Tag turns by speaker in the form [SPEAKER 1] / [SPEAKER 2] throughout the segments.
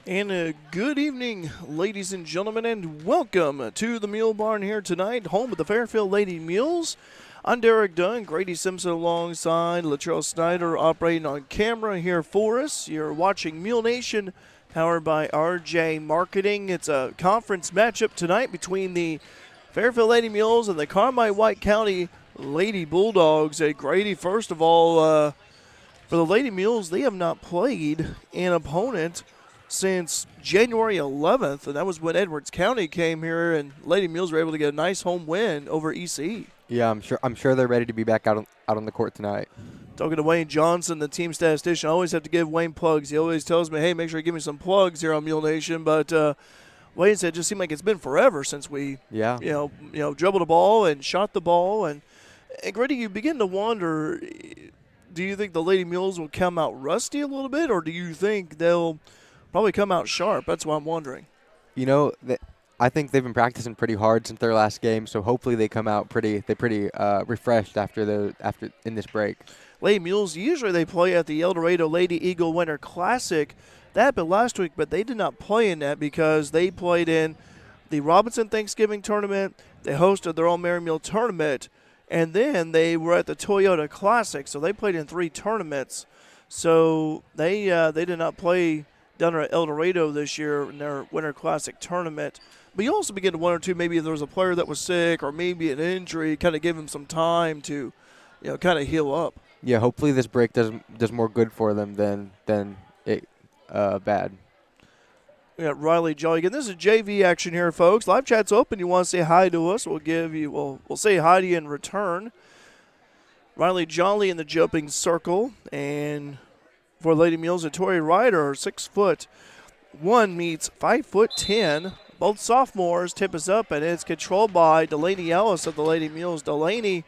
[SPEAKER 1] And good evening, ladies and gentlemen, and welcome to the Mule Barn here tonight, home of the Fairfield Lady Mules. I'm Derek Dunn, Grady Simpson alongside Latrell Snyder operating on camera here for us. You're watching Mule Nation, powered by RJ Marketing. It's a conference matchup tonight between the Fairfield Lady Mules and the Carmi-White County Lady Bulldogs. Hey, Grady, first of all, for the Lady Mules, they have not played an opponent since January 11th, and that was when Edwards County came here, and Lady Mules were able to get a nice home win over EC.
[SPEAKER 2] Yeah, I'm sure they're ready to be back out on the court tonight.
[SPEAKER 1] Talking to Wayne Johnson, the team statistician, I always have to give Wayne plugs. He always tells me, hey, make sure you give me some plugs here on Mule Nation. But Wayne said it just seemed like it's been forever since we, dribbled the ball and shot the ball. And Grady, you begin to wonder, do you think the Lady Mules will come out rusty a little bit, or do you think they'll probably come out sharp? That's what I'm wondering.
[SPEAKER 2] I think they've been practicing pretty hard since their last game, so hopefully they come out pretty refreshed after in this break.
[SPEAKER 1] Lady Mules, usually they play at the El Dorado Lady Eagle Winter Classic. That happened last week, but they did not play in that because they played in the Robinson Thanksgiving Tournament. They hosted their own Mary Mule Tournament, and then they were at the Toyota Classic, so they played in 3 tournaments. So they did not play down at El Dorado this year in their Winter Classic tournament. But you also begin to wonder, too, maybe if there was a player that was sick or maybe an injury, kind of give him some time to, kind of heal up.
[SPEAKER 2] Yeah, hopefully this break does more good for them than it bad.
[SPEAKER 1] We got Riley Jolly again. This is JV action here, folks. Live chat's open. You want to say hi to us? We'll say hi to you in return. Riley Jolly in the jumping circle, and for Lady Mules and Tori Ryder, 6'1" meets 5'10". Both sophomores tip us up, and it's controlled by Delaney Ellis of the Lady Mules. Delaney,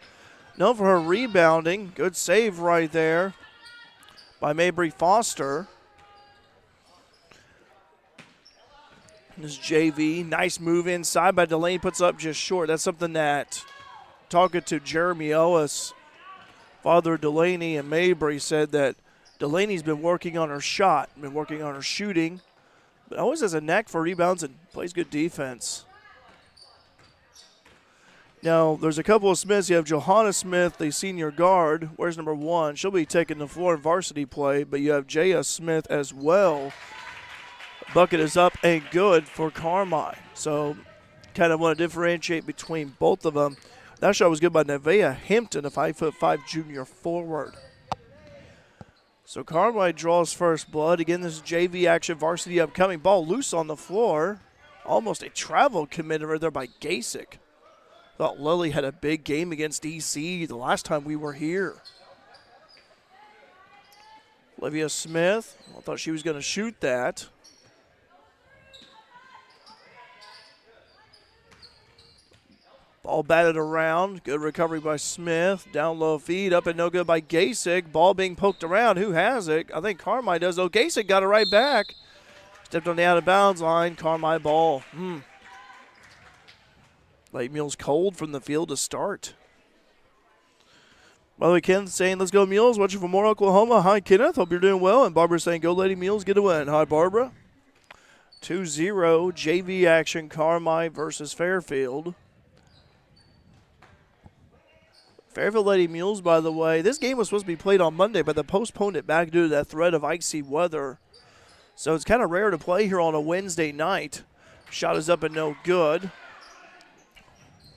[SPEAKER 1] known for her rebounding. Good save right there by Mabry Foster. This is JV. Nice move inside by Delaney. Puts up just short. That's something that, talking to Jeremy Ellis, Father Delaney and Mabry, said that Delaney's been working on her shot, been working on her shooting, but always has a knack for rebounds and plays good defense. Now, there's a couple of Smiths. You have Johanna Smith, the senior guard. Where's number 1? She'll be taking the floor in varsity play, but you have Jaya Smith as well. Bucket is up and good for Carmi. So, kind of want to differentiate between both of them. That shot was good by Nevaeh Hampton, a 5'5" junior forward. So Carmi draws first blood. Again, this is JV action, varsity upcoming. Ball loose on the floor. Almost a travel committed right there by Gasick. Thought Lily had a big game against EC the last time we were here. Olivia Smith, I thought she was going to shoot that. Ball batted around. Good recovery by Smith. Down low feed. Up and no good by Gasick. Ball being poked around. Who has it? I think Carmi does. Oh, Gasick got it right back. Stepped on the out-of-bounds line. Carmi ball. Late Mules cold from the field to start. By the way, Kenneth saying, let's go Mules. Watching from Moore, Oklahoma. Hi, Kenneth. Hope you're doing well. And Barbara saying, go Lady Mules. Get a win. Hi, Barbara. 2-0. JV action. Carmi versus Fairfield. Fairfield Lady Mules, by the way, this game was supposed to be played on Monday, but they postponed it back due to that threat of icy weather. So it's kind of rare to play here on a Wednesday night. Shot is up and no good.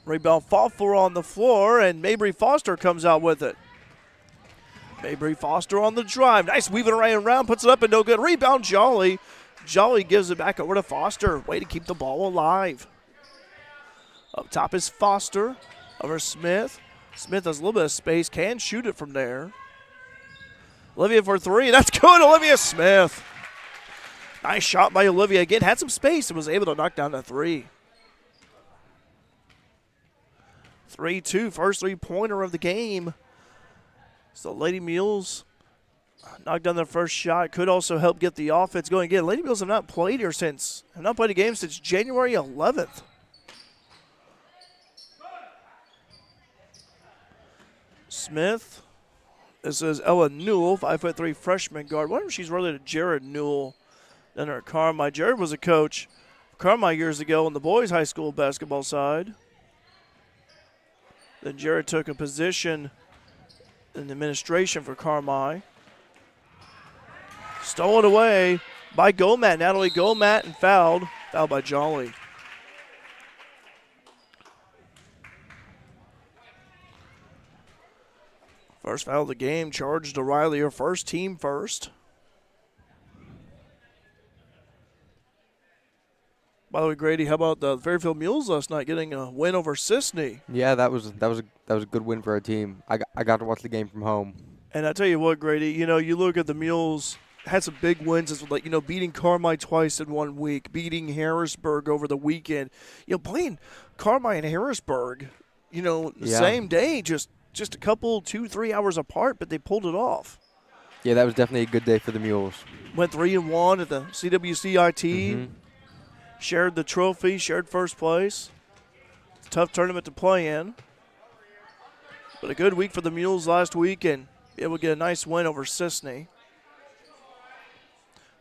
[SPEAKER 1] Rebound fought for on the floor, and Mabry Foster comes out with it. Mabry Foster on the drive. Nice weaving around, puts it up and no good. Rebound Jolly. Jolly gives it back over to Foster. Way to keep the ball alive. Up top is Foster over Smith. Smith has a little bit of space, can shoot it from there. Olivia for 3. That's good, Olivia Smith. Nice shot by Olivia again. Had some space and was able to knock down the 3. 3-2, first 3-pointer of the game. So Lady Mules knocked down their first shot. Could also help get the offense going again. Lady Mules have not played a game since January 11th. Smith. This is Ella Newell, 5'3" freshman guard. I wonder if she's related to Jared Newell. Then our Carmi. Jared was a coach Carmi years ago on the boys' high school basketball side. Then Jared took a position in administration for Carmi. Stolen away by Gomat. Natalie Gomat and fouled. Fouled by Jolly. First foul of the game, charged to Riley, her first, team first. By the way, Grady, how about the Fairfield Mules last night getting a win over Sisney?
[SPEAKER 2] Yeah, that was a good win for our team. I got to watch the game from home.
[SPEAKER 1] And I tell you what, Grady, you look at the Mules, had some big wins, as like beating Carmi twice in 1 week, beating Harrisburg over the weekend. Playing Carmi and Harrisburg, the same day, just a couple, 2-3 hours apart, but they pulled it off.
[SPEAKER 2] Yeah, that was definitely a good day for the Mules.
[SPEAKER 1] Went 3-1 at the CWCIT.
[SPEAKER 2] Mm-hmm.
[SPEAKER 1] Shared the trophy, shared first place. It's a tough tournament to play in. But a good week for the Mules last week, and able to get a nice win over Sisney.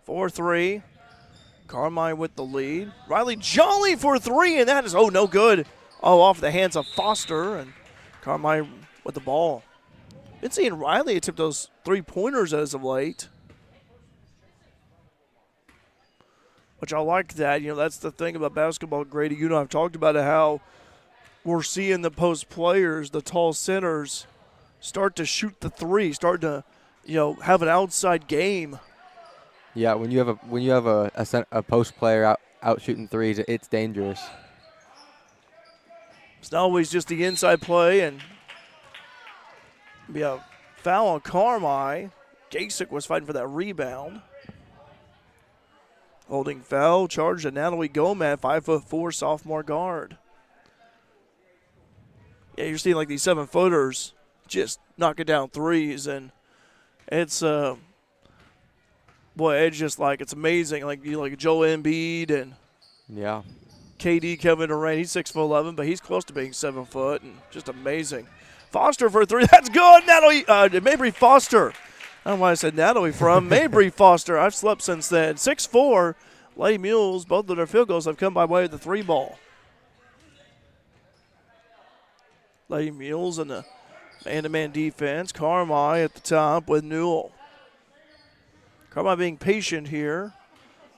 [SPEAKER 1] 4-3. Carmi with the lead. Riley Jolly for 3, and that is, no good. Off the hands of Foster, and Carmi with the ball. Been seeing Riley attempt those 3-pointers as of late. Which I like that. That's the thing about basketball, Grady. I've talked about it, how we're seeing the post players, the tall centers, start to shoot the three, start to, have an outside game.
[SPEAKER 2] Yeah, when you have a post player out shooting threes, it's dangerous.
[SPEAKER 1] It's not always just the inside play, and be a foul on Carmi. Gasek was fighting for that rebound. Holding foul, charged to Natalie Gomez, 5'4" sophomore guard. Yeah, you're seeing these 7-footers just knocking down threes, and it's it's just it's amazing. Like Joel Embiid and
[SPEAKER 2] yeah,
[SPEAKER 1] KD Kevin Durant. He's 6'11", but he's close to being 7 foot, and just amazing. Foster for 3. That's good. Natalie Mabry Foster. I don't know why I said Natalie from. Mabry Foster. I've slept since then. 6'4", Lady Mules. Both of their field goals have come by way of the 3 ball. Lady Mules in the man-to-man defense. Carmi at the top with Newell. Carmi being patient here.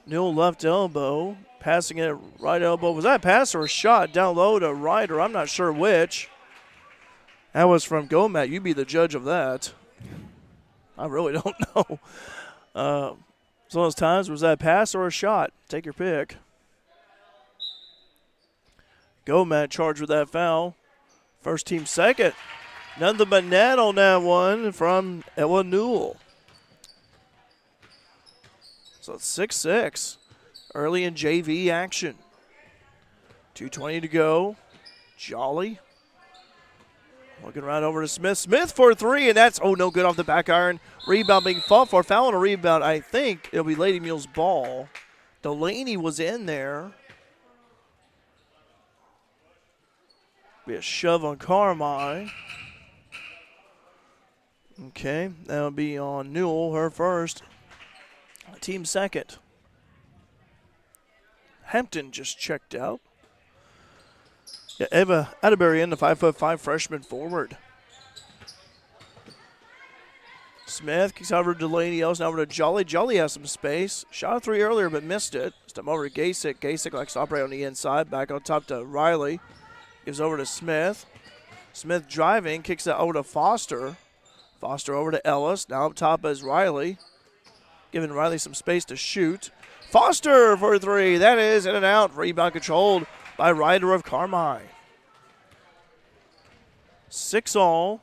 [SPEAKER 1] Newell left elbow. Passing it right elbow. Was that a pass or a shot down low to Ryder? I'm not sure which. That was from Gomat. You be the judge of that. I really don't know. So those times, was that a pass or a shot? Take your pick. Gomat charged with that foul. First team second. Nothing but net on that one from Ella Newell. So it's 6-6. Early in JV action. 2:20 to go. Jolly. Looking right over to Smith. Smith for 3, and that's, no good off the back iron. Rebound being fought for. Foul on a rebound. I think it'll be Lady Mules' ball. Delaney was in there. Be a shove on Carmi. Okay, that'll be on Newell, her first. Team second. Hampton just checked out. Yeah, Eva Atterbury in, the 5'5" freshman forward. Smith kicks over to Delaney, else now over to Jolly. Jolly has some space. Shot a 3 earlier, but missed it. Step over to Gasek. Gasek likes to operate on the inside. Back on top to Riley. Gives over to Smith. Smith driving, kicks it over to Foster. Foster over to Ellis. Now up top is Riley. Giving Riley some space to shoot. Foster for 3. That is in and out. Rebound controlled by Ryder of Carmi. 6-all.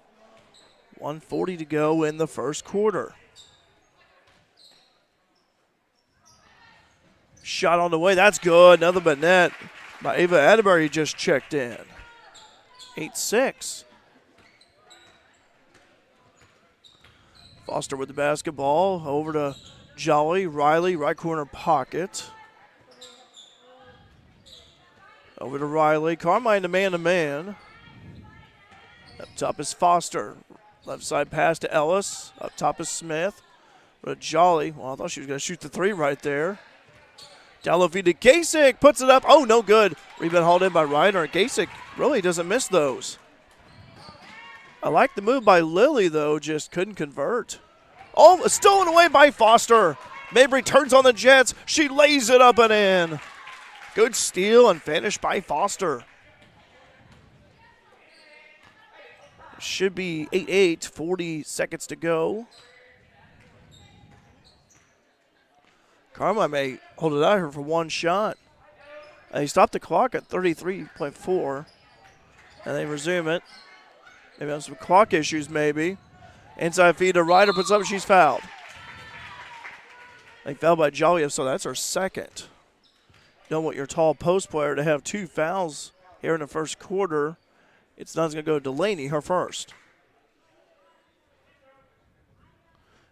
[SPEAKER 1] 1:40 to go in the first quarter. Shot on the way. That's good. Nothing but net by Ava Atterbury just checked in. 8-6. Foster with the basketball. Over to Jolly. Riley, right corner pocket. Over to Riley. Carmi to man-to-man. Up top is Foster. Left side pass to Ellis. Up top is Smith. But Jolly. Well, I thought she was going to shoot the 3 right there. Down feed to Kasich, puts it up. Oh, no good. Rebound hauled in by Ryder. Kasich really doesn't miss those. I like the move by Lily, though, just couldn't convert. Oh, stolen away by Foster. Mabry turns on the Jets. She lays it up and in. Good steal and finish by Foster. Should be 8-8, 40 seconds to go. Carmi may hold it out here for one shot. They stopped the clock at 33.4, and they resume it. Maybe have some clock issues, maybe. Inside feed to Ryder, puts up, she's fouled. They fouled by Joliev, so that's her second. Don't want your tall post player to have 2 fouls here in the first quarter. It's not going to go to Delaney, her first.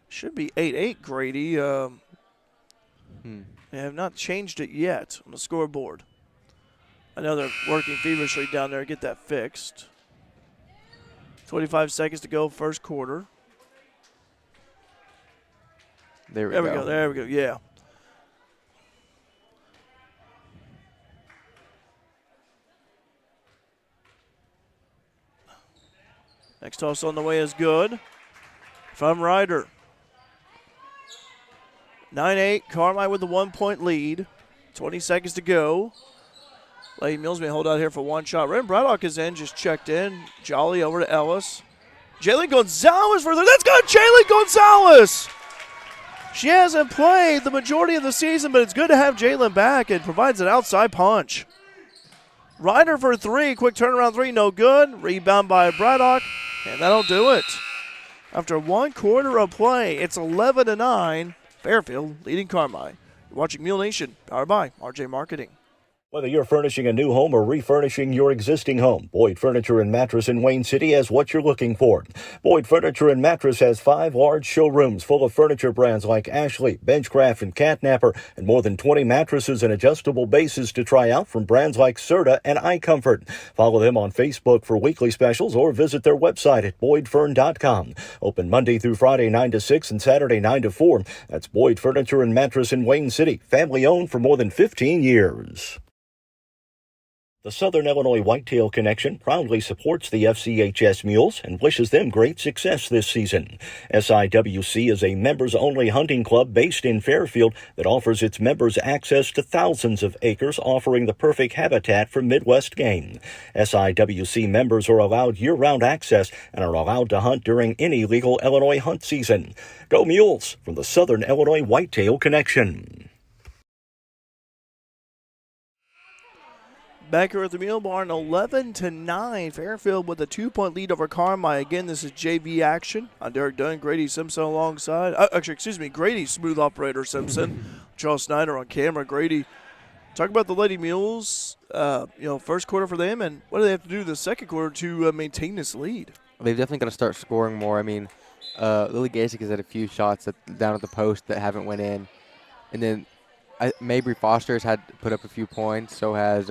[SPEAKER 1] Should be 8-8, Grady. They have not changed it yet on the scoreboard. I know they're working feverishly down there to get that fixed. 25 seconds to go, first quarter.
[SPEAKER 2] There we go.
[SPEAKER 1] There we go, yeah. Next toss on the way is good from Ryder. 9-8, Carmi with the 1-point lead. 20 seconds to go. Lady Mules may hold out here for one shot. Ren Braddock is in, just checked in. Jolly over to Ellis. Jalen Gonzalez for that's good. Jalen Gonzalez. She hasn't played the majority of the season, but it's good to have Jalen back. It provides an outside punch. Ryder for 3, quick turnaround 3, no good. Rebound by Braddock, and that'll do it. After 1 quarter of play, it's 11-9. Fairfield leading Carmi. You're watching Mule Nation, powered by RJ Marketing.
[SPEAKER 3] Whether you're furnishing a new home or refurnishing your existing home, Boyd Furniture and Mattress in Wayne City has what you're looking for. Boyd Furniture and Mattress has 5 large showrooms full of furniture brands like Ashley, Benchcraft, and Catnapper, and more than 20 mattresses and adjustable bases to try out from brands like Serta and iComfort. Follow them on Facebook for weekly specials or visit their website at boydfern.com. Open Monday through Friday 9 to 6 and Saturday 9 to 4. That's Boyd Furniture and Mattress in Wayne City, family owned for more than 15 years. The Southern Illinois Whitetail Connection proudly supports the FCHS Mules and wishes them great success this season. SIWC is a members-only hunting club based in Fairfield that offers its members access to thousands of acres, offering the perfect habitat for Midwest game. SIWC members are allowed year-round access and are allowed to hunt during any legal Illinois hunt season. Go Mules from the Southern Illinois Whitetail Connection.
[SPEAKER 1] Back here at the Mule Barn, 11-9. Fairfield with a 2-point lead over Carmi. Again, this is JV action. I'm Derek Dunn, Grady Simpson alongside. Grady, smooth operator Simpson. Charles Snyder on camera. Grady, talk about the Lady Mules. First quarter for them, and what do they have to do in the second quarter to maintain this lead?
[SPEAKER 2] They've definitely got to start scoring more. I mean, Lily Gasek has had a few shots down at the post that haven't went in, and then Mabry Foster has had put up a few points. So has.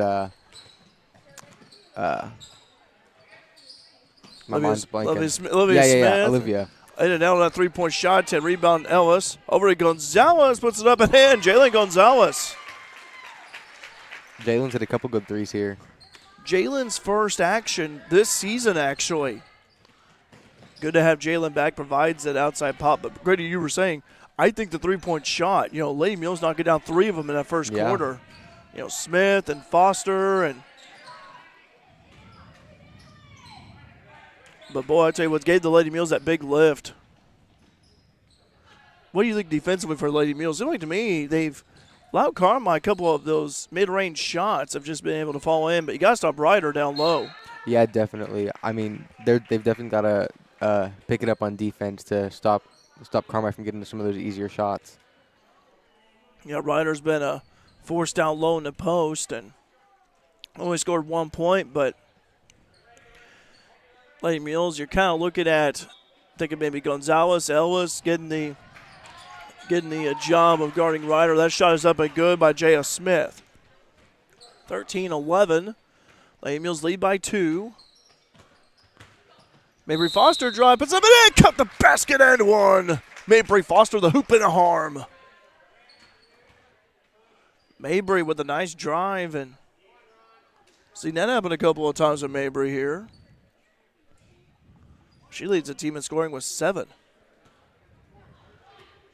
[SPEAKER 2] My mind's blanking.
[SPEAKER 1] Olivia Smith.
[SPEAKER 2] Olivia.
[SPEAKER 1] In and out on that 3-point shot, 10 rebound Ellis. Over to Gonzalez, puts it up and in. Jalen Gonzalez.
[SPEAKER 2] Jalen's had a couple good threes here.
[SPEAKER 1] Jalen's first action this season, actually. Good to have Jalen back, provides that outside pop. But Grady, you were saying, I think the 3-point shot, Lady Mules knocking down 3 of them in that first quarter. Smith and Foster and. But, boy, I tell you what, gave the Lady Mules that big lift. What do you think defensively for Lady Mules? It seems like to me they've allowed Carmi a couple of those mid-range shots have just been able to fall in, but you got to stop Ryder down low.
[SPEAKER 2] Yeah, definitely. I mean, they've definitely got to pick it up on defense to stop Carmi from getting to some of those easier shots.
[SPEAKER 1] Ryder's been forced down low in the post and only scored 1 point, but Lady Mules, you're kind of looking at thinking maybe Gonzalez, Ellis getting the job of guarding Ryder. That shot is up and good by J.S. Smith. 13-11. Lady Mules lead by 2. Mabry Foster drive, puts up and in, cut the basket and one. Mabry Foster, the hoop and a harm. Mabry with a nice drive, and seen that happen a couple of times with Mabry here. She leads the team in scoring with 7.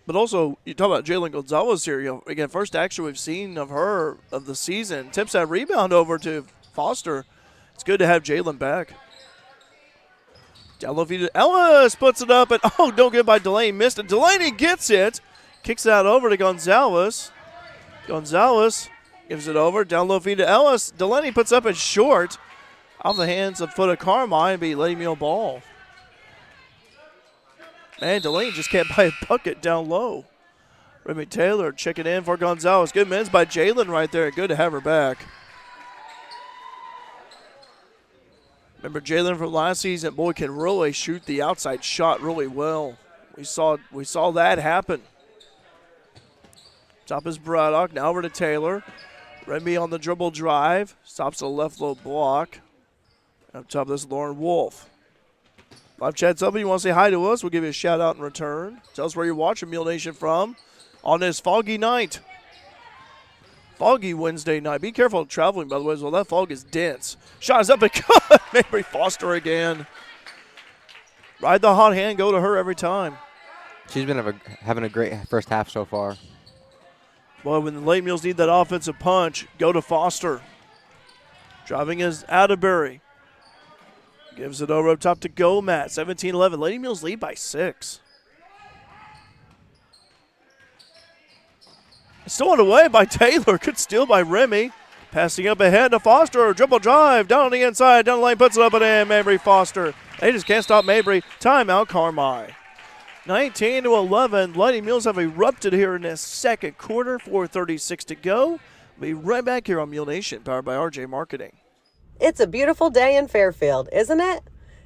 [SPEAKER 1] But also, you talk about Jalen Gonzalez here. You know, again, first action we've seen of her of the season. Tips that rebound over to Foster. It's good to have Jalen back. Down low feed to Ellis, puts it up, and don't get by Delaney. Missed it. Delaney gets it. Kicks that over to Gonzalez. Gonzalez gives it over. Down low feed to Ellis. Delaney puts up it short. Off the hands of foot of Carmi, be Lady Mule ball. Man, Delaney just can't buy a bucket down low. Remy Taylor checking in for Gonzalez. Good minutes by Jalen right there. Good to have her back. Remember Jalen from last season, boy, can really shoot the outside shot really well. We saw that happen. Top is Braddock, now over to Taylor. Remy on the dribble drive. Stops the left low block. Up top, this is Lauren Wolf. Live chat's up. If you want to say hi to us, we'll give you a shout out in return. Tell us where you're watching Mule Nation from on this foggy night. Foggy Wednesday night. Be careful traveling, by the way, as well. That fog is dense. Shot is up and good. Mabry Foster again. Ride the hot hand, go to her every time.
[SPEAKER 2] She's been having a great first half so far.
[SPEAKER 1] Boy, when the Lady Mules need that offensive punch, go to Foster. Driving is Atterbury. Gives it over up top to Gomat. 17-11. Lady Mules lead by 6. Stolen away by Taylor. Good steal by Remy. Passing up ahead to Foster. Dribble drive. Down on the inside. Down the lane. Puts it up and in. Mabry Foster. They just can't stop Mabry. Timeout Carmi. 19-11. Lady Mules have erupted here in this second quarter. 4:36 to go. We'll be right back here on Mule Nation, powered by RJ Marketing.
[SPEAKER 4] It's a beautiful day in Fairfield, isn't it?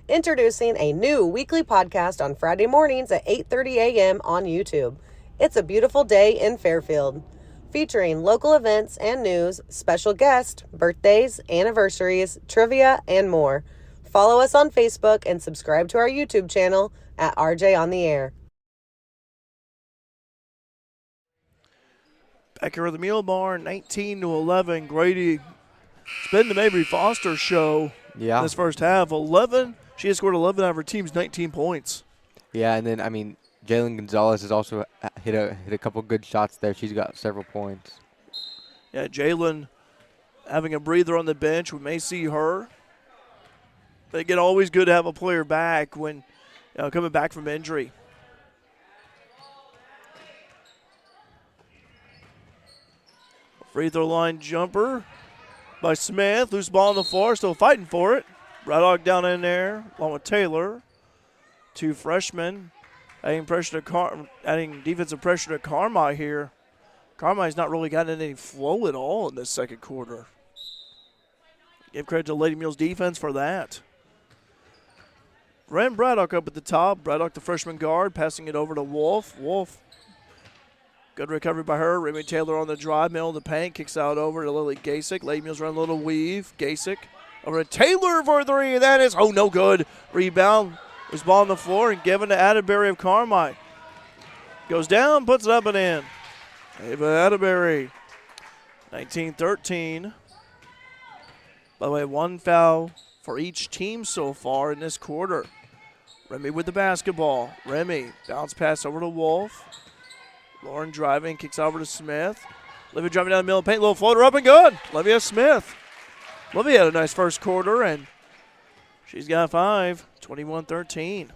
[SPEAKER 4] Introducing a new weekly podcast on Friday mornings at 8:30 a.m. on YouTube. It's a beautiful day in Fairfield, featuring local events and news, special guests, birthdays, anniversaries, trivia, and more. Follow us on Facebook and subscribe to our YouTube channel at RJ on the Air.
[SPEAKER 1] Back here at the Mule Barn, 19-11. Grady, it's been the Mabry Foster show this first half. 11. She has scored 11 out of her team's 19 points.
[SPEAKER 2] Yeah, and then, Jalen Gonzalez has also hit a couple good shots there. She's got several points.
[SPEAKER 1] Yeah, Jalen having a breather on the bench. We may see her. But again, always good to have a player back when coming back from injury. Free throw line jumper by Smith. Loose ball on the floor, still fighting for it. Braddock down in there, along with Taylor. 2 freshmen adding defensive pressure to Carmi here. Carmi's not really gotten any flow at all in this second quarter. Give credit to Lady Mules defense for that. Ren Braddock up at the top. Braddock, the freshman guard, passing it over to Wolf. Wolf, good recovery by her. Remy Taylor on the drive, middle of the paint, kicks out over to Lily Gasick. Lady Mules run a little weave. Gasick over to Taylor for 3. That is, no good. Rebound. There's ball on the floor and given to Atterbury of Carmi. Goes down, puts it up and in. Ava Atterbury, 19-13. By the way, 1 foul for each team so far in this quarter. Remy with the basketball. Remy, bounce pass over to Wolf. Lauren driving, kicks over to Smith. Olivia driving down the middle of the paint, little floater up and good. Olivia Smith. Olivia had a nice first quarter, and she's got 5, 21-13.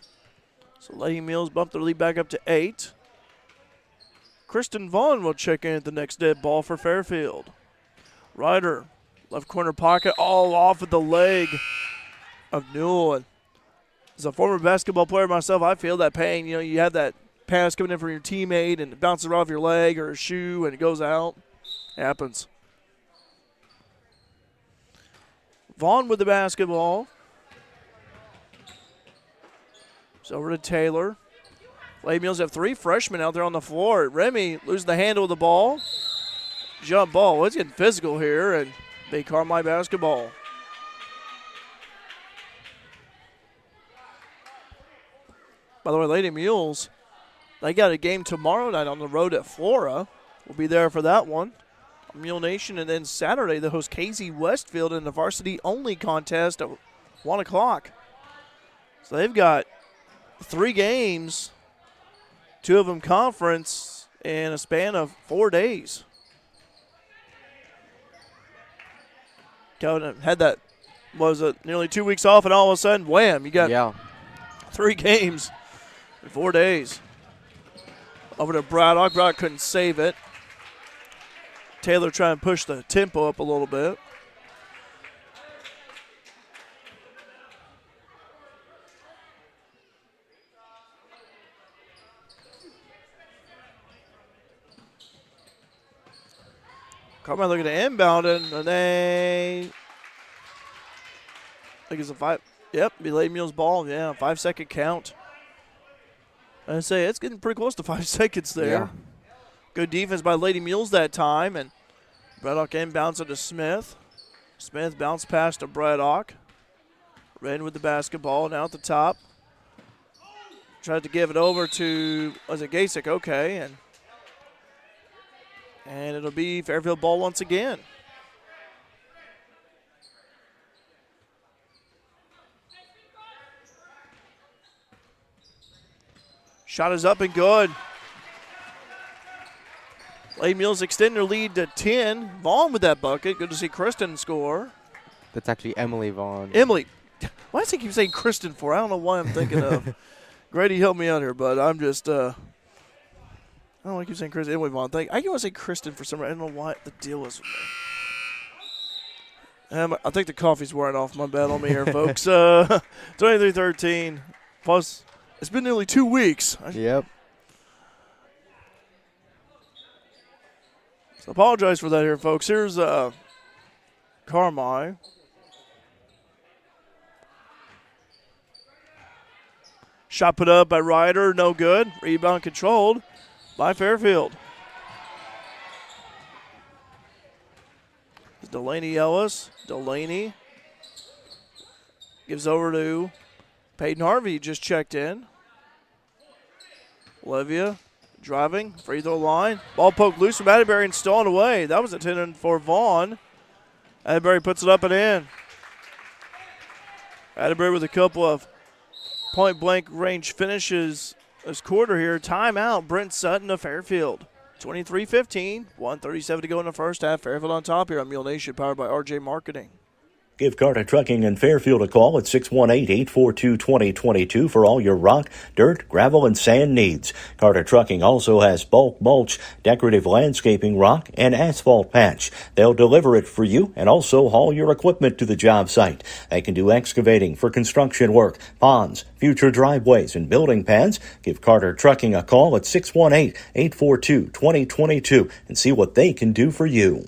[SPEAKER 1] So Lady Mules bumped their lead back up to 8. Kristen Vaughn will check in at the next dead ball for Fairfield. Ryder, left corner pocket, all off of the leg of Newell. And as a former basketball player myself, I feel that pain. You have that pass coming in from your teammate and it bounces off your leg or a shoe and it goes out. Happens. Vaughn with the basketball. It's over to Taylor. Lady Mules have 3 freshmen out there on the floor. Remy loses the handle of the ball. Jump ball. It's getting physical here, and big Carmi basketball. By the way, Lady Mules, they got a game tomorrow night on the road at Flora. We'll be there for that one. Mule Nation, and then Saturday they host Casey Westfield in the varsity-only contest at 1 o'clock. So they've got 3 games, 2 of them conference, in a span of 4 days. Had that, nearly 2 weeks off, and all of a sudden, wham, you got 3 games in 4 days. Over to Braddock. Braddock couldn't save it. Taylor trying to push the tempo up a little bit. Carmi looking to inbound, and they, I think it's a 5. Yep, be Lady Mules ball. Yeah, 5-second count. I say it's getting pretty close to 5 seconds there.
[SPEAKER 2] Yeah.
[SPEAKER 1] Good defense by Lady Mules that time, and Braddock inbounds it to Smith. Smith bounced past to Braddock. Red with the basketball now at the top. Tried to give it over to, was it Gasick? Okay, and it'll be Fairfield ball once again. Shot is up and good. Lady Mules extend their lead to 10. Vaughn with that bucket. Good to see Kristen score.
[SPEAKER 2] That's actually Emily Vaughn.
[SPEAKER 1] Emily. Why does he keep saying Kristen for? I don't know why I'm thinking of. Grady, help me out here, but I'm just, I don't know why I keep saying Kristen. Emily Vaughn. I want to say Kristen for some reason. I don't know what the deal was with me. I think the coffee's wearing off. My bad on me here, folks. 23-13. Plus, it's been nearly 2 weeks.
[SPEAKER 2] Yep.
[SPEAKER 1] So apologize for that here, folks. Here's Carmi. Shot put up by Ryder, no good. Rebound controlled by Fairfield. Delaney Ellis. Delaney gives over to Peyton Harvey, just checked in. Olivia driving, free throw line. Ball poked loose from Atterbury and stolen away. That was intended for Vaughn. Atterbury puts it up and in. Atterbury with a couple of point-blank range finishes this quarter here. Timeout, Brent Sutton of Fairfield. 23-15, 1:37 to go in the first half. Fairfield on top here on Mule Nation, powered by RJ Marketing.
[SPEAKER 3] Give Carter Trucking in Fairfield a call at 618-842-2022 for all your rock, dirt, gravel, and sand needs. Carter Trucking also has bulk mulch, decorative landscaping rock, and asphalt patch. They'll deliver it for you and also haul your equipment to the job site. They can do excavating for construction work, ponds, future driveways, and building pads. Give Carter Trucking a call at 618-842-2022 and see what they can do for you.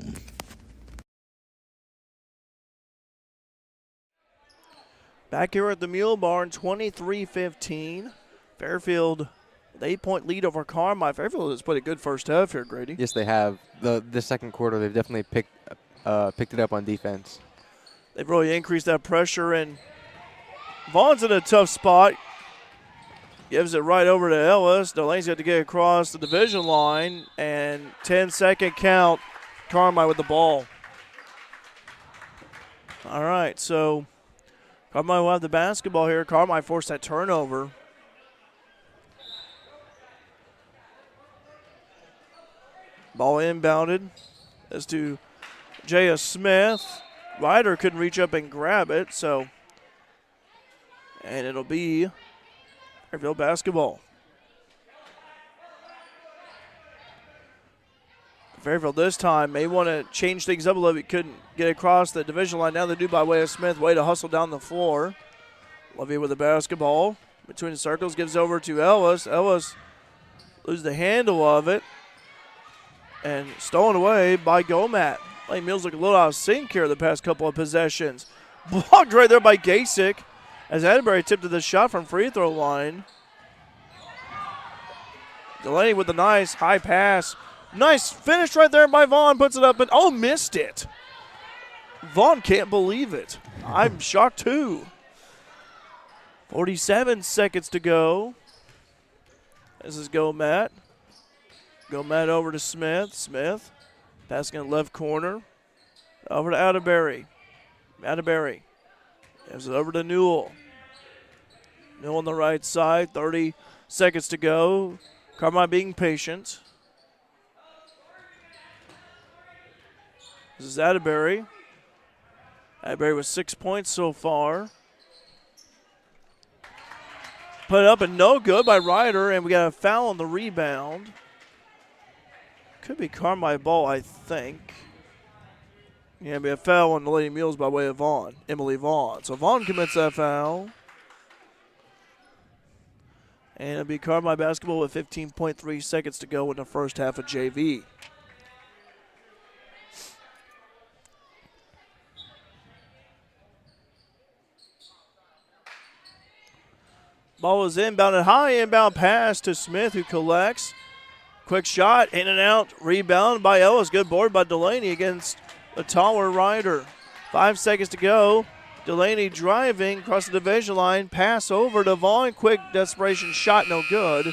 [SPEAKER 1] Back here at the Mule Barn, 23-15. Fairfield, with 8-point lead over Carmi. Fairfield has played a good first half here, Grady.
[SPEAKER 2] Yes, they have. The second quarter, they've definitely picked it up on defense.
[SPEAKER 1] They've really increased that pressure, and Vaughn's in a tough spot. Gives it right over to Ellis. Delaney's got to get across the division line, and 10-second count, Carmi with the ball. All right, so Carmi will have the basketball here. Carmi forced that turnover. Ball inbounded as to Jaya Smith. Ryder couldn't reach up and grab it, and it'll be Fairfield basketball. Fairfield this time may want to change things up a little bit. Couldn't get across the division line. Now they do by way of Smith. Way to hustle down the floor. Levy with the basketball. Between the circles, gives over to Ellis. Ellis loses the handle of it. And stolen away by Gomat. Lane Mills look a little out of sync here the past couple of possessions. Blocked right there by Gasick as Atterbury tipped to the shot from free throw line. Delaney with a nice high pass. Nice finish right there by Vaughn. Puts it up and missed it. Vaughn can't believe it. I'm shocked too. 47 seconds to go. This is Gomat. Gomat over to Smith. Smith Passing in left corner. Over to Atterbury. Atterbury gives it over to Newell. Newell on the right side. 30 seconds to go. Carmi being patient. This is Atterbury. Atterbury with 6 points so far. Put it up and no good by Ryder, and we got a foul on the rebound. Could be Carmi ball, I think. Yeah, be a foul on the Lady Mules by way of Vaughn, Emily Vaughn. So Vaughn commits that foul. And it'll be Carmi basketball with 15.3 seconds to go in the first half of JV. Ball is inbounded high, inbound pass to Smith, who collects. Quick shot, in and out, rebound by Ellis. Good board by Delaney against a taller Ryder. 5 seconds to go. Delaney driving across the division line. Pass over to Vaughn. Quick desperation shot, no good.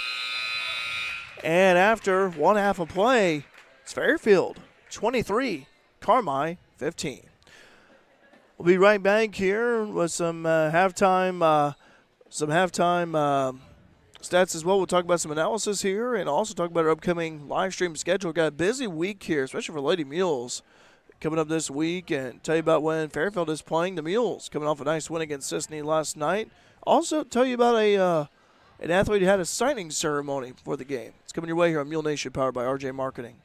[SPEAKER 1] And after 1/2 of play, it's Fairfield 23, Carmi 15. We'll be right back here with some halftime stats as well. We'll talk about some analysis here and also talk about our upcoming live stream schedule. We've got a busy week here, especially for Lady Mules coming up this week, and tell you about when Fairfield is playing the Mules, coming off a nice win against Sisney last night. Also tell you about an athlete who had a signing ceremony for the game. It's coming your way here on Mule Nation, powered by RJ Marketing.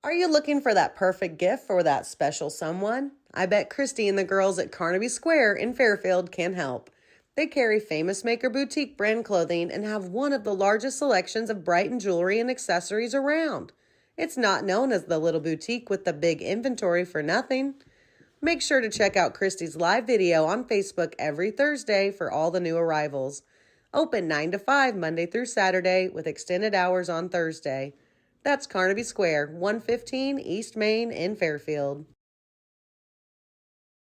[SPEAKER 4] Are you looking for that perfect gift for that special someone? I bet Christy and the girls at Carnaby Square in Fairfield can help. They carry Famous Maker Boutique brand clothing and have one of the largest selections of Brighton jewelry and accessories around. It's not known as the little boutique with the big inventory for nothing. Make sure to check out Christy's live video on Facebook every Thursday for all the new arrivals. Open 9 to 5 Monday through Saturday with extended hours on Thursday. That's Carnaby Square, 115 East Main in Fairfield.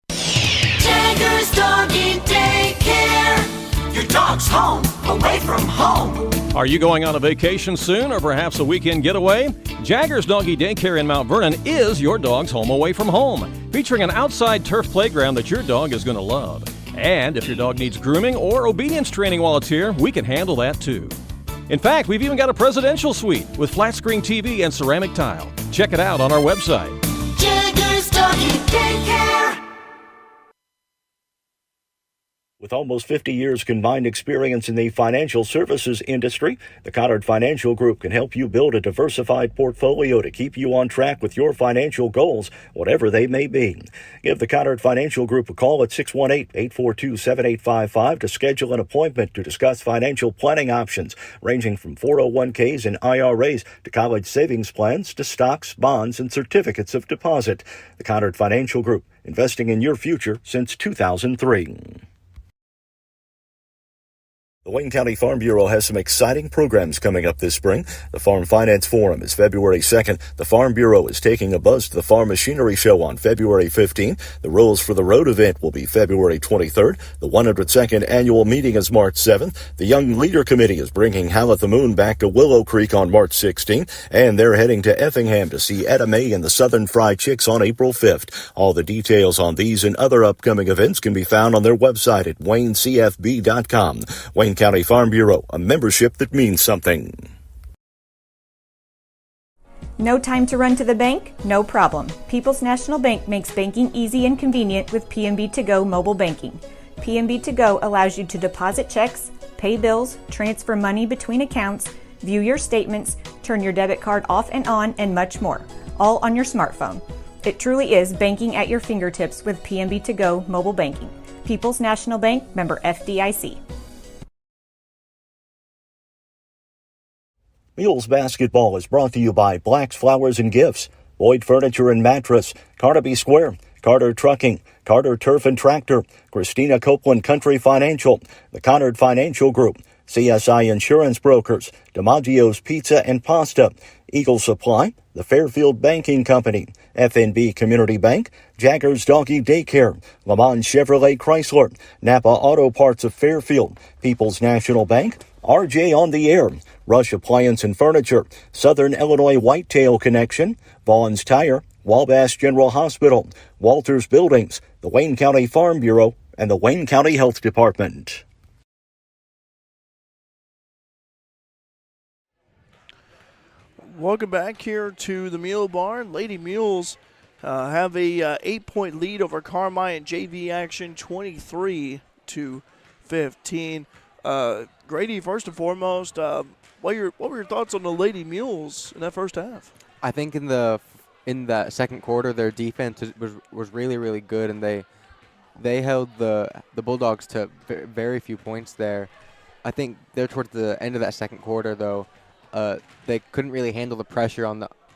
[SPEAKER 5] Jagger's Doggy Daycare. Your dog's home, away from home.
[SPEAKER 6] Are you going on a vacation soon or perhaps a weekend getaway? Jagger's Doggy Daycare in Mount Vernon is your dog's home away from home, featuring an outside turf playground that your dog is going to love. And if your dog needs grooming or obedience training while it's here, we can handle that too. In fact, we've even got a presidential suite with flat screen TV and ceramic tile. Check it out on our website.
[SPEAKER 5] Jagger's Doggy Daycare.
[SPEAKER 3] With almost 50 years combined experience in the financial services industry, the Cottard Financial Group can help you build a diversified portfolio to keep you on track with your financial goals, whatever they may be. Give the Cottard Financial Group a call at 618-842-7855 to schedule an appointment to discuss financial planning options ranging from 401ks and IRAs to college savings plans to stocks, bonds, and certificates of deposit. The Cottard Financial Group, investing in your future since 2003. The Wayne County Farm Bureau has some exciting programs coming up this spring. The Farm Finance Forum is February 2nd. The Farm Bureau is taking a buzz to the Farm Machinery Show on February 15th. The Rules for the Road event will be February 23rd. The 102nd Annual Meeting is March 7th. The Young Leader Committee is bringing Howl at the Moon back to Willow Creek on March 16th. And they're heading to Effingham to see Etta May and the Southern Fried Chicks on April 5th. All the details on these and other upcoming events can be found on their website at waynecfb.com. Wayne County Farm Bureau, a membership that means something.
[SPEAKER 7] No time to run to the bank? No problem. People's National Bank makes banking easy and convenient with PNB To Go mobile banking. PNB To Go allows you to deposit checks, pay bills, transfer money between accounts, view your statements, turn your debit card off and on, and much more, all on your smartphone. It truly is banking at your fingertips with PNB To Go mobile banking. People's National Bank, member FDIC.
[SPEAKER 3] Mules Basketball is brought to you by Black's Flowers and Gifts, Boyd Furniture and Mattress, Carnaby Square, Carter Trucking, Carter Turf and Tractor, Christina Copeland Country Financial, the Cottard Financial Group, CSI Insurance Brokers, DiMaggio's Pizza and Pasta, Eagle Supply, the Fairfield Banking Company, FNB Community Bank, Jagger's Doggy Daycare, Le Mans Chevrolet Chrysler, Napa Auto Parts of Fairfield, People's National Bank, RJ on the Air, Rush Appliance and Furniture, Southern Illinois Whitetail Connection, Vaughn's Tire, Wabash General Hospital, Walters Buildings, the Wayne County Farm Bureau, and the Wayne County Health Department.
[SPEAKER 1] Welcome back here to the Mule Barn. Lady Mules have a 8-point lead over Carmi-White JV action, 23-15. Grady, first and foremost, what were your thoughts on the Lady Mules in that first half?
[SPEAKER 2] I think in that second quarter, their defense was really, really good, and they held the Bulldogs to very few points there. I think they're towards the end of that second quarter, though. They couldn't really handle the pressure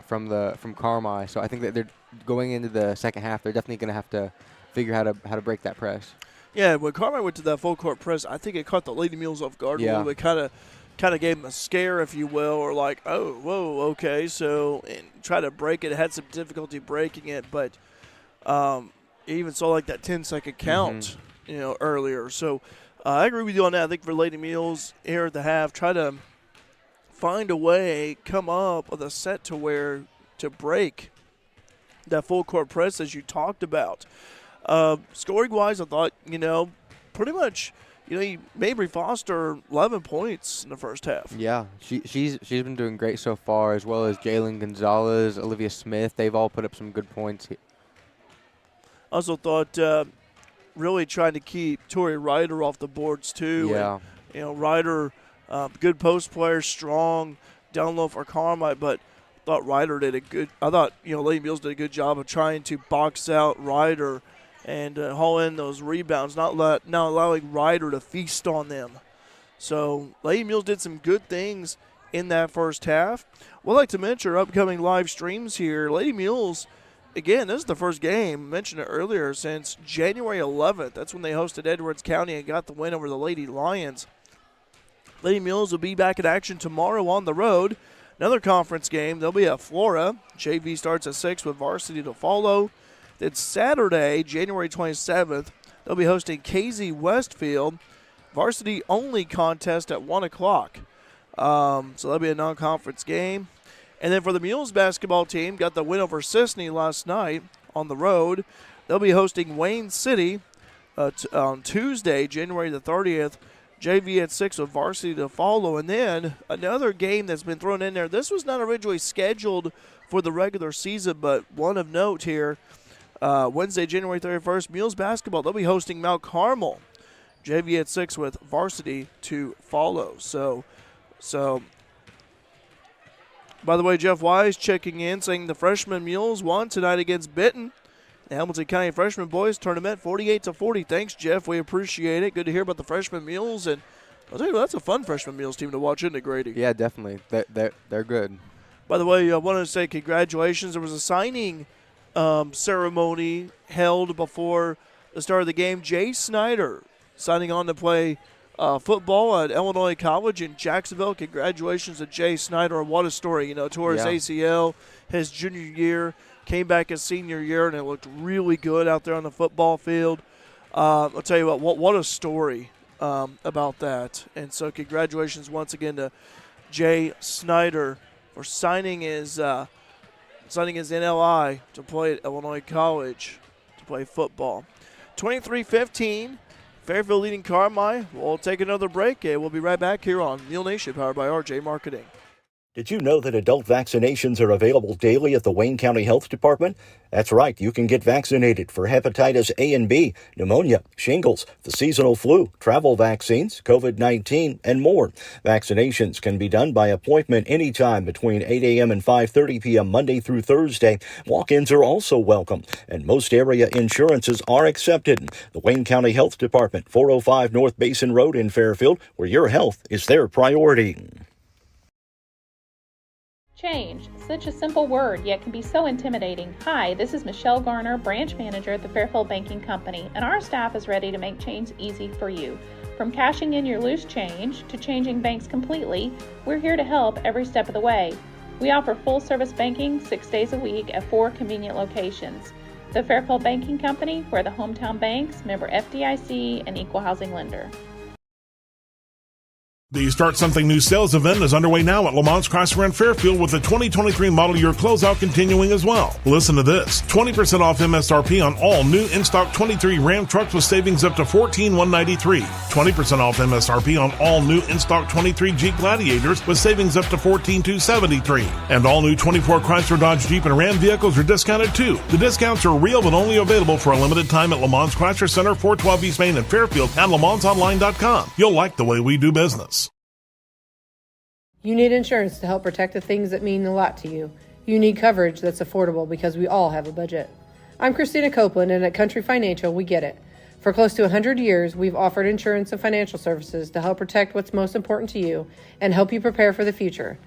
[SPEAKER 2] from Carmi, so I think that they're going into the second half. They're definitely going to have to figure how to break that press.
[SPEAKER 1] Yeah, when Carmi went to that full court press, I think it caught the Lady Mules off guard a little bit, kind of gave them a scare, if you will, or like, oh, whoa, okay, so, and try to break it. It had some difficulty breaking it, but you even saw like that 10-second count, earlier. So I agree with you on that. I think for Lady Mules here at the half, try to find a way, come up with a set to break that full court press as you talked about. Scoring wise, I thought, pretty much, Mabry Foster 11 points in the first half.
[SPEAKER 2] Yeah, she's been doing great so far, as well as Jalen Gonzalez, Olivia Smith. They've all put up some good points.
[SPEAKER 1] Also thought really trying to keep Tori Ryder off the boards too.
[SPEAKER 2] Yeah.
[SPEAKER 1] And, Ryder, good post player, strong, down low for Carmi, but thought Ryder did Lady Mules did a good job of trying to box out Ryder and haul in those rebounds, not allowing Ryder to feast on them. So Lady Mules did some good things in that first half. We'd like to mention our upcoming live streams here. Lady Mules, again, this is the first game, mentioned it earlier, since January 11th. That's when they hosted Edwards County and got the win over the Lady Lions. Lady Mules will be back in action tomorrow on the road. Another conference game. They'll be at Flora. JV starts at 6 with varsity to follow. Then Saturday, January 27th, they'll be hosting KZ Westfield. Varsity-only contest at 1 o'clock. So that'll be a non-conference game. And then for the Mules basketball team, got the win over Sisney last night on the road. They'll be hosting Wayne City on Tuesday, January the 30th. JV at 6 with varsity to follow. And then another game that's been thrown in there. This was not originally scheduled for the regular season, but one of note here. Wednesday, January 31st, Mules basketball. They'll be hosting Mount Carmel. JV at 6 with varsity to follow. So by the way, Jeff Wise checking in, saying the freshman Mules won tonight against Benton. The Hamilton County Freshman Boys Tournament, 48-40. Thanks, Jeff. We appreciate it. Good to hear about the freshman Mules. And I'll tell you, that's a fun freshman Mules team to watch, isn't it, Grady?
[SPEAKER 2] Yeah, definitely. They're good.
[SPEAKER 1] By the way, I wanted to say congratulations. There was a signing ceremony held before the start of the game. Jay Snyder signing on to play football at Illinois College in Jacksonville. Congratulations to Jay Snyder. What a story. Tore his ACL his junior year, came back his senior year, and it looked really good out there on the football field. I'll tell you what a story about that. And so congratulations once again to Jay Snyder for signing his NLI to play at Illinois College to play football. 23-15. Fairfield leading Carmi. We'll take another break, and we'll be right back here on Mule Nation, powered by RJ Marketing.
[SPEAKER 3] Did you know that adult vaccinations are available daily at the Wayne County Health Department? That's right, you can get vaccinated for hepatitis A and B, pneumonia, shingles, the seasonal flu, travel vaccines, COVID-19, and more. Vaccinations can be done by appointment anytime between 8 a.m. and 5:30 p.m. Monday through Thursday. Walk-ins are also welcome, and most area insurances are accepted. The Wayne County Health Department, 405 North Basin Road in Fairfield, where your health is their priority.
[SPEAKER 8] Change, such a simple word, yet can be so intimidating. Hi, this is Michelle Garner, branch manager at the Fairfield Banking Company, and our staff is ready to make change easy for you. From cashing in your loose change to changing banks completely, we're here to help every step of the way. We offer full-service banking 6 days a week at 4 convenient locations. The Fairfield Banking Company, we're the hometown banks, member FDIC, and equal housing lender.
[SPEAKER 9] The Start Something New sales event is underway now at Lamont's Chrysler and Fairfield with the 2023 model year closeout continuing as well. Listen to this. 20% off MSRP on all new in-stock 23 Ram trucks with savings up to $14,193. 20% off MSRP on all new in-stock 23 Jeep Gladiators with savings up to $14,273. And all new 24 Chrysler, Dodge, Jeep, and Ram vehicles are discounted too. The discounts are real but only available for a limited time at Lamont's Chrysler Center, 412 East Main in Fairfield and LamontsOnline.com. You'll like the way we do business.
[SPEAKER 10] You need insurance to help protect the things that mean a lot to you. You need coverage that's affordable because we all have a budget. I'm Christina Copeland, and at Country Financial, we get it. For close to 100 years, we've offered insurance and financial services to help protect what's most important to you and help you prepare for the future.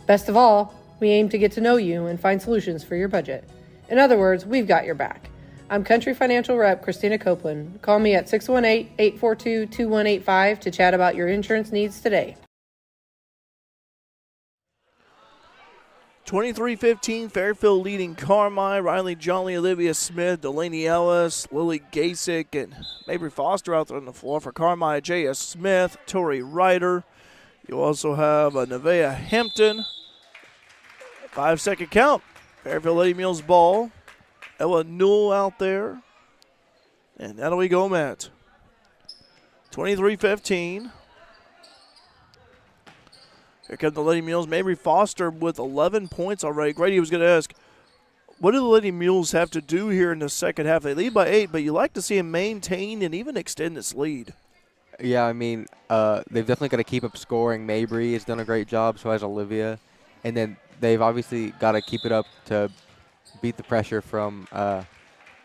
[SPEAKER 10] Best of all, we aim to get to know you and find solutions for your budget. In other words, we've got your back. I'm Country Financial Rep Christina Copeland. Call me at 618-842-2185 to chat about your insurance needs today.
[SPEAKER 1] 23-15, Fairfield leading Carmi, Riley Jolly, Olivia Smith, Delaney Ellis, Lily Gasick, and Mabry Foster out there on the floor for Carmi. J.S. Smith, Tori Ryder. You also have Nevaeh Hampton. 5-second count. Fairfield Lady Mules ball. Ella Newell out there. And that'll we go, Matt. 23-15. Here come the Lady Mules. Mabry Foster with 11 points already. Grady was going to ask, what do the Lady Mules have to do here in the second half? They lead by 8, but you like to see them maintain and even extend this lead.
[SPEAKER 2] Yeah, I mean, they've definitely got to keep up scoring. Mabry has done a great job, so has Olivia. And then they've obviously got to keep it up to beat the pressure from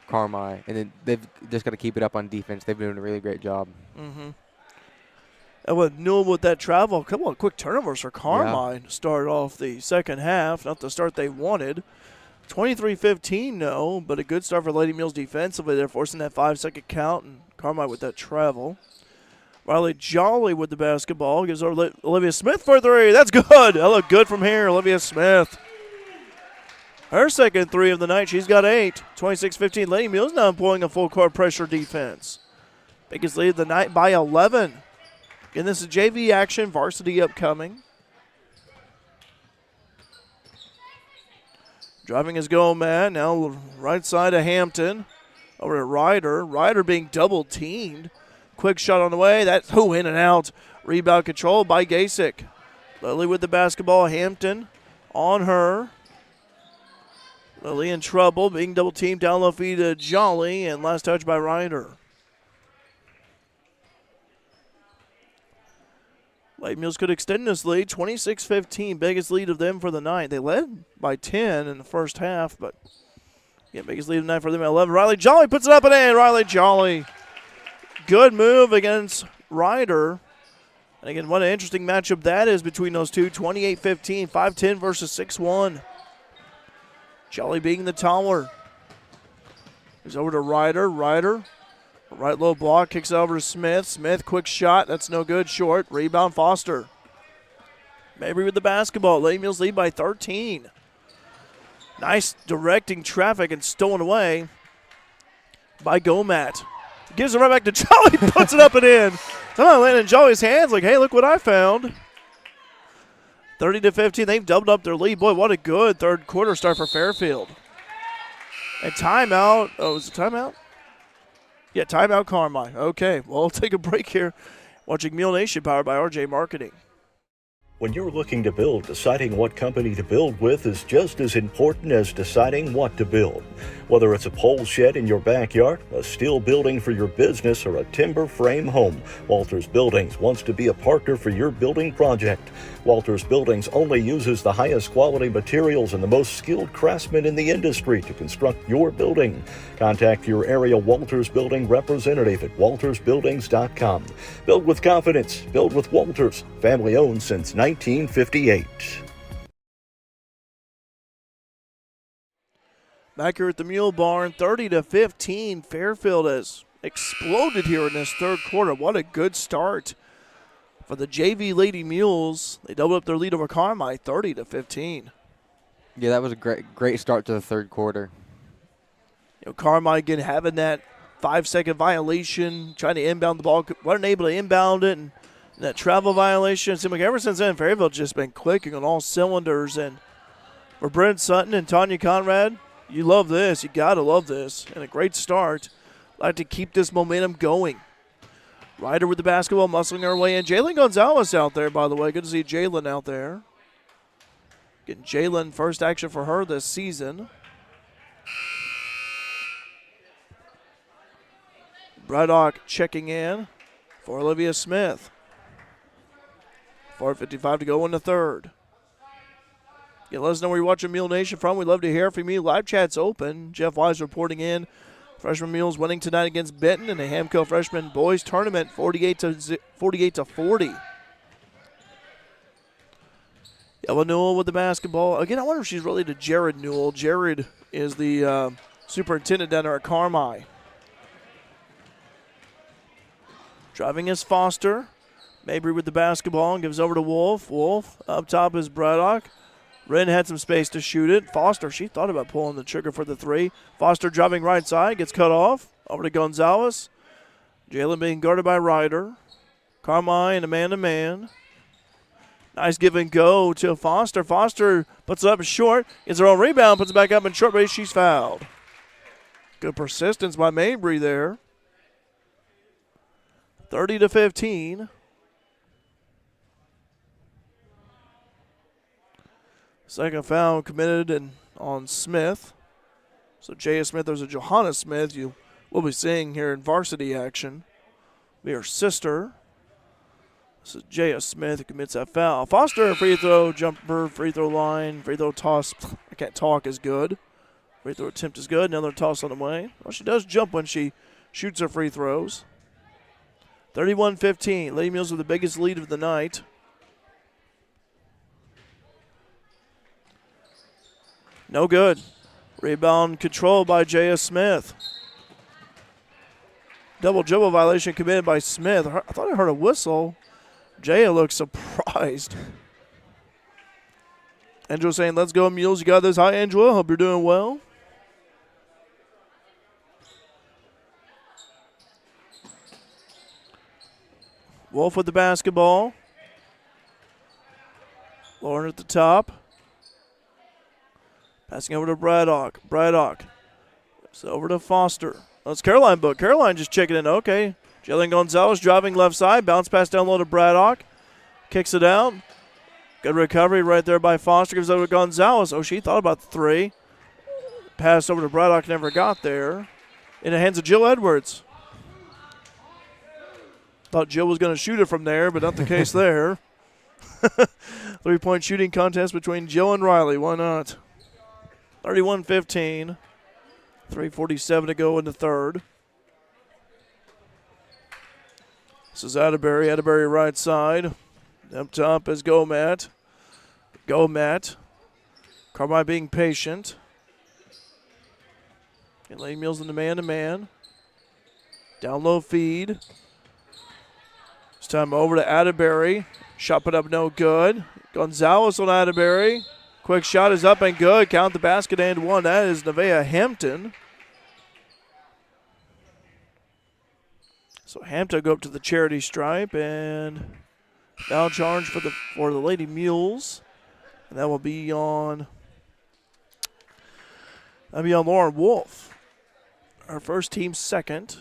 [SPEAKER 2] Carmi. And then they've just got to keep it up on defense. They've been doing a really great job.
[SPEAKER 1] Mm-hmm. And with Newell with that travel, a couple of quick turnovers for Carmi to start off the second half. Not the start they wanted. 23-15, no, but a good start for Lady Mules defensively. They're forcing that 5-second count, and Carmi with that travel. Riley Jolly with the basketball. Gives over Olivia Smith for 3. That's good. That looked good from here, Olivia Smith. Her second 3 of the night. She's got 8. 26-15. Lady Mules now employing a full court pressure defense. Biggest lead of the night by 11. Again, this is JV action, varsity upcoming. Driving his goal, man. Now right side of Hampton. Over to Ryder. Ryder being double teamed. Quick shot on the way. That's in and out. Rebound control by Gasick. Lily with the basketball. Hampton on her. Lily in trouble. Being double teamed down low feed to Jolly. And last touch by Ryder. Lady Mules could extend this lead, 26-15, biggest lead of them for the night. They led by 10 in the first half, but biggest lead of the night for them at 11. Riley Jolly puts it up and in. Riley Jolly, good move against Ryder. And again, what an interesting matchup that is between those two, 28-15, 5'10 versus 6'1. Jolly being the taller. He's over to Ryder. Ryder. Right low block, kicks over to Smith. Smith, quick shot. That's no good. Short. Rebound, Foster. Mabry with the basketball. Lady Mules lead by 13. Nice directing traffic and stolen away by Gomat. Gives it right back to Jolly. Puts it up and in. Somehow landed in Jolly's hands like, hey, look what I found. 30-15. They've doubled up their lead. Boy, what a good third quarter start for Fairfield. And timeout. Oh, is it timeout? Yeah, timeout Carmi. Okay, well, we'll take a break here. Watching Mule Nation powered by RJ Marketing.
[SPEAKER 3] When you're looking to build, deciding what company to build with is just as important as deciding what to build. Whether it's a pole shed in your backyard, a steel building for your business, or a timber frame home, Walters Buildings wants to be a partner for your building project. Walters Buildings only uses the highest quality materials and the most skilled craftsmen in the industry to construct your building. Contact your area Walters Building representative at waltersbuildings.com. Build with confidence. Build with Walters. Family owned since 1958.
[SPEAKER 1] Back here at the Mule Barn, 30-15. Fairfield has exploded here in this third quarter. What a good start for the JV Lady Mules. They doubled up their lead over Carmi, 30-15.
[SPEAKER 2] Yeah, that was a great start to the third quarter.
[SPEAKER 1] Carmi again having that 5-second violation, trying to inbound the ball, wasn't able to inbound it, and That travel violation, it seemed like ever since then, Fairfield's just been clicking on all cylinders. And for Brent Sutton and Tanya Conrad, you love this. You got to love this. And a great start. Like to keep this momentum going. Ryder with the basketball, muscling her way in. Jalen Gonzalez out there, by the way. Good to see Jalen out there. Getting Jalen first action for her this season. Braddock checking in for Olivia Smith. 4:55 to go in the third. Yeah, let us know where you're watching Mule Nation from. We'd love to hear from you. Live chat's open. Jeff Wise reporting in. Freshman Mules winning tonight against Benton in the Hamco Freshman Boys Tournament, 48-40. Ella Newell with the basketball. Again, I wonder if she's related to Jared Newell. Jared is the superintendent down there at Carmi. Driving is Foster. Mabry with the basketball and gives over to Wolf. Wolf up top is Braddock. Wren had some space to shoot it. Foster, she thought about pulling the trigger for the three. Foster driving right side, gets cut off. Over to Gonzalez. Jalen being guarded by Ryder. Carmi and a man-to-man. Nice give and go to Foster. Foster puts it up short. Gets her own rebound, puts it back up in short range. She's fouled. Good persistence by Mabry there. 30-15. Second foul committed on Smith. So Jaya Smith, there's a Johanna Smith you will be seeing here in varsity action. Be her sister. This is Jaya Smith who commits that foul. Foster, free throw, jumper, free throw line, free throw toss. I can't talk is good. Free throw attempt is good. Another toss on the way. Well, she does jump when she shoots her free throws. 31-15. Lady Mules with the biggest lead of the night. No good. Rebound controlled by Jaya Smith. Double dribble violation committed by Smith. I thought I heard a whistle. Jaya looks surprised. Angela saying, let's go, Mules. You got this. Hi, Angela. Hope you're doing well. Wolf with the basketball. Lauren at the top. Passing over to Braddock. Braddock. It's over to Foster. Oh, it's Caroline Book. Caroline just checking in. Okay. Jalen Gonzalez driving left side. Bounce pass down low to Braddock. Kicks it out. Good recovery right there by Foster. Gives it over to Gonzalez. Oh, she thought about the three. Pass over to Braddock. Never got there. In the hands of Jill Edwards. Thought Jill was going to shoot it from there, but not the case there. 3-point shooting contest between Jill and Riley. Why not? 31-15. 3:47 to go in the third. This is Atterbury. Atterbury right side. Up top is Gomat. Gomat. Carmi being patient. And Lady Mules in the man-to-man. Down low feed. This time over to Atterbury. Shot put up no good. Gonzalez on Atterbury. Quick shot is up and good. Count the basket and one. That is Nevaeh Hampton. So Hampton go up to the charity stripe and foul charge for the Lady Mules. And that will be on Lauren Wolf. Our first team second.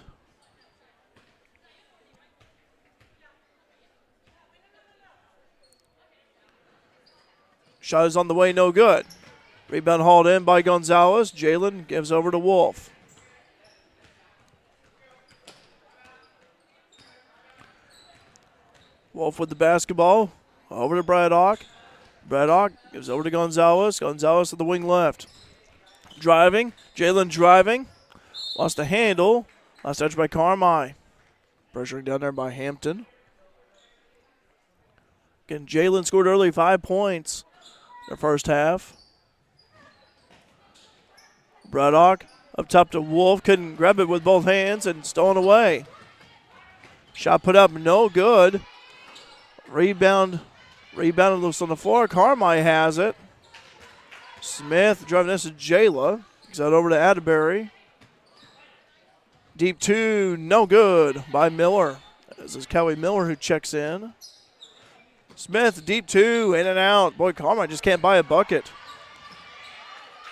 [SPEAKER 1] Shot is on the way, no good. Rebound hauled in by Gonzalez. Jalen gives over to Wolf. Wolf with the basketball. Over to Braddock. Braddock gives over to Gonzalez. Gonzalez to the wing left. Driving. Jalen driving. Lost a handle. Last touch by Carmi. Pressuring down there by Hampton. Again, Jalen scored early, 5 points. The first half. Braddock up top to Wolf. Couldn't grab it with both hands and stolen away. Shot put up, no good. Rebounded loose on the floor. Carmi has it. Smith driving this to Jayla. Gets that over to Atterbury. Deep two, no good by Miller. This is Kelly Miller who checks in. Smith, deep two, in and out. Boy, Carmi just can't buy a bucket.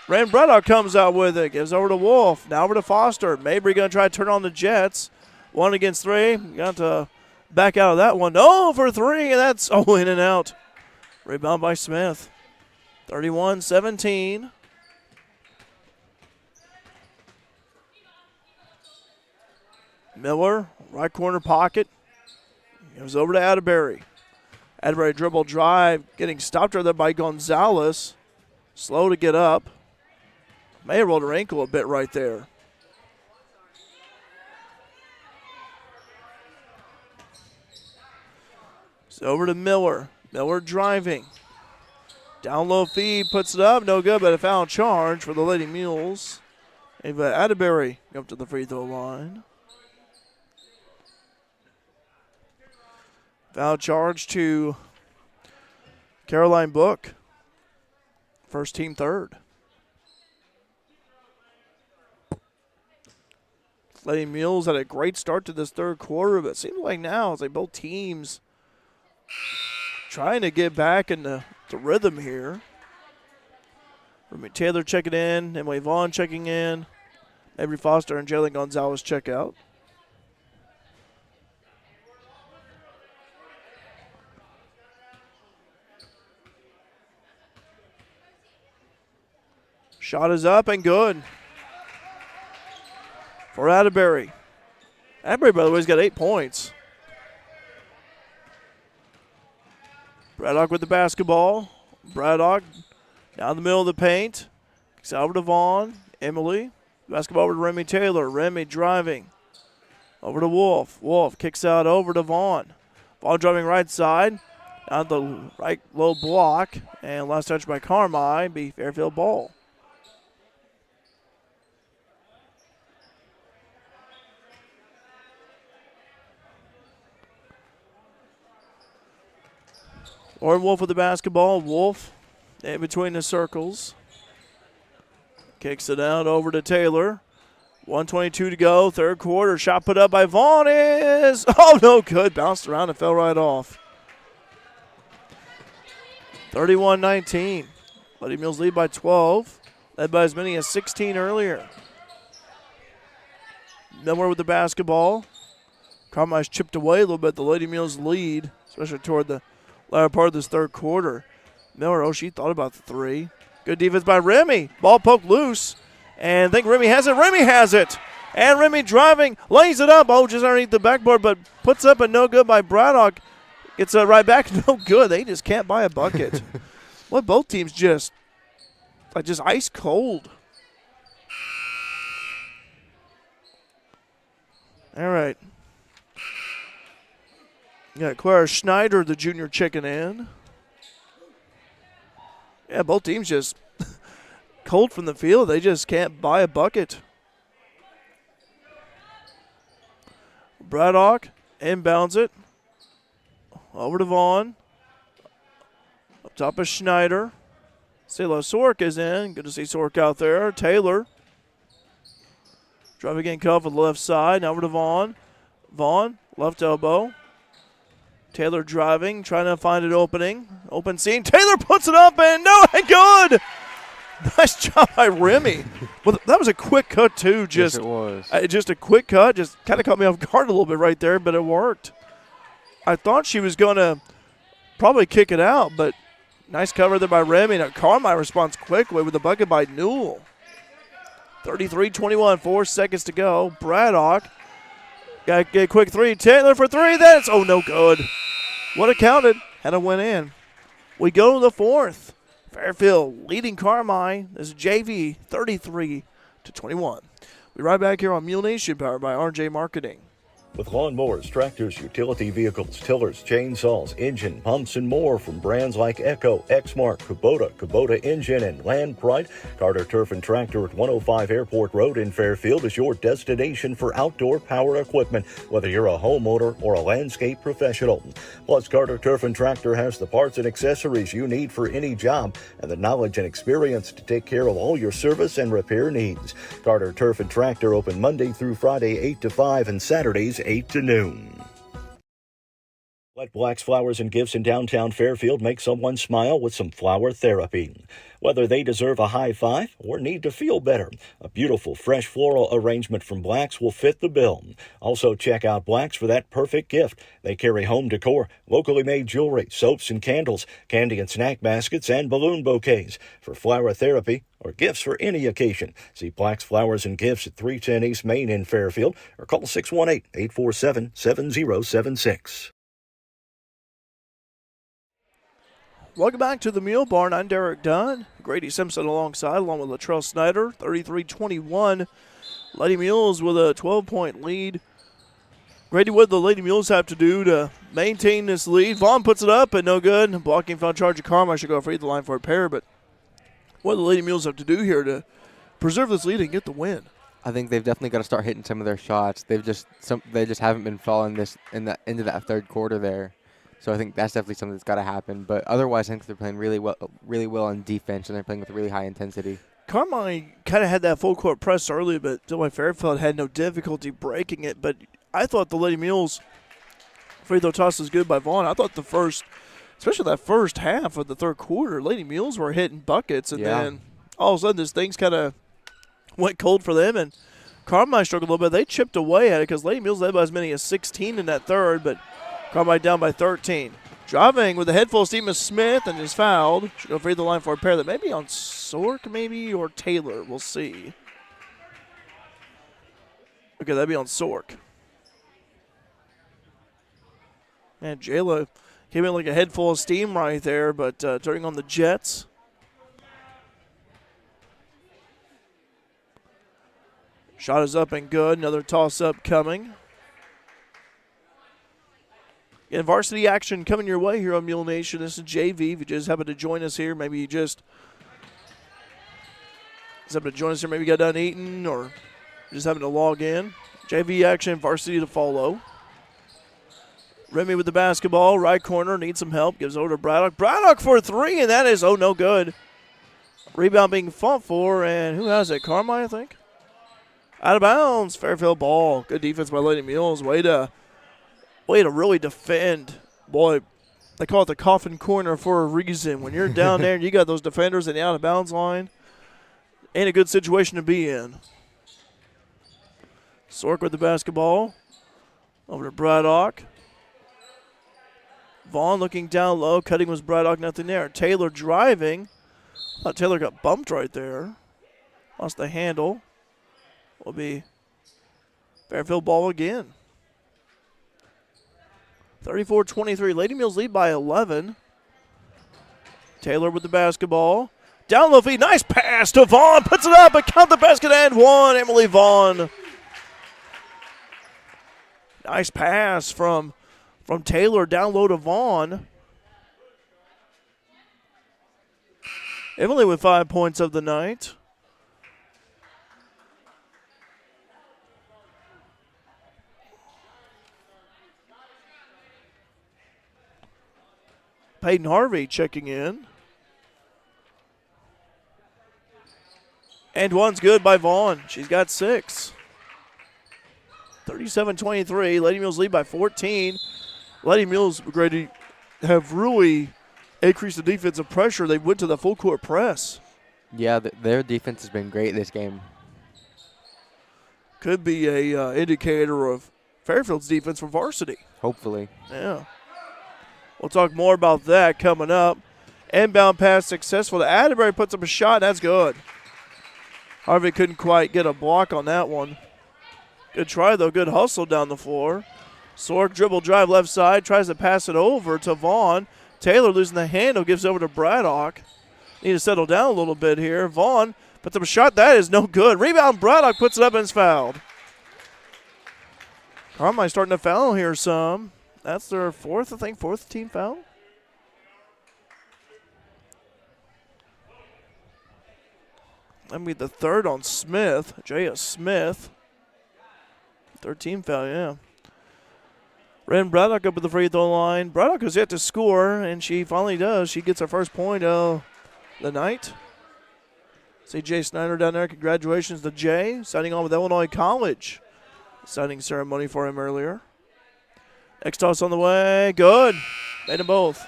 [SPEAKER 1] Rand Braddock comes out with it. Gives over to Wolf. Now over to Foster. Mabry going to try to turn on the Jets. 1 against 3. Got to back out of that one. Oh, for 3, and that's in and out. Rebound by Smith. 31-17. Miller, right corner pocket. Goes over to Atterbury. Atterbury dribble drive, getting stopped there by Gonzalez. Slow to get up. May have rolled her ankle a bit right there. So over to Miller. Miller driving. Down low feed, puts it up. No good, but a foul charge for the Lady Mules. Ava Atterbury up to the free throw line. Foul charge to Caroline Book. First team third. Lady Mules had a great start to this third quarter, but it seems like now it's like both teams trying to get back in the rhythm here. Remy Taylor checking in, Emily Vaughn checking in, Avery Foster and Jalen Gonzalez check out. Shot is up and good for Atterbury. Atterbury, by the way, has got 8 points. Braddock with the basketball. Braddock down the middle of the paint. Kicks over to Vaughn. Emily. Basketball over to Remy Taylor. Remy driving. Over to Wolf. Wolf kicks out over to Vaughn. Vaughn driving right side. Down the right low block. And last touch by Carmi. Be Fairfield ball. Lauren Wolf with the basketball. Wolf in between the circles. Kicks it out over to Taylor. 1:22 to go. Third quarter. Shot put up by Vaughn is, no good. Bounced around and fell right off. 31-19. Lady Mules lead by 12. Led by as many as 16 earlier. Miller with the basketball. Carmi's chipped away a little bit. The Lady Mules lead, especially toward the latter part of this third quarter. Miller, she thought about the 3. Good defense by Remy. Ball poked loose. And I think Remy has it. Remy has it. And Remy driving, lays it up. Just underneath the backboard, but puts up a no good by Braddock. Gets it right back. No good. They just can't buy a bucket. Well, both teams just ice cold. All right. Got Clara Schneider, the junior, checking in. Yeah, both teams just cold from the field. They just can't buy a bucket. Braddock inbounds it. Over to Vaughn. Up top of Schneider. Sela Sork is in. Good to see Sork out there. Taylor. Driving in cuff with the left side. Now over to Vaughn. Vaughn, left elbow. Taylor driving, trying to find an opening. Open seam. Taylor puts it up and good. Nice job by Remy. Well, that was a quick cut too.
[SPEAKER 2] Yes, it was.
[SPEAKER 1] Just a quick cut. Just kind of caught me off guard a little bit right there, but it worked. I thought she was going to probably kick it out, but nice cover there by Remy. Now Carmi responds quickly with a bucket by Newell. 33-21, 4 seconds to go. Braddock got to get a quick 3. Taylor for 3. That's no good. Would have counted had it went in. We go to the fourth. Fairfield leading Carmi. This is JV 33-21. We'll be right back here on Mule Nation, powered by RJ Marketing.
[SPEAKER 3] With lawnmowers, tractors, utility vehicles, tillers, chainsaws, engine, pumps, and more from brands like Echo, Exmark, Kubota Engine, and Land Pride, Carter Turf and Tractor at 105 Airport Road in Fairfield is your destination for outdoor power equipment, whether you're a homeowner or a landscape professional. Plus, Carter Turf and Tractor has the parts and accessories you need for any job and the knowledge and experience to take care of all your service and repair needs. Carter Turf and Tractor open Monday through Friday 8 to 5 and Saturdays 8 to noon. Let Black's Flowers and Gifts in downtown Fairfield make someone smile with some flower therapy. Whether they deserve a high five or need to feel better, a beautiful fresh floral arrangement from Black's will fit the bill. Also check out Black's for that perfect gift. They carry home decor, locally made jewelry, soaps and candles, candy and snack baskets, and balloon bouquets. For flower therapy or gifts for any occasion, see Black's Flowers and Gifts at 310 East Main in Fairfield or call 618-847-7076.
[SPEAKER 1] Welcome back to the Mule Barn. I'm Derek Dunn. Grady Simpson along with Latrell Snyder. 33-21. Lady Mules with a 12-point lead. Grady, what do the Lady Mules have to do to maintain this lead? Vaughn puts it up, and no good. Blocking foul charge of Carmi. I should go free the line for a pair, but what do the Lady Mules have to do here to preserve this lead and get the win?
[SPEAKER 2] I think they've definitely got to start hitting some of their shots. They just haven't been falling into that third quarter there. So I think that's definitely something that's got to happen. But otherwise, I think they're playing really well on defense, and they're playing with really high intensity.
[SPEAKER 1] Carmi kind of had that full court press early, but Delaware Fairfield had no difficulty breaking it. But I thought the Lady Mules free throw toss was good by Vaughn. I thought especially that first half of the third quarter, Lady Mules were hitting buckets, and then all of a sudden this thing's kind of went cold for them, and Carmi struggled a little bit. They chipped away at it because Lady Mules led by as many as 16 in that third, but Carmi down by 13. Driving with a head full of steam is Smith and is fouled. Should go free the line for a pair that may be on Sork or Taylor. We'll see. Okay, that'd be on Sork. Man, Jayla came in like a head full of steam right there, but turning on the Jets. Shot is up and good. Another toss-up coming. And varsity action coming your way here on Mule Nation. This is JV. If you just happen to join us here, maybe you just happen to join us here, maybe you got done eating or just happen to log in. JV action, varsity to follow. Remy with the basketball, right corner, needs some help, gives over to Braddock. Braddock for three, and that is, no good. Rebound being fought for, and who has it? Carmi, I think. Out of bounds, Fairfield ball. Good defense by Lady Mules. Way to really defend. Boy, they call it the coffin corner for a reason. When you're down there and you got those defenders in the out-of-bounds line, ain't a good situation to be in. Sork with the basketball. Over to Braddock. Vaughn looking down low. Cutting was Braddock, nothing there. Taylor driving. I thought Taylor got bumped right there. Lost the handle. Will be Fairfield ball again. 34-23. Lady Mules lead by 11. Taylor with the basketball. Down low feed. Nice pass to Vaughn. Puts it up and count the basket and one. Emily Vaughn. Nice pass from Taylor down low to Vaughn. Emily with 5 points of the night. Peyton Harvey checking in. And one's good by Vaughn. She's got 6. 37-23. Lady Mules lead by 14. Lady Mules, Grady, have really increased the defensive pressure. They went to the full court press.
[SPEAKER 2] Yeah, their defense has been great this game.
[SPEAKER 1] Could be a indicator of Fairfield's defense for varsity.
[SPEAKER 2] Hopefully.
[SPEAKER 1] Yeah. We'll talk more about that coming up. Inbound pass successful to Atterbury, puts up a shot. That's good. Harvey couldn't quite get a block on that one. Good try, though. Good hustle down the floor. Sork dribble drive left side, tries to pass it over to Vaughn. Taylor losing the handle, gives over to Braddock. Need to settle down a little bit here. Vaughn puts up a shot. That is no good. Rebound, Braddock puts it up and is fouled. Carmi starting to foul here some. That's their fourth team foul. That'd be the third on Smith, Jaya Smith. Third team foul, yeah. Ren Braddock up at the free throw line. Braddock has yet to score, and she finally does. She gets her first point of the night. See Jay Snyder down there. Congratulations to Jay, signing on with Illinois College. Signing ceremony for him earlier. Next toss on the way. Good. Made them both.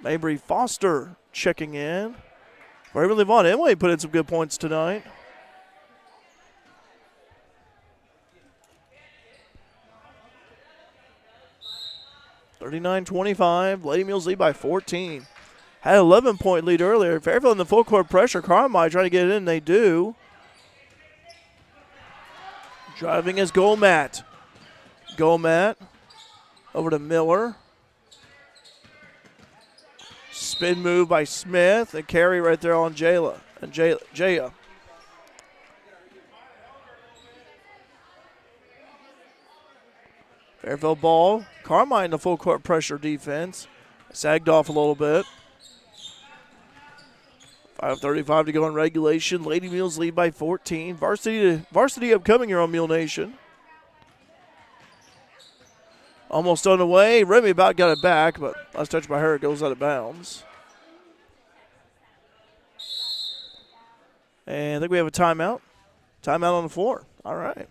[SPEAKER 1] Mabry Foster checking in. Waverly Vaughn Emily put in some good points tonight. (39-25). Lady Mules lead by 14. Had an 11-point lead earlier. Fairfield in the full court pressure. Carmi trying to get it in. They do. Driving is Gomat. Gomat over to Miller. Spin move by Smith. And carry right there on Jaya. Fairfield ball. Carmi in the full court pressure defense. Sagged off a little bit. 5:35 to go in regulation. Lady Mules lead by 14. Varsity upcoming here on Mule Nation. Almost on the way. Remy about got it back, but last touch by her, it goes out of bounds. And I think we have a timeout. Timeout on the floor. All right.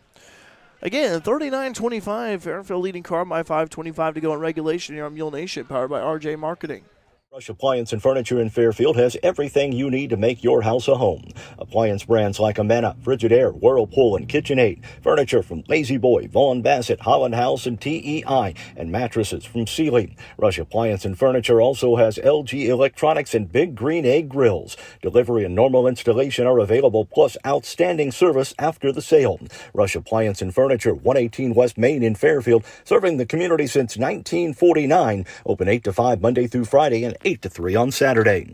[SPEAKER 1] Again, 39-25. Fairfield leading Carmi. 5:25 to go in regulation here on Mule Nation, powered by RJ Marketing.
[SPEAKER 3] Rush Appliance and Furniture in Fairfield has everything you need to make your house a home. Appliance brands like Amana, Frigidaire, Whirlpool, and KitchenAid. Furniture from Lazy Boy, Vaughn Bassett, Holland House, and TEI. And mattresses from Sealy. Rush Appliance and Furniture also has LG Electronics and Big Green Egg Grills. Delivery and normal installation are available, plus outstanding service after the sale. Rush Appliance and Furniture, 118 West Main in Fairfield, serving the community since 1949. Open 8 to 5 Monday through Friday and 8 to 3 on Saturday.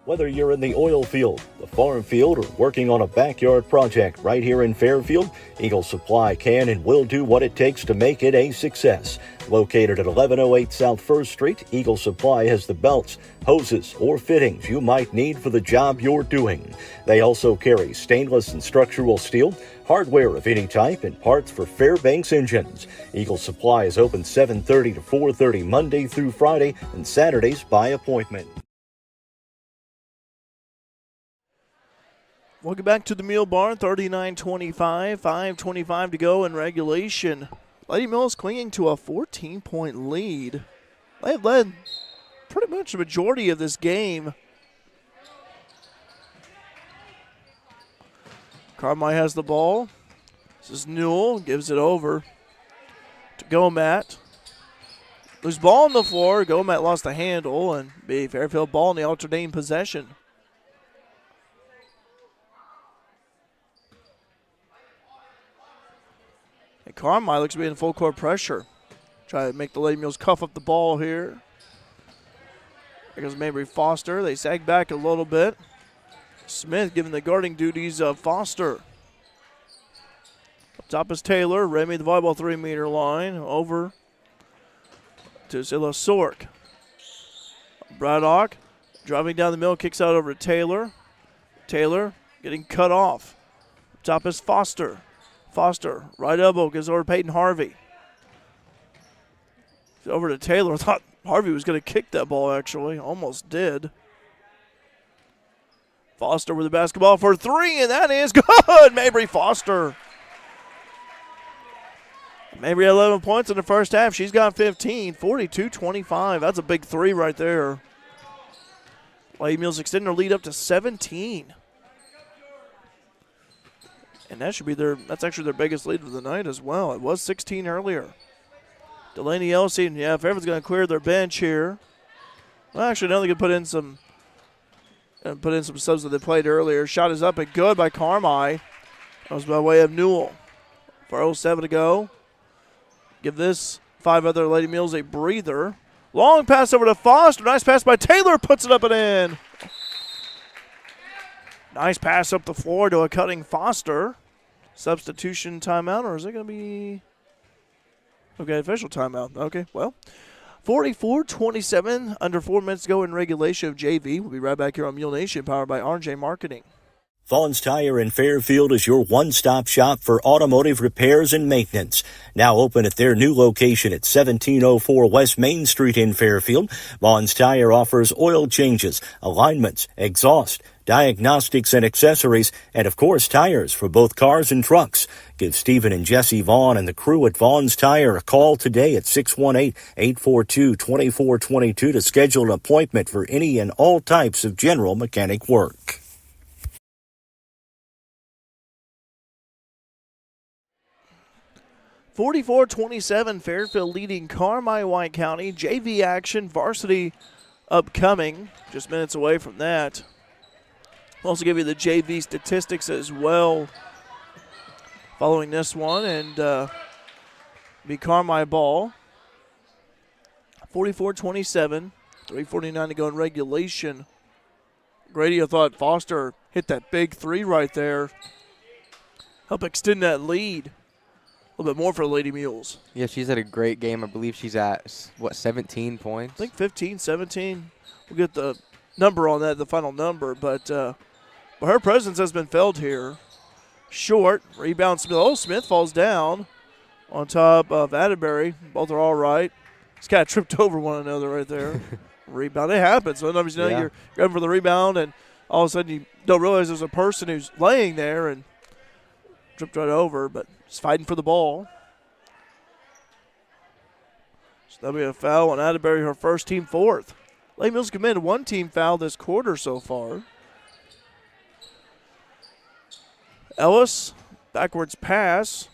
[SPEAKER 3] Whether you're in the oil field, the farm field, or working on a backyard project right here in Fairfield, Eagle Supply can and will do what it takes to make it a success. Located at 1108 South 1st Street, Eagle Supply has the belts, hoses, or fittings you might need for the job you're doing. They also carry stainless and structural steel, hardware of any type, and parts for Fairbanks engines. Eagle Supply is open 7:30 to 4:30 Monday through Friday and Saturdays by appointment.
[SPEAKER 1] Welcome back to the Mule Barn. 39-25. 5:25 to go in regulation. Lady Mules clinging to a 14-point lead. They've led pretty much the majority of this game. Carmi has the ball. This is Newell. Gives it over to Gomat. Loose ball on the floor. Gomat lost the handle, and be Fairfield ball in the alternating possession. And Carmi looks to be in full court pressure. Try to make the Lady Mules cuff up the ball here. There goes Mabry Foster. They sag back a little bit. Smith giving the guarding duties of Foster. Up top is Taylor. Remy the volleyball 3-meter line. Over to Zilla Sork. Braddock driving down the middle. Kicks out over to Taylor. Taylor getting cut off. Up top is Foster. Foster, right elbow, gives over to Peyton Harvey. Over to Taylor. I thought Harvey was going to kick that ball, actually. Almost did. Foster with the basketball for 3, and that is good. Mabry Foster. Mabry 11 points in the first half. She's got 15, 42-25. That's a big 3 right there. Lady Mules extending their lead up to 17. And that should be that's actually their biggest lead of the night as well. It was 16 earlier. Delaney Elsey, if everyone's going to clear their bench here. Well, actually, no, they can put in some subs that they played earlier. Shot is up and good by Carmi. That was by way of Newell. 4:07 to go. Give this 5 other Lady Mules a breather. Long pass over to Foster. Nice pass by Taylor. Puts it up and in. Nice pass up the floor to a cutting Foster. Substitution timeout, or is it going to be... Okay, official timeout. Okay, well, 44-27, under 4 minutes to go in regulation of JV. We'll be right back here on Mule Nation, powered by RJ Marketing.
[SPEAKER 3] Vaughn's Tire in Fairfield is your one-stop shop for automotive repairs and maintenance. Now open at their new location at 1704 West Main Street in Fairfield. Vaughn's Tire offers oil changes, alignments, exhaust, diagnostics and accessories, and of course tires for both cars and trucks. Give Stephen and Jesse Vaughn and the crew at Vaughn's Tire a call today at 618-842-2422 to schedule an appointment for any and all types of general mechanic work.
[SPEAKER 1] (44-27) Fairfield leading Carmi-White County. JV action, varsity upcoming. Just minutes away from that. We'll also give you the JV statistics as well following this one, and be Carmi ball. 44-27, 3:49 to go in regulation. Grady, I thought Foster hit that big three right there. Help extend that lead. A little bit more for the Lady Mules.
[SPEAKER 2] Yeah, she's had a great game. I believe she's at, 17 points?
[SPEAKER 1] I think 15, 17. We'll get the number on that, the final number. But her presence has been felt here. Short, rebound Smith. Oh, Smith falls down on top of Atterbury. Both are all right. Just kind of tripped over one another right there. Rebound. It happens. Sometimes you're going for the rebound, and all of a sudden you don't realize there's a person who's laying there and tripped right over, but just fighting for the ball. So that'll be a foul on Atterbury, her first, team fourth. Lady Mules committed one team foul this quarter so far. Ellis, backwards pass.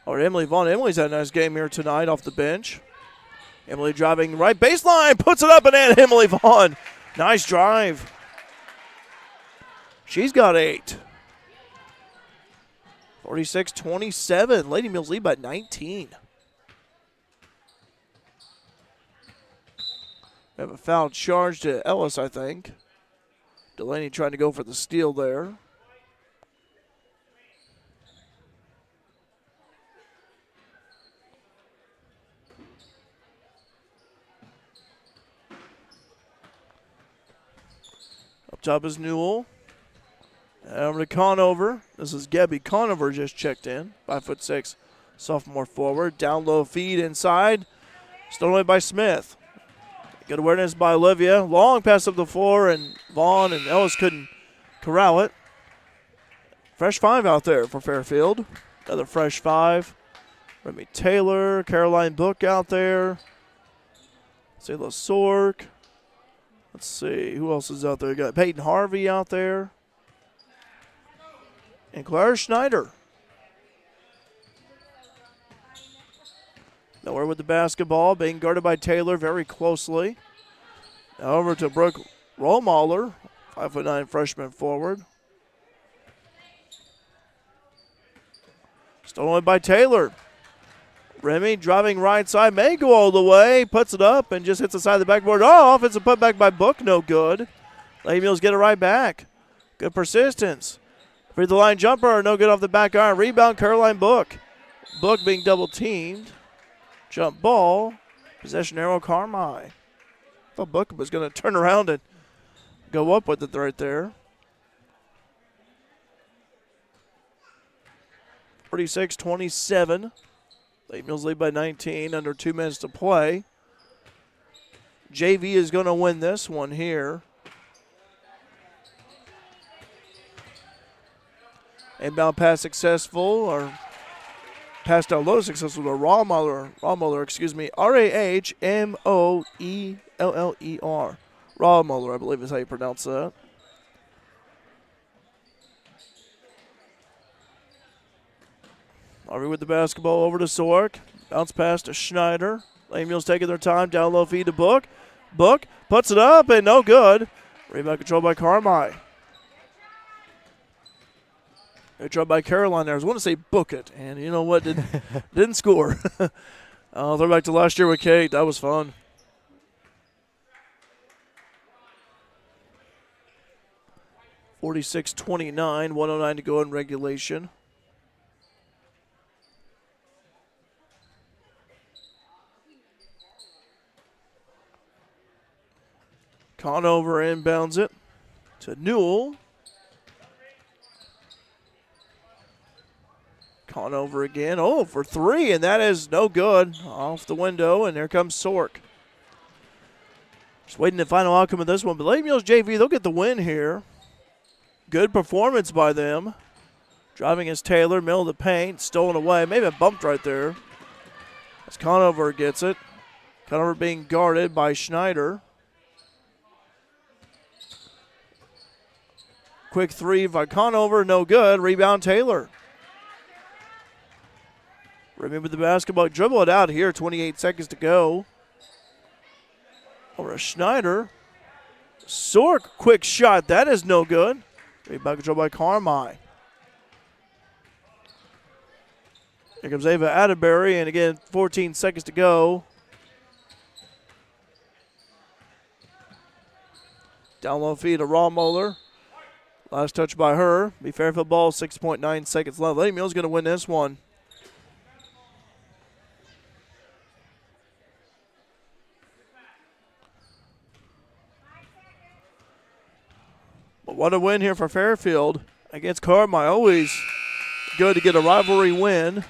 [SPEAKER 1] Or Emily Vaughn. Emily's had a nice game here tonight off the bench. Emily driving right baseline, puts it up and in. Emily Vaughn, nice drive. She's got 8. 46-27. Lady Mules lead by 19. We have a foul charge to Ellis, I think. Delaney trying to go for the steal there. Up top is Newell. Over to Conover. This is Gabby Conover just checked in. 5'6", sophomore forward. Down low feed inside. Stolen away by Smith. Good awareness by Olivia. Long pass up the floor, and Vaughn and Ellis couldn't corral it. Fresh 5 out there for Fairfield. Another fresh 5. Remy Taylor, Caroline Book out there. Sayla Sork. Let's see, who else is out there? You got Peyton Harvey out there. And Clara Schneider. Nowhere with the basketball, being guarded by Taylor very closely. Now over to Brooke Rollmauler, 5'9" freshman forward. Stolen by Taylor. Remy driving right side, may go all the way, puts it up and just hits the side of the backboard. Oh, offensive putback by Book, no good. Lady Mules get it right back. Good persistence. Free the line jumper, no good off the back iron. Rebound, Caroline Book. Book being double teamed. Jump ball. Possession arrow, Carmi. Thought Book was going to turn around and go up with it right there. 46-27. Lady Mules lead by 19, under 2 minutes to play. JV is going to win this one here. Inbound pass successful, or pass down low successful to Rahmuller, R-A-H-M-O-E-L-L-E-R. Rahmuller, I believe is how you pronounce that. Harvey with the basketball over to Sork. Bounce pass to Schneider. Lady Mules taking their time. Down low feed to Book. Book puts it up and no good. Rebound controlled by Carmi. Good job by Caroline there. I was going to say book it, and you know what? Didn't score. I'll throw back to last year with Kate. That was fun. (46-29), 1:09 to go in regulation. Conover inbounds it to Newell. Conover again. Oh, for 3, and that is no good. Off the window, and here comes Sork. Just waiting the final outcome of this one. But Lady Mules JV, they'll get the win here. Good performance by them. Driving is Taylor, middle of the paint, stolen away. Maybe a bumped right there. As Conover gets it. Conover being guarded by Schneider. Quick three by Conover, no good. Rebound Taylor. Remember the basketball, dribble it out here, 28 seconds to go. Over to Schneider. Sork, quick shot, that is no good. Rebound control by Carmi. Here comes Ava Atterbury, and again, 14 seconds to go. Down low feed to Rawmoller. Last touch by her. Be Fairfield ball, 6.9 seconds left. Lady Mules going to win this one. But what a win here for Fairfield against Carmi. Always good to get a rivalry win,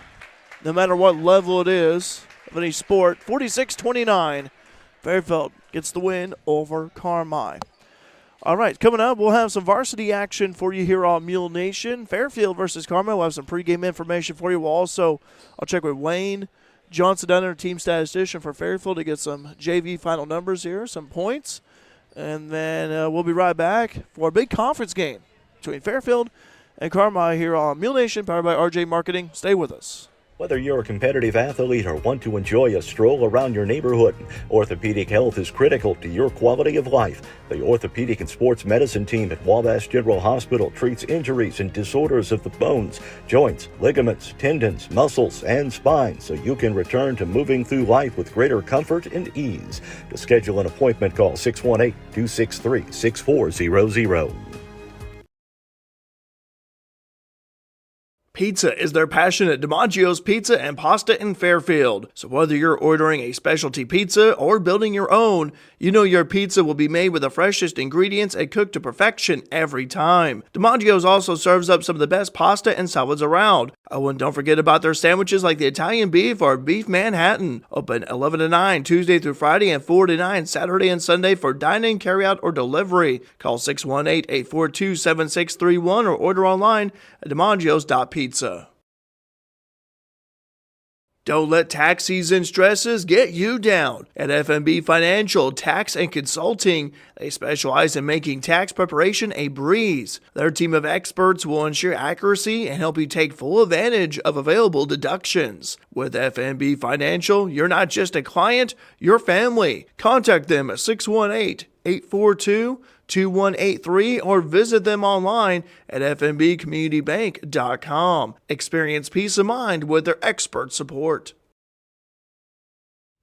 [SPEAKER 1] no matter what level it is of any sport. 46-29. Fairfield gets the win over Carmi. All right, coming up, we'll have some varsity action for you here on Mule Nation. Fairfield versus Carmi. We'll have some pregame information for you. I'll check with Wayne Johnson down there, team statistician for Fairfield, to get some JV final numbers here, some points. And then we'll be right back for a big conference game between Fairfield and Carmi here on Mule Nation, powered by RJ Marketing. Stay with us.
[SPEAKER 3] Whether you're a competitive athlete or want to enjoy a stroll around your neighborhood, orthopedic health is critical to your quality of life. The Orthopedic and Sports Medicine team at Wabash General Hospital treats injuries and disorders of the bones, joints, ligaments, tendons, muscles, and spine, so you can return to moving through life with greater comfort and ease. To schedule an appointment, call 618-263-6400.
[SPEAKER 1] Pizza is their passion at DiMaggio's Pizza and Pasta in Fairfield. So whether you're ordering a specialty pizza or building your own, you know your pizza will be made with the freshest ingredients and cooked to perfection every time. DiMaggio's also serves up some of the best pasta and salads around. Oh, and don't forget about their sandwiches like the Italian beef or beef Manhattan. Open 11 to 9 Tuesday through Friday and 4 to 9 Saturday and Sunday for dine-in, carry-out, or delivery. Call 618-842-7631 or order online at DiMaggios.pizza. Don't let tax season stresses get you down. At FMB Financial Tax and Consulting, they specialize in making tax preparation a breeze. Their team of experts will ensure accuracy and help you take full advantage of available deductions. With FMB Financial, you're not just a client, you're family. Contact them at 618-842-2183 or visit them online at fmbcommunitybank.com. Experience peace of mind with their expert support.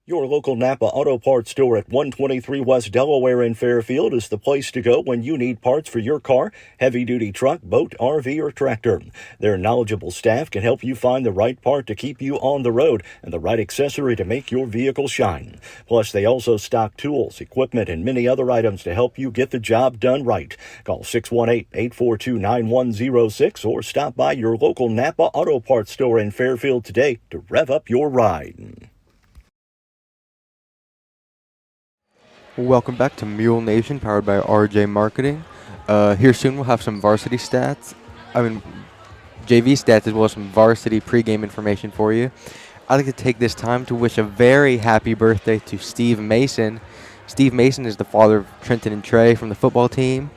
[SPEAKER 3] Your local Napa Auto Parts store at 123 West Delaware in Fairfield is the place to go when you need parts for your car, heavy-duty truck, boat, RV, or tractor. Their knowledgeable staff can help you find the right part to keep you on the road and the right accessory to make your vehicle shine. Plus, they also stock tools, equipment, and many other items to help you get the job done right. Call 618-842-9106 or stop by your local Napa Auto Parts store in Fairfield today to rev up your ride.
[SPEAKER 2] Welcome back to Mule Nation, powered by RJ Marketing. Here soon we'll have some varsity stats. JV stats, as well as some varsity pregame information for you. I'd like to take this time to wish a very happy birthday to Steve Mason. Steve Mason is the father of Trenton and Trey from the football team.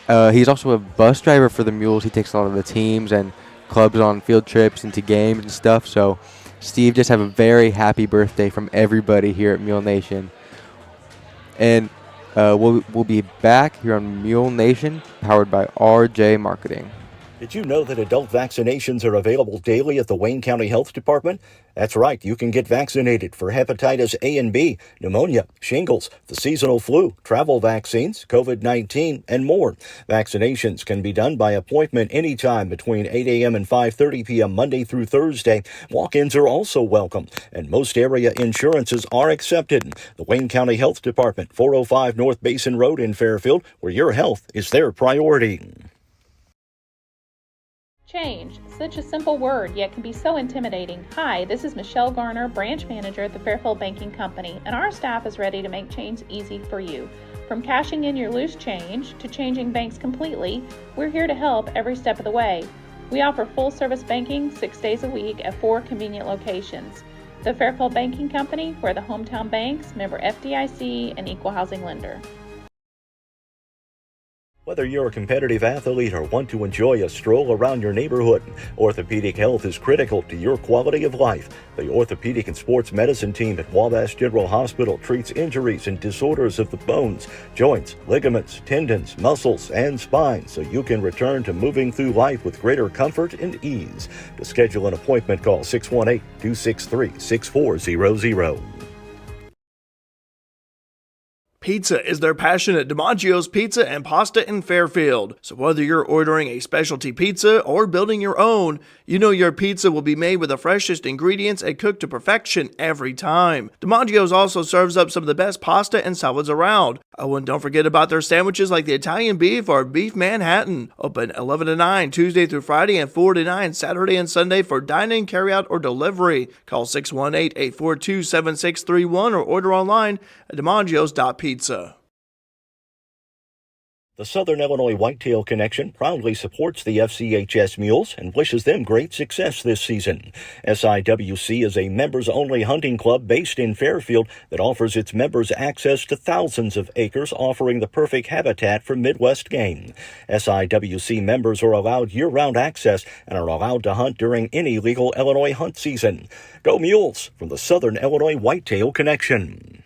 [SPEAKER 2] He's also a bus driver for the Mules. He takes a lot of the teams and clubs on field trips and to games and stuff. So, Steve, just have a very happy birthday from everybody here at Mule Nation. And we'll be back here on Mule Nation, powered by RJ Marketing.
[SPEAKER 3] Did you know that adult vaccinations are available daily at the Wayne County Health Department? That's right, you can get vaccinated for hepatitis A and B, pneumonia, shingles, the seasonal flu, travel vaccines, COVID-19, and more. Vaccinations can be done by appointment anytime between 8 a.m. and 5:30 p.m. Monday through Thursday. Walk-ins are also welcome, and most area insurances are accepted. The Wayne County Health Department, 405 North Basin Road in Fairfield, where your health is their priority.
[SPEAKER 8] Change. Such a simple word, yet can be so intimidating. Hi, this is Michelle Garner, branch manager at the Fairfield Banking Company, and our staff is ready to make change easy for you. From cashing in your loose change to changing banks completely, we're here to help every step of the way. We offer full-service banking 6 days a week at 4 convenient locations. The Fairfield Banking Company, we're the hometown banks, member FDIC, and equal housing lender.
[SPEAKER 3] Whether you're a competitive athlete or want to enjoy a stroll around your neighborhood, orthopedic health is critical to your quality of life. The Orthopedic and Sports Medicine team at Wabash General Hospital treats injuries and disorders of the bones, joints, ligaments, tendons, muscles, and spine so you can return to moving through life with greater comfort and ease. To schedule an appointment, call 618-263-6400.
[SPEAKER 1] Pizza is their passion at DiMaggio's Pizza and Pasta in Fairfield. So whether you're ordering a specialty pizza or building your own, you know your pizza will be made with the freshest ingredients and cooked to perfection every time. DiMaggio's also serves up some of the best pasta and salads around. Oh, and don't forget about their sandwiches like the Italian beef or beef Manhattan. Open 11 to 9 Tuesday through Friday and 4 to 9 Saturday and Sunday for dine-in, carry-out, or delivery. Call 618-842-7631 or order online at DiMaggios.pizza.
[SPEAKER 3] The Southern Illinois Whitetail Connection proudly supports the FCHS Mules and wishes them great success this season. SIWC is a members-only hunting club based in Fairfield that offers its members access to thousands of acres, offering the perfect habitat for Midwest game. SIWC members are allowed year-round access and are allowed to hunt during any legal Illinois hunt season. Go Mules from the Southern Illinois Whitetail Connection.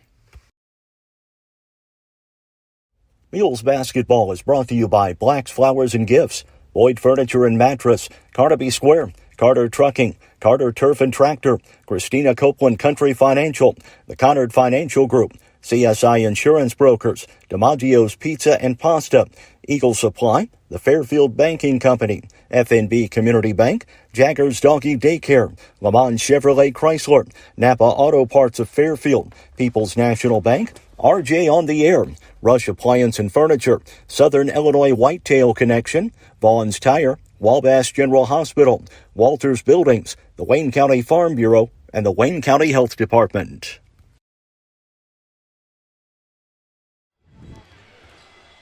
[SPEAKER 3] Mules Basketball is brought to you by Black's Flowers and Gifts, Boyd Furniture and Mattress, Carnaby Square, Carter Trucking, Carter Turf and Tractor, Christina Copeland Country Financial, the Conard Financial Group, CSI Insurance Brokers, DiMaggio's Pizza and Pasta, Eagle Supply, the Fairfield Banking Company, FNB Community Bank, Jaggers Doggy Daycare, Lamont Chevrolet Chrysler, Napa Auto Parts of Fairfield, People's National Bank, RJ on the Air, Rush Appliance and Furniture, Southern Illinois Whitetail Connection, Vaughn's Tire, Wabash General Hospital, Walters Buildings, the Wayne County Farm Bureau, and the Wayne County Health Department.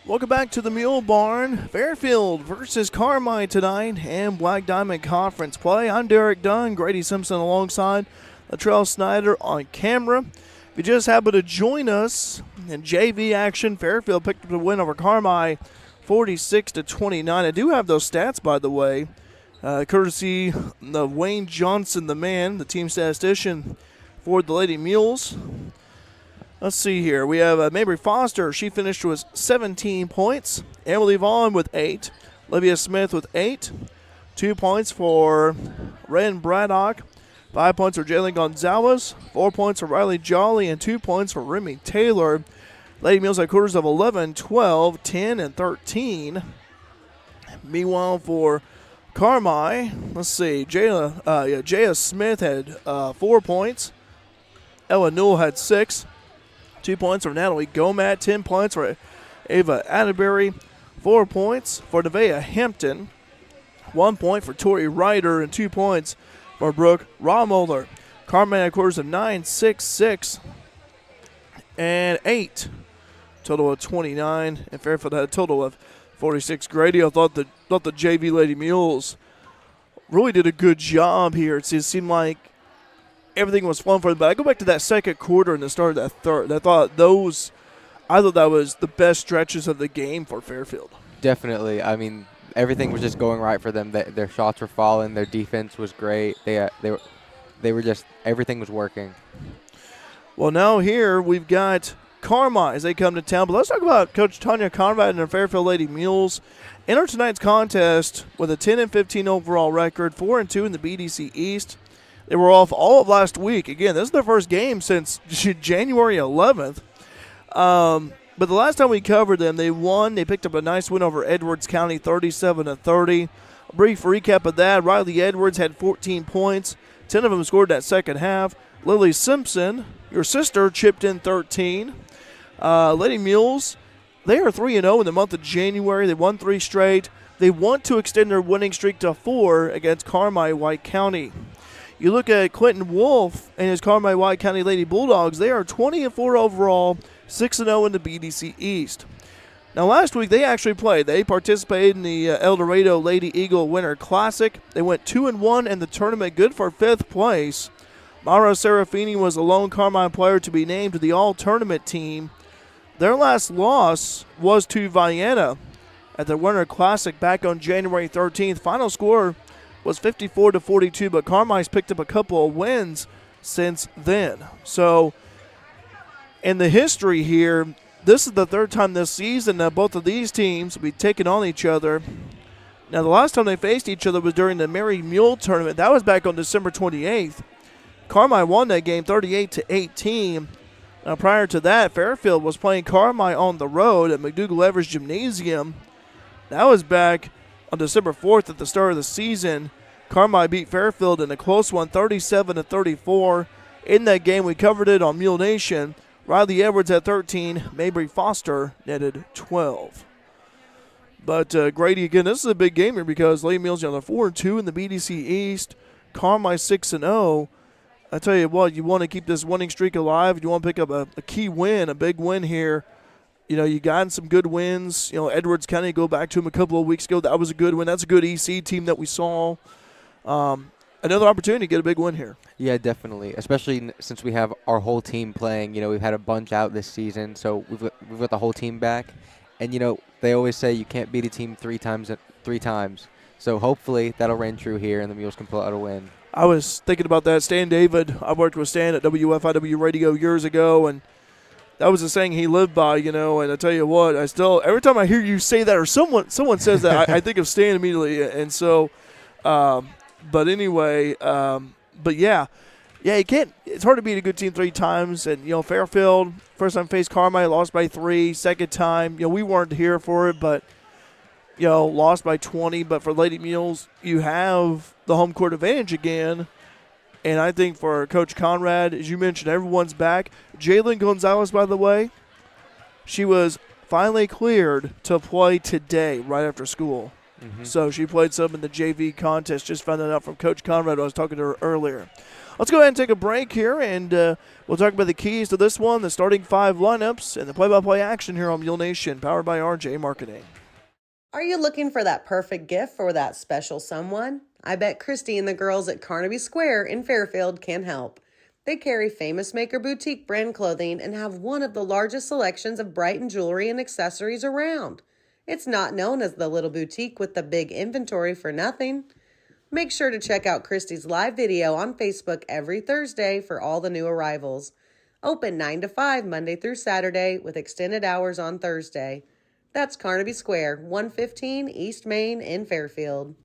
[SPEAKER 1] Welcome back to the Mule Barn. Fairfield versus Carmi-White tonight and Black Diamond Conference play. I'm Derek Dunn, Grady Simpson alongside Latrell Snyder on camera. If you just happen to join us in JV action, Fairfield picked up the win over Carmi-White 46-29. I do have those stats, by the way, courtesy of Wayne Johnson, the man, the team statistician for the Lady Mules. Let's see here. We have Mabry Foster. She finished with 17 points. Emily Vaughn with 8. Olivia Smith with 8. 2 points for Ren Braddock. 5 points for Jalen Gonzalez. 4 points for Riley Jolly. And 2 points for Remy Taylor. Lady Mules had quarters of 11, 12, 10, and 13. Meanwhile, for Carmi, let's see. Jaya Smith had 4 points. Ella Newell had 6. 2 points for Natalie Gomat. 10 points for Ava Atterbury. 4 points for Nevaeh Hampton. 1 point for Tori Ryder. And 2 points for Brooke Romoller. Carmi had quarters of 9, 6, 6, and 8. Total of 29. And Fairfield had a total of 46. Grady, I thought the JV Lady Mules really did a good job here. It seemed like everything was fun for them. But I go back to that second quarter and the start of that third. I thought that was the best stretches of the game for Fairfield.
[SPEAKER 2] Definitely. I mean, everything was just going right for them. Their shots were falling. Their defense was great. They were just, everything was working.
[SPEAKER 1] Well, now here we've got Carmi as they come to town. But let's talk about Coach Tanya Conrad and her Fairfield Lady Mules. Enter tonight's contest with a 10-15 overall record, 4-2 in the BDC East. They were off all of last week. Again, this is their first game since January 11th. But the last time we covered them, they won. They picked up a nice win over Edwards County, 37-30. A brief recap of that. Riley Edwards had 14 points. 10 of them scored that second half. Lily Simpson, your sister, chipped in 13. Lady Mules, they are 3-0 in the month of January. They won 3 straight. they want to extend their winning streak to 4 against Carmi-White County. You look at Clinton Wolf and his Carmi-White County Lady Bulldogs, they are 20-4 overall, 6-0 in the BDC East. Now, last week they actually played. They participated in the El Dorado Lady Eagle Winter Classic. They went 2-1 in the tournament, good for 5th place. Mara Serafini was the lone Carmine player to be named to the all-tournament team. Their last loss was to Vienna at the Winter Classic back on January 13th. Final score was 54-42, but Carmine's picked up a couple of wins since then. So, in the history here, this is the 3rd time this season that both of these teams will be taking on each other. Now, the last time they faced each other was during the Mary Mule tournament. That was back on December 28th. Carmi won that game 38-18. Now, prior to that, Fairfield was playing Carmi on the road at McDougal-Evers Gymnasium. That was back on December 4th at the start of the season. Carmi beat Fairfield in a close one, 37-34. In that game, we covered it on Mule Nation. Riley Edwards had 13. Mabry Foster netted 12. But Grady, again, this is a big game here because Lady Mules are 4-2 in the BDC East. Carmi 6-0. I tell you what, you want to keep this winning streak alive. You want to pick up a key win, a big win here. You know, you got some good wins. You know, Edwards County, go back to him a couple of weeks ago. That was a good win. That's a good EC team that we saw. Another opportunity to get a big win here.
[SPEAKER 2] Yeah, definitely. Especially since we have our whole team playing. You know, we've had a bunch out this season, so we've got the whole team back. And, you know, they always say you can't beat a team three times. So hopefully that'll reign true here and the Mules can pull out a win.
[SPEAKER 1] I was thinking about that. Stan David, I worked with Stan at WFIW Radio years ago, and that was the saying he lived by, you know. And I tell you what, I still, every time I hear you say that or someone says that, I think of Stan immediately. And so, but anyway, but yeah, you can't. It's hard to beat a good team 3 times. And you know, Fairfield first time faced Carmi, lost by 3. Second time, you know, we weren't here for it, but you know, lost by 20. But for Lady Mules, you have the home court advantage again. And I think for Coach Conrad, as you mentioned, everyone's back. Jalen Gonzalez, by the way, she was finally cleared to play today right after school. Mm-hmm. So she played some in the JV contest. Just found that out from Coach Conrad. I was talking to her earlier. Let's go ahead and take a break here, and we'll talk about the keys to this one, the starting 5 lineups, and the play-by-play action here on Mule Nation, powered by RJ Marketing.
[SPEAKER 4] Are you looking for that perfect gift for that special someone? I bet Christy and the girls at Carnaby Square in Fairfield can help. They carry Famous Maker Boutique brand clothing and have one of the largest selections of Brighton jewelry and accessories around. It's not known as the little boutique with the big inventory for nothing. Make sure to check out Christy's live video on Facebook every Thursday for all the new arrivals. Open 9 to 5 Monday through Saturday with extended hours on Thursday. That's Carnaby Square, 115 East Main in Fairfield.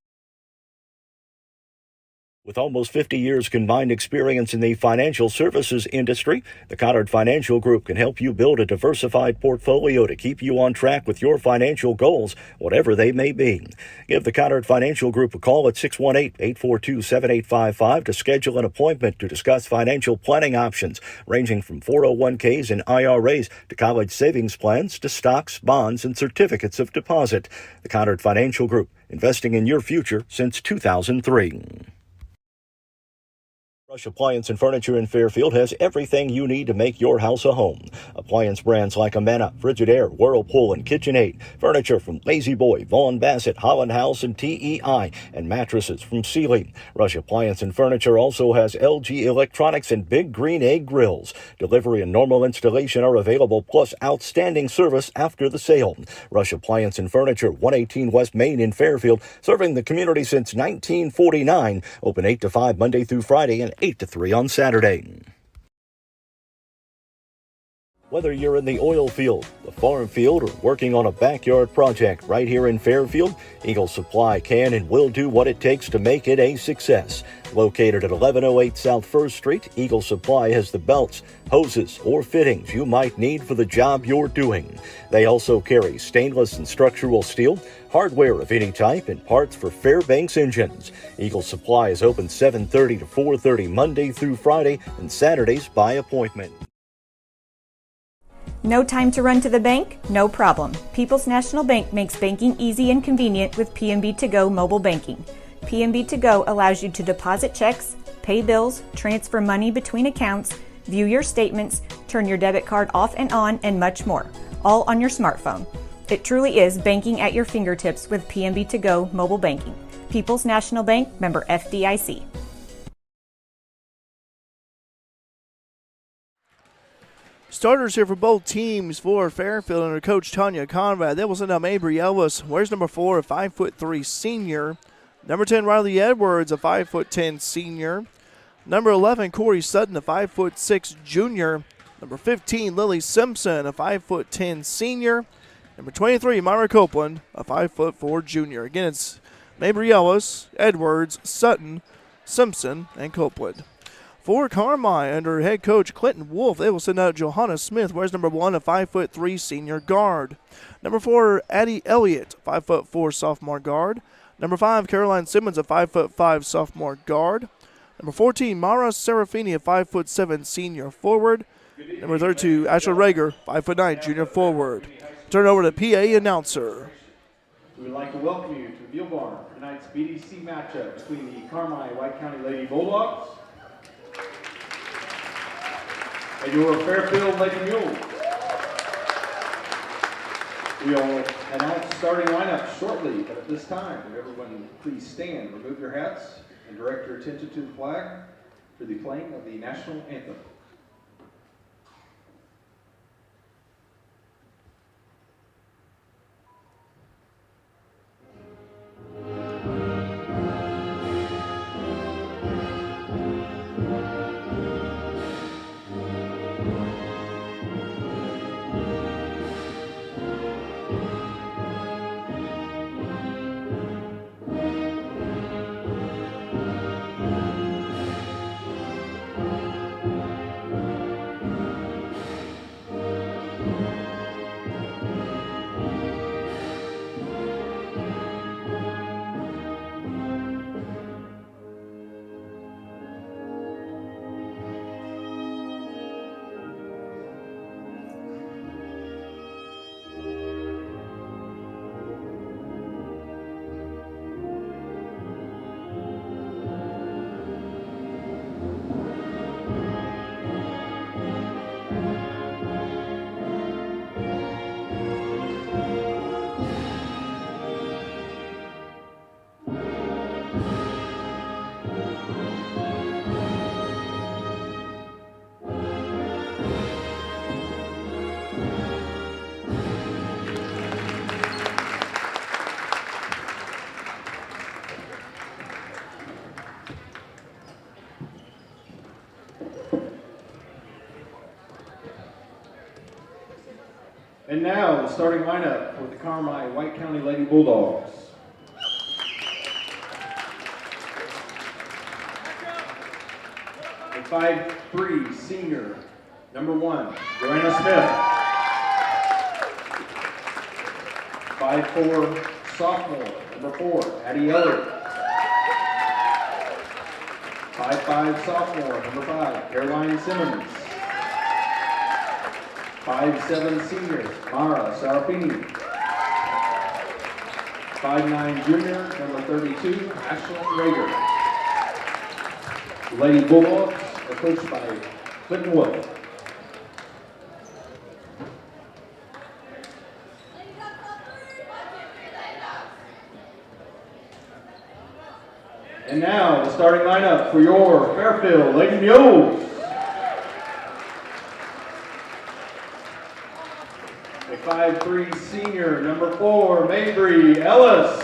[SPEAKER 3] With almost 50 years combined experience in the financial services industry, the Connard Financial Group can help you build a diversified portfolio to keep you on track with your financial goals, whatever they may be. Give the Connard Financial Group a call at 618-842-7855 to schedule an appointment to discuss financial planning options ranging from 401ks and IRAs to college savings plans to stocks, bonds, and certificates of deposit. The Connard Financial Group, investing in your future since 2003. Rush Appliance and Furniture in Fairfield has everything you need to make your house a home. Appliance brands like Amana, Frigidaire, Whirlpool, and KitchenAid. Furniture from Lazy Boy, Vaughan Bassett, Holland House, and TEI. And mattresses from Sealy. Rush Appliance and Furniture also has LG Electronics and Big Green Egg Grills. Delivery and normal installation are available, plus outstanding service after the sale. Rush Appliance and Furniture, 118 West Main in Fairfield, serving the community since 1949. Open 8 to 5 Monday through Friday and 8 to 3 on Saturday. Whether you're in the oil field, the farm field, or working on a backyard project right here in Fairfield, Eagle Supply can and will do what it takes to make it a success. Located at 1108 South 1st Street, Eagle Supply has the belts, hoses, or fittings you might need for the job you're doing. They also carry stainless and structural steel, hardware of any type, and parts for Fairbanks engines. Eagle Supply is open 7:30 to 4:30 Monday through Friday and Saturdays by appointment.
[SPEAKER 7] No time to run to the bank? No problem. People's National Bank makes banking easy and convenient with PNB To Go mobile banking. PNB To Go allows you to deposit checks, pay bills, transfer money between accounts, view your statements, turn your debit card off and on, and much more, all on your smartphone. It truly is banking at your fingertips with PNB To Go mobile banking. People's National Bank, member FDIC.
[SPEAKER 1] Starters here for both teams for Fairfield under Coach Tanya Conrad. They will send out Mabry Ellis. Where's number 4, a 5'3" senior. Number 10, Riley Edwards, a 5'10" senior. Number 11, Corey Sutton, a 5'6" junior. Number 15, Lily Simpson, a 5'10" senior. Number 23, Myra Copeland, a 5'4" junior. Again, it's Mabry Ellis, Edwards, Sutton, Simpson, and Copeland. For Carmi, under head coach Clinton Wolf, they will send out Johanna Smith. Where's number 1, a 5'3" senior guard. Number 4, Addie Elliott, 5'4" sophomore guard. Number 5, Caroline Simmons, a 5'5" sophomore guard. Number 14, Mara Serafini, a 5'7" senior forward. Number 32, Ashley Rager, 5'9" junior forward. Turn over to PA announcer.
[SPEAKER 11] We would like to welcome you to Mule Barn for tonight's BDC matchup between the Carmi-White County Lady Bulldogs and your Fairfield Lady Mules. We will announce starting lineup shortly, but at this time, would everyone please stand, remove your hats, and direct your attention to the flag for the playing of the national anthem. And now, the starting lineup for the Carmi-White County Lady Bulldogs. A 5'3" senior, number 1, Joanna Smith. 5'4" sophomore, number 4, Addie Elliott. 5'5" sophomore, number 5, Caroline Simmons. 5'7" senior, Mara Sarafini. 5'9" junior, number 32, Ashley Rager. The Lady Bulldogs are coached by Clinton Wolf. And now, the starting lineup for your Fairfield Lady Mules. A 5'3" senior, number 4, Mabry Ellis.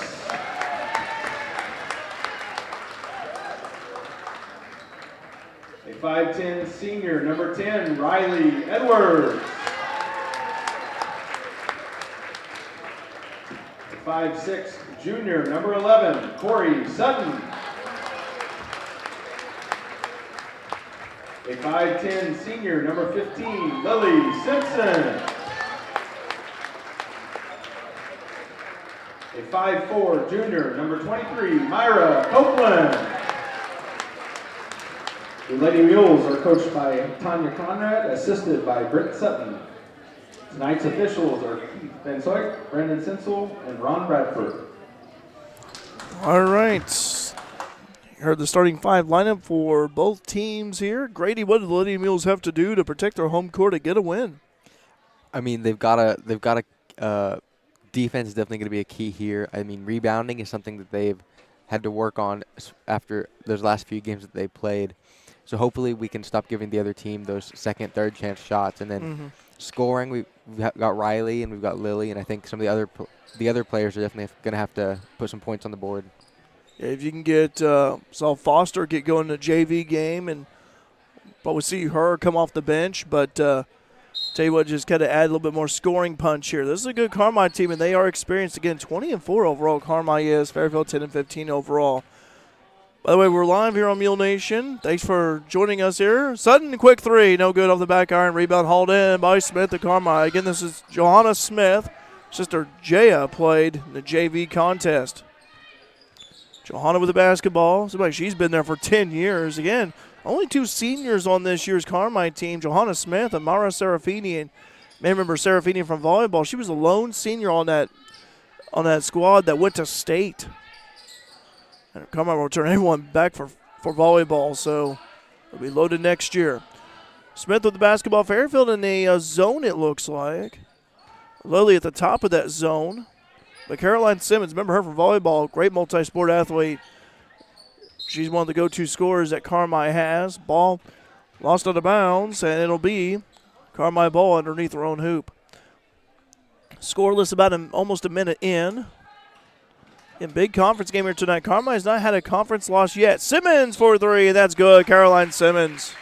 [SPEAKER 11] A 5'10" senior, number 10, Riley Edwards. A 5'6" junior, number 11, Corey Sutton. A 5'10" senior, number 15, Lily Simpson. A 5'4" junior, number 23, Myra Copeland. The Lady Mules are coached by Tanya Conrad, assisted by Britt Sutton. Tonight's officials are Keith Van Soik, Brandon Sensel, and Ron Bradford.
[SPEAKER 1] All right. You heard the starting five lineup for both teams here. Grady, what do the Lady Mules have to do to protect their home court and get a win?
[SPEAKER 2] I mean, defense is definitely going to be a key here. I mean, rebounding is something that they've had to work on after those last few games that they played. So hopefully we can stop giving the other team those second, third chance shots. And then scoring, we've got Riley and we've got Lily, and I think some of the other players are definitely going to have to put some points on the board.
[SPEAKER 1] Yeah, if you can get Saul Foster get going in a JV game, and probably see her come off the bench, but tell you what, just kind of add a little bit more scoring punch here. This is a good Carmi team, and they are experienced. Again, 20-4 overall. Carmi is Fairfield 10-15 overall. By the way, we're live here on Mule Nation. Thanks for joining us here. Sutton, quick three, no good off the back iron. Rebound hauled in by Smith at Carmi. Again, this is Johanna Smith. Sister Jaya played in the JV contest. Johanna with the basketball. She's been there for 10 years. Again, only two seniors on this year's Carmi team, Johanna Smith and Mara Serafini. And you may remember Serafini from volleyball. She was a lone senior on that squad that went to state. And Carmi will return everyone back for volleyball, so it'll be loaded next year. Smith with the basketball. Fairfield in a zone, it looks like. Lily at the top of that zone. But Caroline Simmons, remember her from volleyball, great multi-sport athlete. She's one of the go-to scorers that Carmi has. Ball lost out of bounds, and it'll be Carmi ball underneath her own hoop. Scoreless about almost a minute in. In big conference game here tonight. Carmi has not had a conference loss yet. Simmons for three. That's good. Caroline Simmons.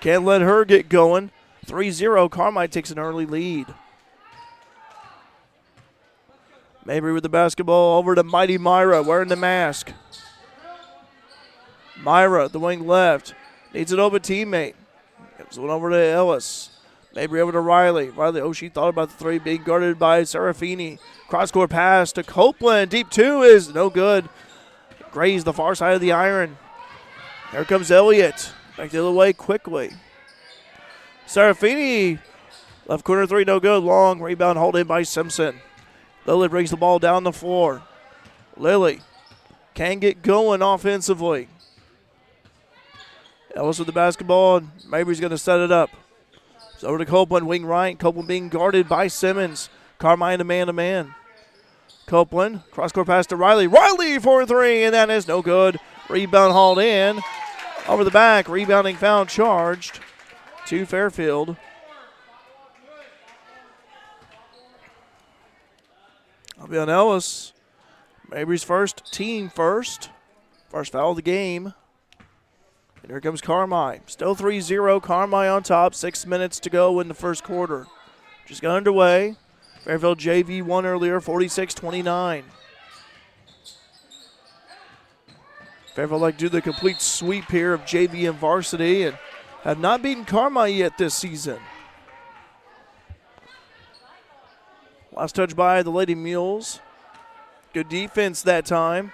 [SPEAKER 1] Can't let her get going. 3-0. Carmi takes an early lead. Mabry with the basketball over to Mighty Myra wearing the mask. Myra, the wing left. Needs an open teammate. Gives one over to Ellis. Mabry over to Riley. Riley, she thought about the three, being guarded by Serafini. Cross-court pass to Copeland. Deep two is no good. Grazed the far side of the iron. Here comes Elliott. Back the other way quickly. Serafini, left corner three, no good. Long rebound hauled in by Simpson. Lily brings the ball down the floor. Lily can get going offensively. Ellis with the basketball, and Mabry's going to set it up. It's over to Copeland, wing right. Copeland being guarded by Simmons. Carmi man-to-man. Copeland, cross-court pass to Riley. Riley for three, and that is no good. Rebound hauled in. Over the back, rebounding foul charged to Fairfield. I'll be on Ellis. Mabry's first, team first. First foul of the game. And here comes Carmi. Still 3-0. Carmi on top. 6 minutes to go in the first quarter. Just got underway. Fairfield JV won earlier, 46-29. Fairfield like to do the complete sweep here of JV and varsity and have not beaten Carmi yet this season. Last touch by the Lady Mules. Good defense that time.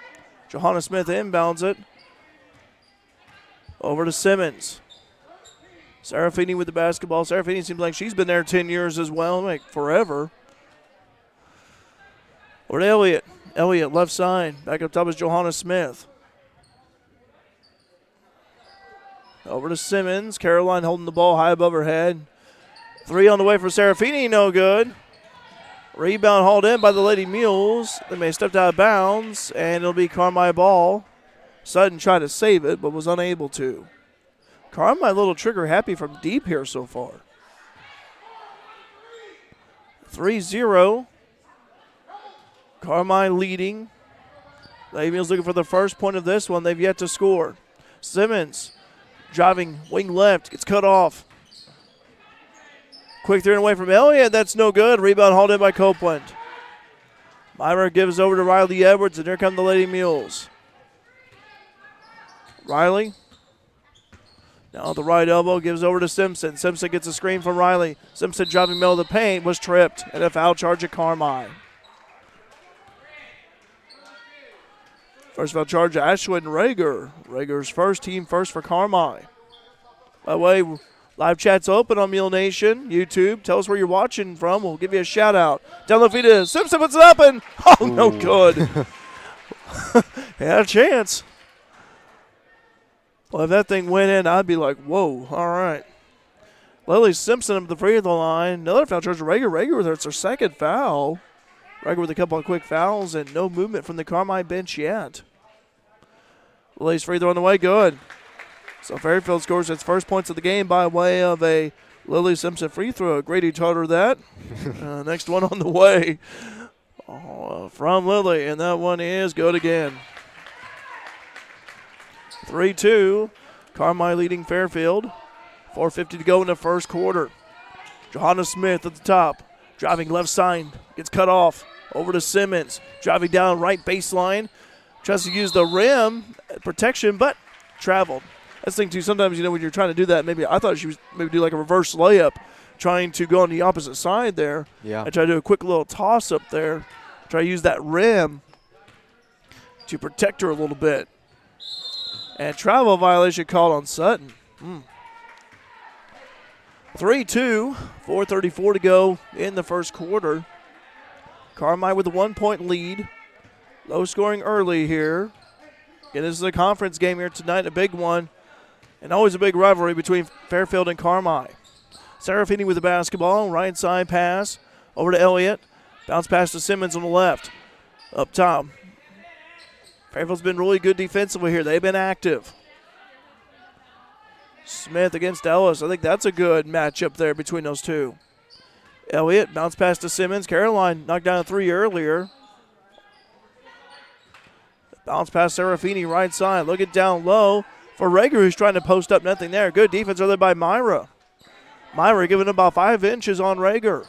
[SPEAKER 1] Johanna Smith inbounds it. Over to Simmons. Serafini with the basketball. Serafini seems like she's been there 10 years as well, like forever. Over to Elliott. Elliott left side. Back up top is Johanna Smith. Over to Simmons. Caroline holding the ball high above her head. Three on the way for Serafini, no good. Rebound hauled in by the Lady Mules. They may have stepped out of bounds, and it'll be Carmi ball. Sutton tried to save it, but was unable to. Carmi a little trigger happy from deep here so far. 3-0. Carmi leading. Lady Mules looking for the first point of this one. They've yet to score. Simmons driving wing left. Gets cut off. Quick three away from Elliott. That's no good. Rebound hauled in by Copeland. Myra gives over to Riley Edwards, and here come the Lady Mules. Riley. Now at the right elbow, gives over to Simpson. Simpson gets a screen from Riley. Simpson driving middle of the paint, was tripped, and a foul charge at Carmi. First foul charge to Ashwin Rager. Rager's first, team first for Carmi. By the way, Live chat's open on Mule Nation, YouTube. Tell us where you're watching from. We'll give you a shout out. Down low feed to Simpson puts it up and no good. Had a chance. Well, if that thing went in, I'd be like, whoa, all right. Lily Simpson up at the free throw line. Another foul charge to Rager. Rager with her second foul. Rager with a couple of quick fouls and no movement from the Carmi bench yet. Lily's free throw on the way, good. So Fairfield scores its first points of the game by way of a Lily Simpson free throw. Grady taught her that. Next one on the way from Lily, and that one is good again. 3-2, Carmi leading Fairfield. 4:50 to go in the first quarter. Johanna Smith at the top, driving left side, gets cut off. Over to Simmons, driving down right baseline. Tries to use the rim protection, but traveled. That's the thing, too. Sometimes, when you're trying to do that, maybe I thought she was maybe do like a reverse layup, trying to go on the opposite side there.
[SPEAKER 2] Yeah.
[SPEAKER 1] And try to do a quick little toss up there. Try to use that rim to protect her a little bit. And travel violation called on Sutton. 3-2, 4:34 to go in the first quarter. Carmi with a 1-point lead. Low scoring early here. Again, this is a conference game here tonight, a big one. And always a big rivalry between Fairfield and Carmi. Serafini with the basketball, right side pass. Over to Elliott. Bounce pass to Simmons on the left. Up top. Fairfield's been really good defensively here. They've been active. Smith against Ellis. I think that's a good matchup there between those two. Elliott, bounce pass to Simmons. Caroline knocked down a three earlier. Bounce pass Serafini right side. Look it down low for Rager, who's trying to post up. Nothing there. Good defense early by Myra. Myra giving about 5 inches on Rager.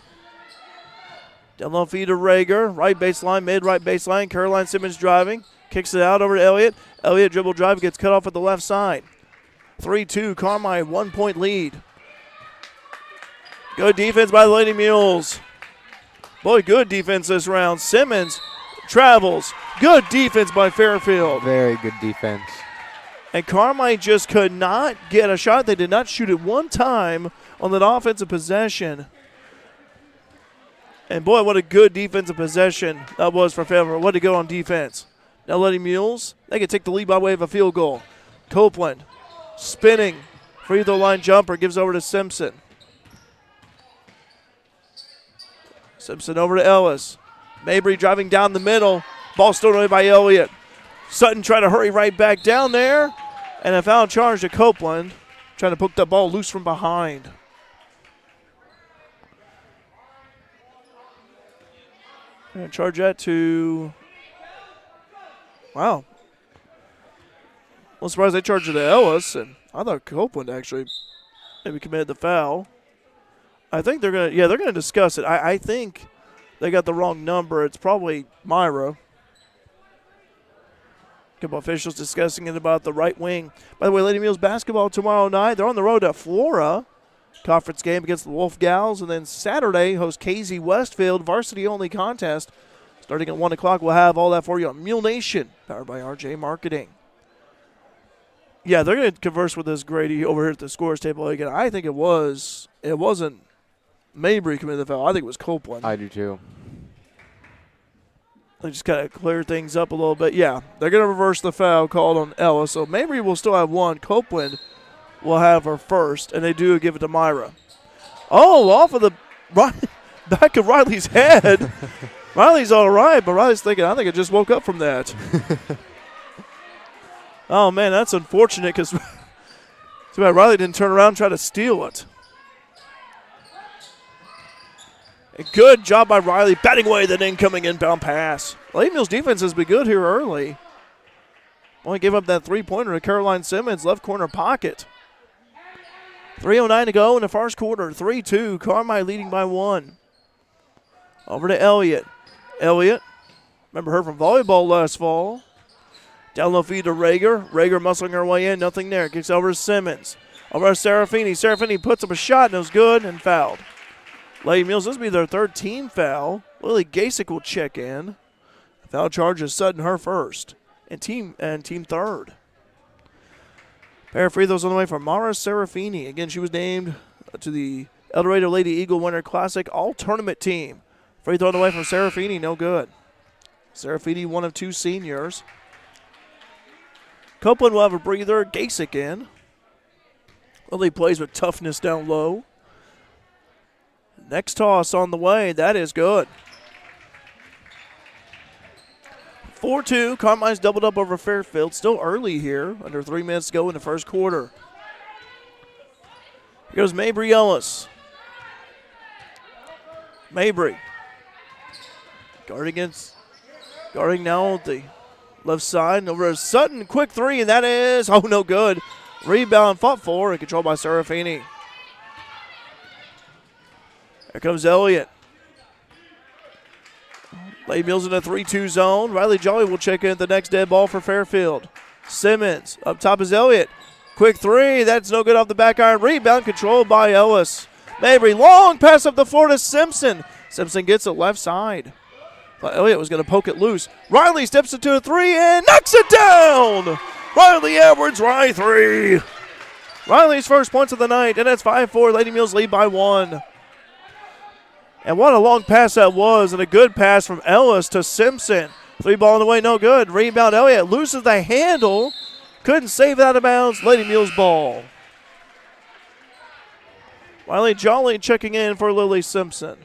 [SPEAKER 1] Down low feed to Rager. Right baseline, mid-right baseline. Caroline Simmons driving. Kicks it out over to Elliott. Elliott dribble drive, gets cut off at the left side. 3-2, Carmi, 1-point lead. Good defense by the Lady Mules. Boy, good defense this round. Simmons travels. Good defense by Fairfield.
[SPEAKER 2] Very good defense.
[SPEAKER 1] And Carmi just could not get a shot. They did not shoot it one time on that offensive possession. And boy, what a good defensive possession that was for Fairfield. What a go on defense. Now Lady Mules, they can take the lead by way of a field goal. Copeland spinning. Free throw line jumper gives over to Simpson. Simpson over to Ellis. Mabry driving down the middle. Ball stolen away by Elliott. Sutton trying to hurry right back down there. And a foul charge to Copeland. Trying to poke that ball loose from behind. And charge that to... Wow. I'm surprised they charged it to Ellis, and I thought Copeland actually maybe committed the foul. I think they're gonna discuss it. I think they got the wrong number. It's probably Myra. A couple officials discussing it about the right wing. By the way, Lady Mules basketball tomorrow night. They're on the road to Flora. Conference game against the Wolf Gals, and then Saturday host KZ Westfield varsity only contest. Starting at 1 o'clock, we'll have all that for you on Mule Nation, powered by RJ Marketing. Yeah, they're going to converse with this Grady over here at the scores table again. I think it wasn't Mabry committed the foul. I think it was Copeland.
[SPEAKER 2] I do too.
[SPEAKER 1] They just kind of clear things up a little bit. Yeah, they're going to reverse the foul called on Ellis. So Mabry will still have one. Copeland will have her first, and they do give it to Myra. Oh, off of the back of Riley's head. Riley's all right, but Riley's thinking, I think I just woke up from that. Oh, man, that's unfortunate because too bad Riley didn't turn around and try to steal it. A good job by Riley, batting away that incoming inbound pass. Lady Mules defense has been good here early. Only gave up that three-pointer to Caroline Simmons, left corner pocket. 3:09 to go in the first quarter. 3-2, Carmi leading by 1. Over to Elliott. Elliott, remember her from volleyball last fall. Down low feed to Rager. Rager muscling her way in, nothing there. Kicks over to Simmons. Over to Serafini. Serafini puts up a shot, and it was good, and fouled. Lady Mules, this will be their third team foul. Lily Gasick will check in. Foul charge is Sutton, her first, and team third. Pair of free throws on the way for Mara Serafini. Again, she was named to the El Dorado Lady Eagle Winter Classic All-Tournament team. Free throw on the way from Serafini, no good. Serafini, one of 2 seniors. Copeland will have a breather. Gasick in. Lily plays with toughness down low. Next toss on the way. That is good. 4-2. Carmine's doubled up over Fairfield. Still early here. Under 3 minutes to go in the first quarter. Here goes Mabry Ellis. Mabry. Guarding now at the left side. Over to Sutton. Quick 3, and that is, no good. Rebound fought for and controlled by Serafini. Here comes Elliott. Lady Mules in a 3-2 zone. Riley Jolly will check in at the next dead ball for Fairfield. Simmons. Up top is Elliott. Quick 3. That's no good off the back iron. Rebound controlled by Ellis. Mabry. Long pass up the floor to Simpson. Simpson gets it left side. Thought Elliott was going to poke it loose. Riley steps into a 3 and knocks it down. Riley Edwards, right 3. Riley's first points of the night, and that's 5-4. Lady Mules lead by 1. And what a long pass that was, and a good pass from Ellis to Simpson. 3 ball on the way, no good. Rebound, Elliott loses the handle. Couldn't save it out of bounds. Lady Mules ball. Riley Jolly checking in for Lily Simpson.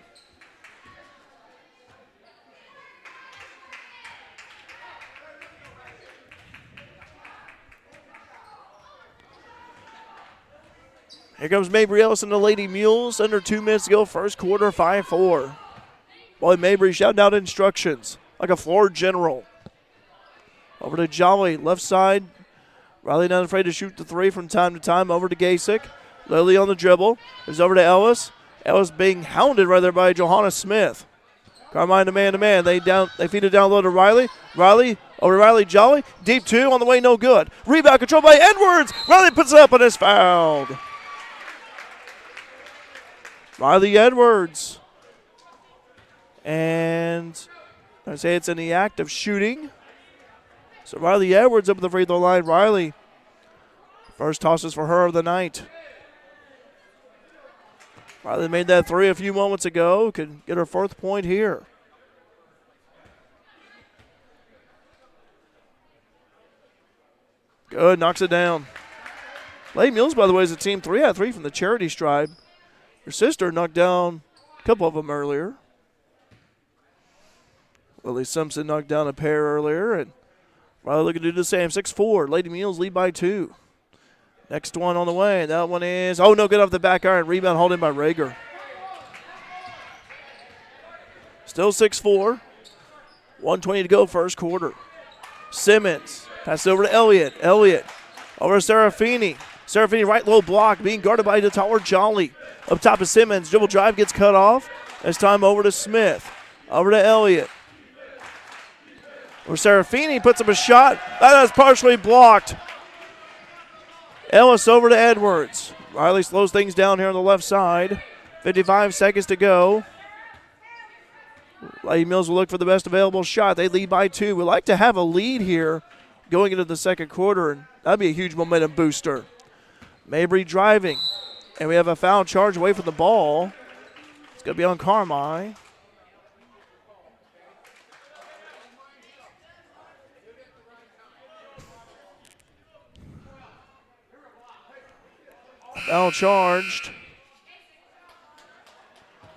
[SPEAKER 1] Here comes Mabry Ellis and the Lady Mules. Under 2 minutes to go, first quarter, 5-4. Boy, Mabry shouting out instructions like a floor general. Over to Jolly, left side. Riley not afraid to shoot the 3 from time to time. Over to Gasick. Lily on the dribble. It's over to Ellis. Ellis being hounded right there by Johanna Smith. Carmine to man. They feed it down low to Riley. Riley over to Riley Jolly. Deep 2 on the way, no good. Rebound controlled by Edwards. Riley puts it up and is fouled. Riley Edwards. And I say it's in the act of shooting. So Riley Edwards up at the free throw line. Riley, first tosses for her of the night. Riley made that 3 a few moments ago. Could get her 4th point here. Good, knocks it down. Lady Mules, by the way, is a team 3 out of 3 from the charity stripe. Her sister knocked down a couple of them earlier. Lily Simpson knocked down a pair earlier, and Riley looking to do the same. 6-4. Lady Mules lead by 2. Next one on the way. That one is, no good off the back iron. Rebound hauled in by Rager. Still 6-4. 1:20 to go, first quarter. Simmons. Pass over to Elliott. Elliott over to Serafini. Serafini right low block, being guarded by the taller Jolly. Up top of Simmons. Dribble drive gets cut off. This time over to Smith. Over to Elliott. Where Serafini puts up a shot. That is partially blocked. Ellis over to Edwards. Riley slows things down here on the left side. 55 seconds to go. Lady Mules will look for the best available shot. They lead by 2. We like to have a lead here going into the second quarter, and that'd be a huge momentum booster. Mabry driving, and we have a foul charge away from the ball. It's going to be on Carmi. Foul charged.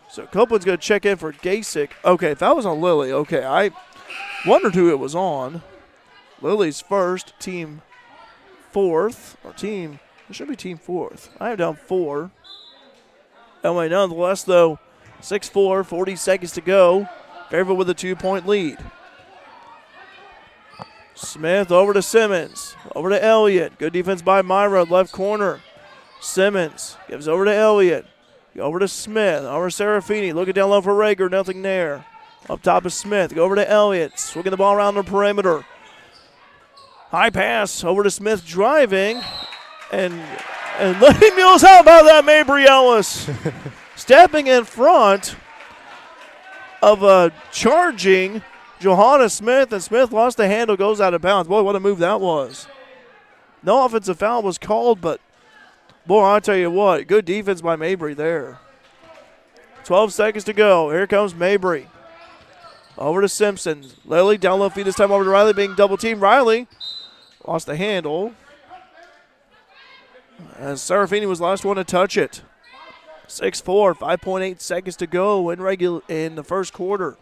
[SPEAKER 1] So Copeland's going to check in for Gasick. Okay, foul was on Lily. Okay, I wondered who it was on. Lily's first, team 4th, or team, it should be team 4th. I have down 4. Anyway, nonetheless, though, 6-4, 40 seconds to go. Fairfield with a 2-point lead. Smith over to Simmons. Over to Elliott. Good defense by Myra, left corner. Simmons gives over to Elliott. Over to Smith. Over to Serafini. Looking down low for Rager. Nothing there. Up top is Smith. Go over to Elliott. Swinging the ball around the perimeter. High pass over to Smith driving. And Lady Mules, how about that, Mabry Ellis? Stepping in front of a charging Johanna Smith. And Smith lost the handle, goes out of bounds. Boy, what a move that was. No offensive foul was called, but boy, I'll tell you what, good defense by Mabry there. 12 seconds to go. Here comes Mabry. Over to Simpson. Lily down low feed this time over to Riley, being double teamed. Riley lost the handle as Serafini was the last one to touch it. 6-4, 5.8 seconds to go in the first quarter.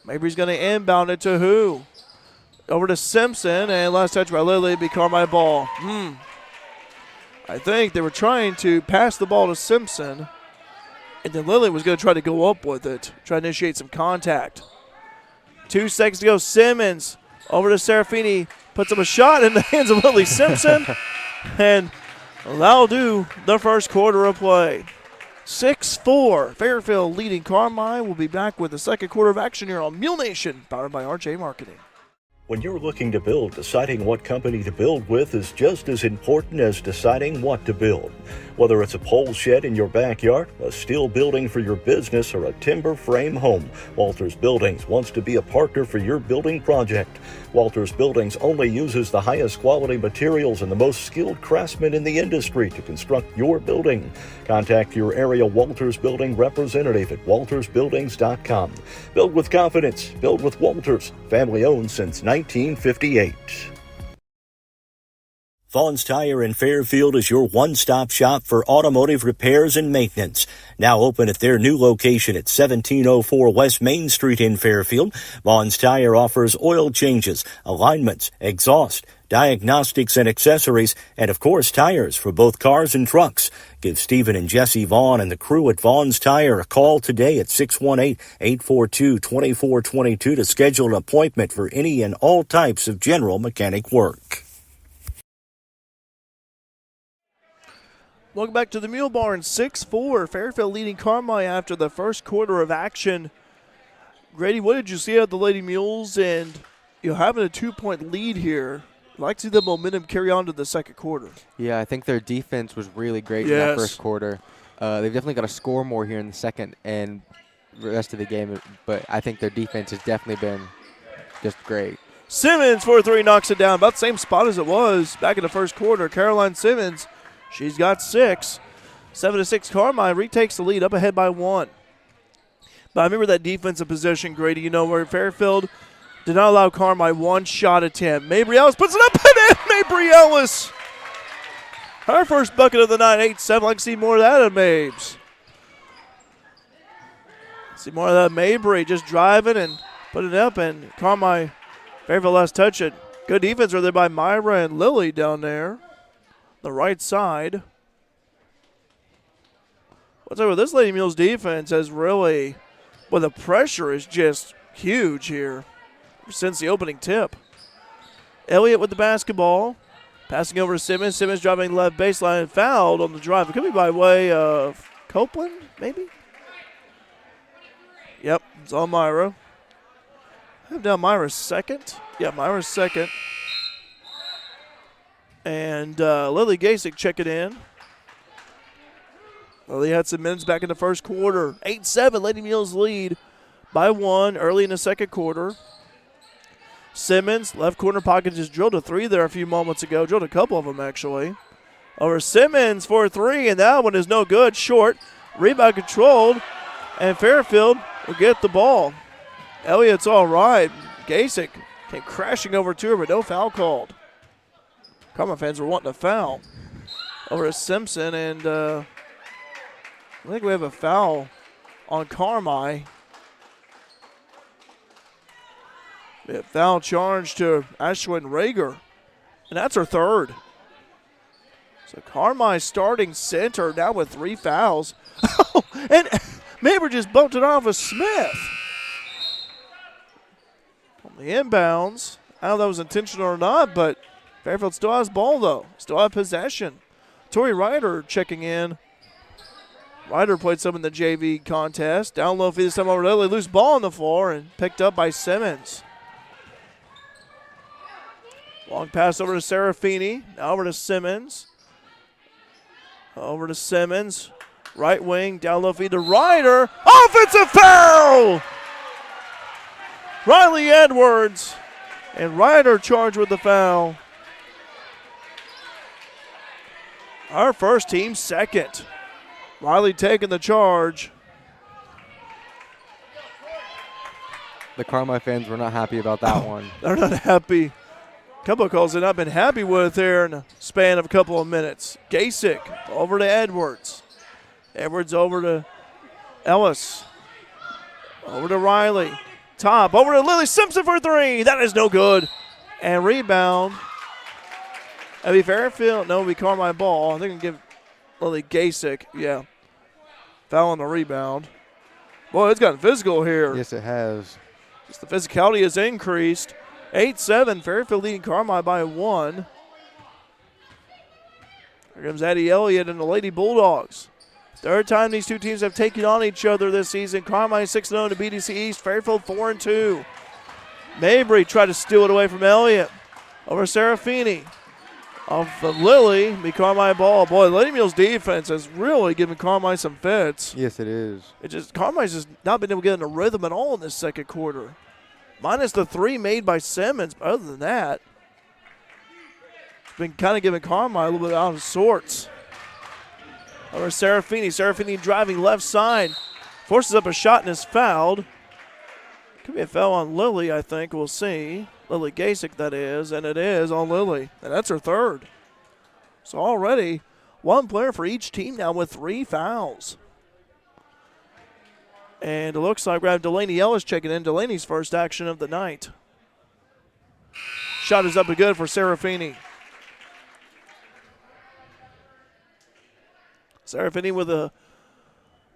[SPEAKER 1] Mabry's going to inbound it to who? Over to Simpson, and last touch by Lily be Carmi ball. I think they were trying to pass the ball to Simpson, and then Lily was going to try to go up with it, try to initiate some contact. 2 seconds to go. Simmons over to Serafini, puts up a shot in the hands of Lily Simpson, and that'll do the first quarter of play. 6-4, Fairfield leading Carmi. We'll be back with the second quarter of action here on Mule Nation, powered by RJ Marketing.
[SPEAKER 3] When you're looking to build, deciding what company to build with is just as important as deciding what to build. Whether it's a pole shed in your backyard, a steel building for your business, or a timber frame home, Walters Buildings wants to be a partner for your building project. Walters Buildings only uses the highest quality materials and the most skilled craftsmen in the industry to construct your building. Contact your area Walters Building representative at waltersbuildings.com. Build with confidence. Build with Walters. Family owned since 1958. Vaughn's Tire in Fairfield is your one-stop shop for automotive repairs and maintenance. Now open at their new location at 1704 West Main Street in Fairfield, Vaughn's Tire offers oil changes, alignments, exhaust, diagnostics and accessories, and of course tires for both cars and trucks. Give Stephen and Jesse Vaughn and the crew at Vaughn's Tire a call today at 618-842-2422 to schedule an appointment for any and all types of general mechanic work.
[SPEAKER 1] Welcome back to the Mule Barn. 6-4, Fairfield leading Carmi after the first quarter of action. Grady, what did you see out of the Lady Mules? And having a 2-point lead here, I'd like to see the momentum carry on to the second quarter.
[SPEAKER 2] Yeah, I think their defense was really great in that first quarter. They've definitely got to score more here in the second and the rest of the game, but I think their defense has definitely been just great.
[SPEAKER 1] Simmons for 3 knocks it down, about the same spot as it was back in the first quarter. Caroline Simmons, she's got 6. 7-6, Carmi retakes the lead, up ahead by 1. But I remember that defensive possession, Grady, where Fairfield did not allow Carmi one shot attempt. Mabry Ellis puts it up and in. Mabry Ellis, her first bucket of the night, 8-7. I'd like to see more of that of Mabes. See more of that Mabry just driving and putting it up, and Carmi, Fairfield last touch it. Good defense right there by Myra and Lily down there. The right side. I'll tell you what, this Lady Mules defense has really, the pressure is just huge here since the opening tip. Elliott with the basketball, passing over to Simmons. Simmons driving left baseline and fouled on the drive. It could be by way of Copeland, maybe? Yep, it's on Myra. I have down Myra's second. Yeah, Myra's second. And Lily Gasick checking in. Lily had some minutes back in the first quarter. 8-7, Lady Mules lead by 1 early in the second quarter. Simmons, left corner pocket, just drilled a 3 there a few moments ago. Drilled a couple of them, actually. Over Simmons for a 3, and that one is no good. Short. Rebound controlled, and Fairfield will get the ball. Elliott's all right. Gasick came crashing over to her, but no foul called. Carmi fans were wanting a foul. Over to Simpson, and I think we have a foul on Carmi. We have foul charge to Ashwin Rager, and that's her third. So Carmi starting center now with 3 fouls. And Mabry just bumped it off of Smith. On the inbounds. I don't know if that was intentional or not, but Fairfield still has ball, though. Still have possession. Tori Ryder checking in. Ryder played some in the JV contest. Down low, this time over to Lily. Loose ball on the floor and picked up by Simmons. Long pass over to Serafini. Now over to Simmons. Over to Simmons. Right wing, down low feed to Ryder. Offensive foul! Riley Edwards. And Ryder charged with the foul. Our first team second. Riley taking the charge.
[SPEAKER 2] The Carmi fans were not happy about that one.
[SPEAKER 1] They're not happy. A couple of calls they've not been happy with here in a span of a couple of minutes. Gasick over to Edwards. Edwards over to Ellis. Over to Riley. Top over to Lily Simpson for three. That is no good. And rebound. That'd be Fairfield. No, it'd be Carmi ball. I think I'm give Lily Gasick. Yeah. Foul on the rebound. Boy, it's gotten physical here.
[SPEAKER 2] Yes, it has.
[SPEAKER 1] Just the physicality has increased. 8-7. Fairfield leading Carmi by 1. Here comes Addie Elliott and the Lady Bulldogs. Third time these two teams have taken on each other this season. Carmi 6-0 to BDC East. Fairfield 4-2. Mabry tried to steal it away from Elliott. Over Serafini. Off of Lily, be Carmi ball. Boy, Lady Mules defense has really given Carmi some fits.
[SPEAKER 2] Yes, it is.
[SPEAKER 1] Carmi's just not been able to get in a rhythm at all in this second quarter. Minus the three made by Simmons. But other than that, it's been kind of giving Carmi a little bit out of sorts. Over Serafini. Serafini driving left side. Forces up a shot and is fouled. Could be a foul on Lily, I think. We'll see. Lily Gasick, that is. And it is on Lily. And that's her third. So already one player for each team now with 3 fouls. And it looks like we have Delaney Ellis checking in. Delaney's first action of the night. Shot is up and good for Serafini. Serafini with a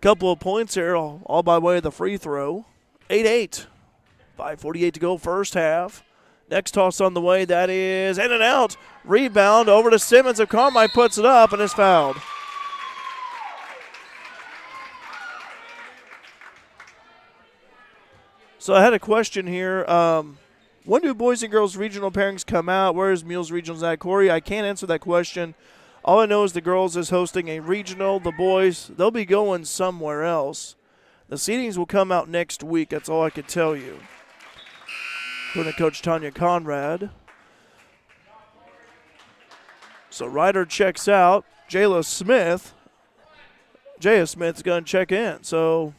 [SPEAKER 1] couple of points here, all by way of the free throw. 8-8. 5:48 to go first half. Next toss on the way, that is in and out. Rebound over to Simmons. If Carmi puts it up and is fouled. So I had a question here. When do boys and girls regional pairings come out? Where is Mules Regionals at? Corey, I can't answer that question. All I know is the girls is hosting a regional. The boys, they'll be going somewhere else. The seedings will come out next week. That's all I can tell you. According to Coach Tanya Conrad. So Ryder checks out. Jayla Smith is going to check in. So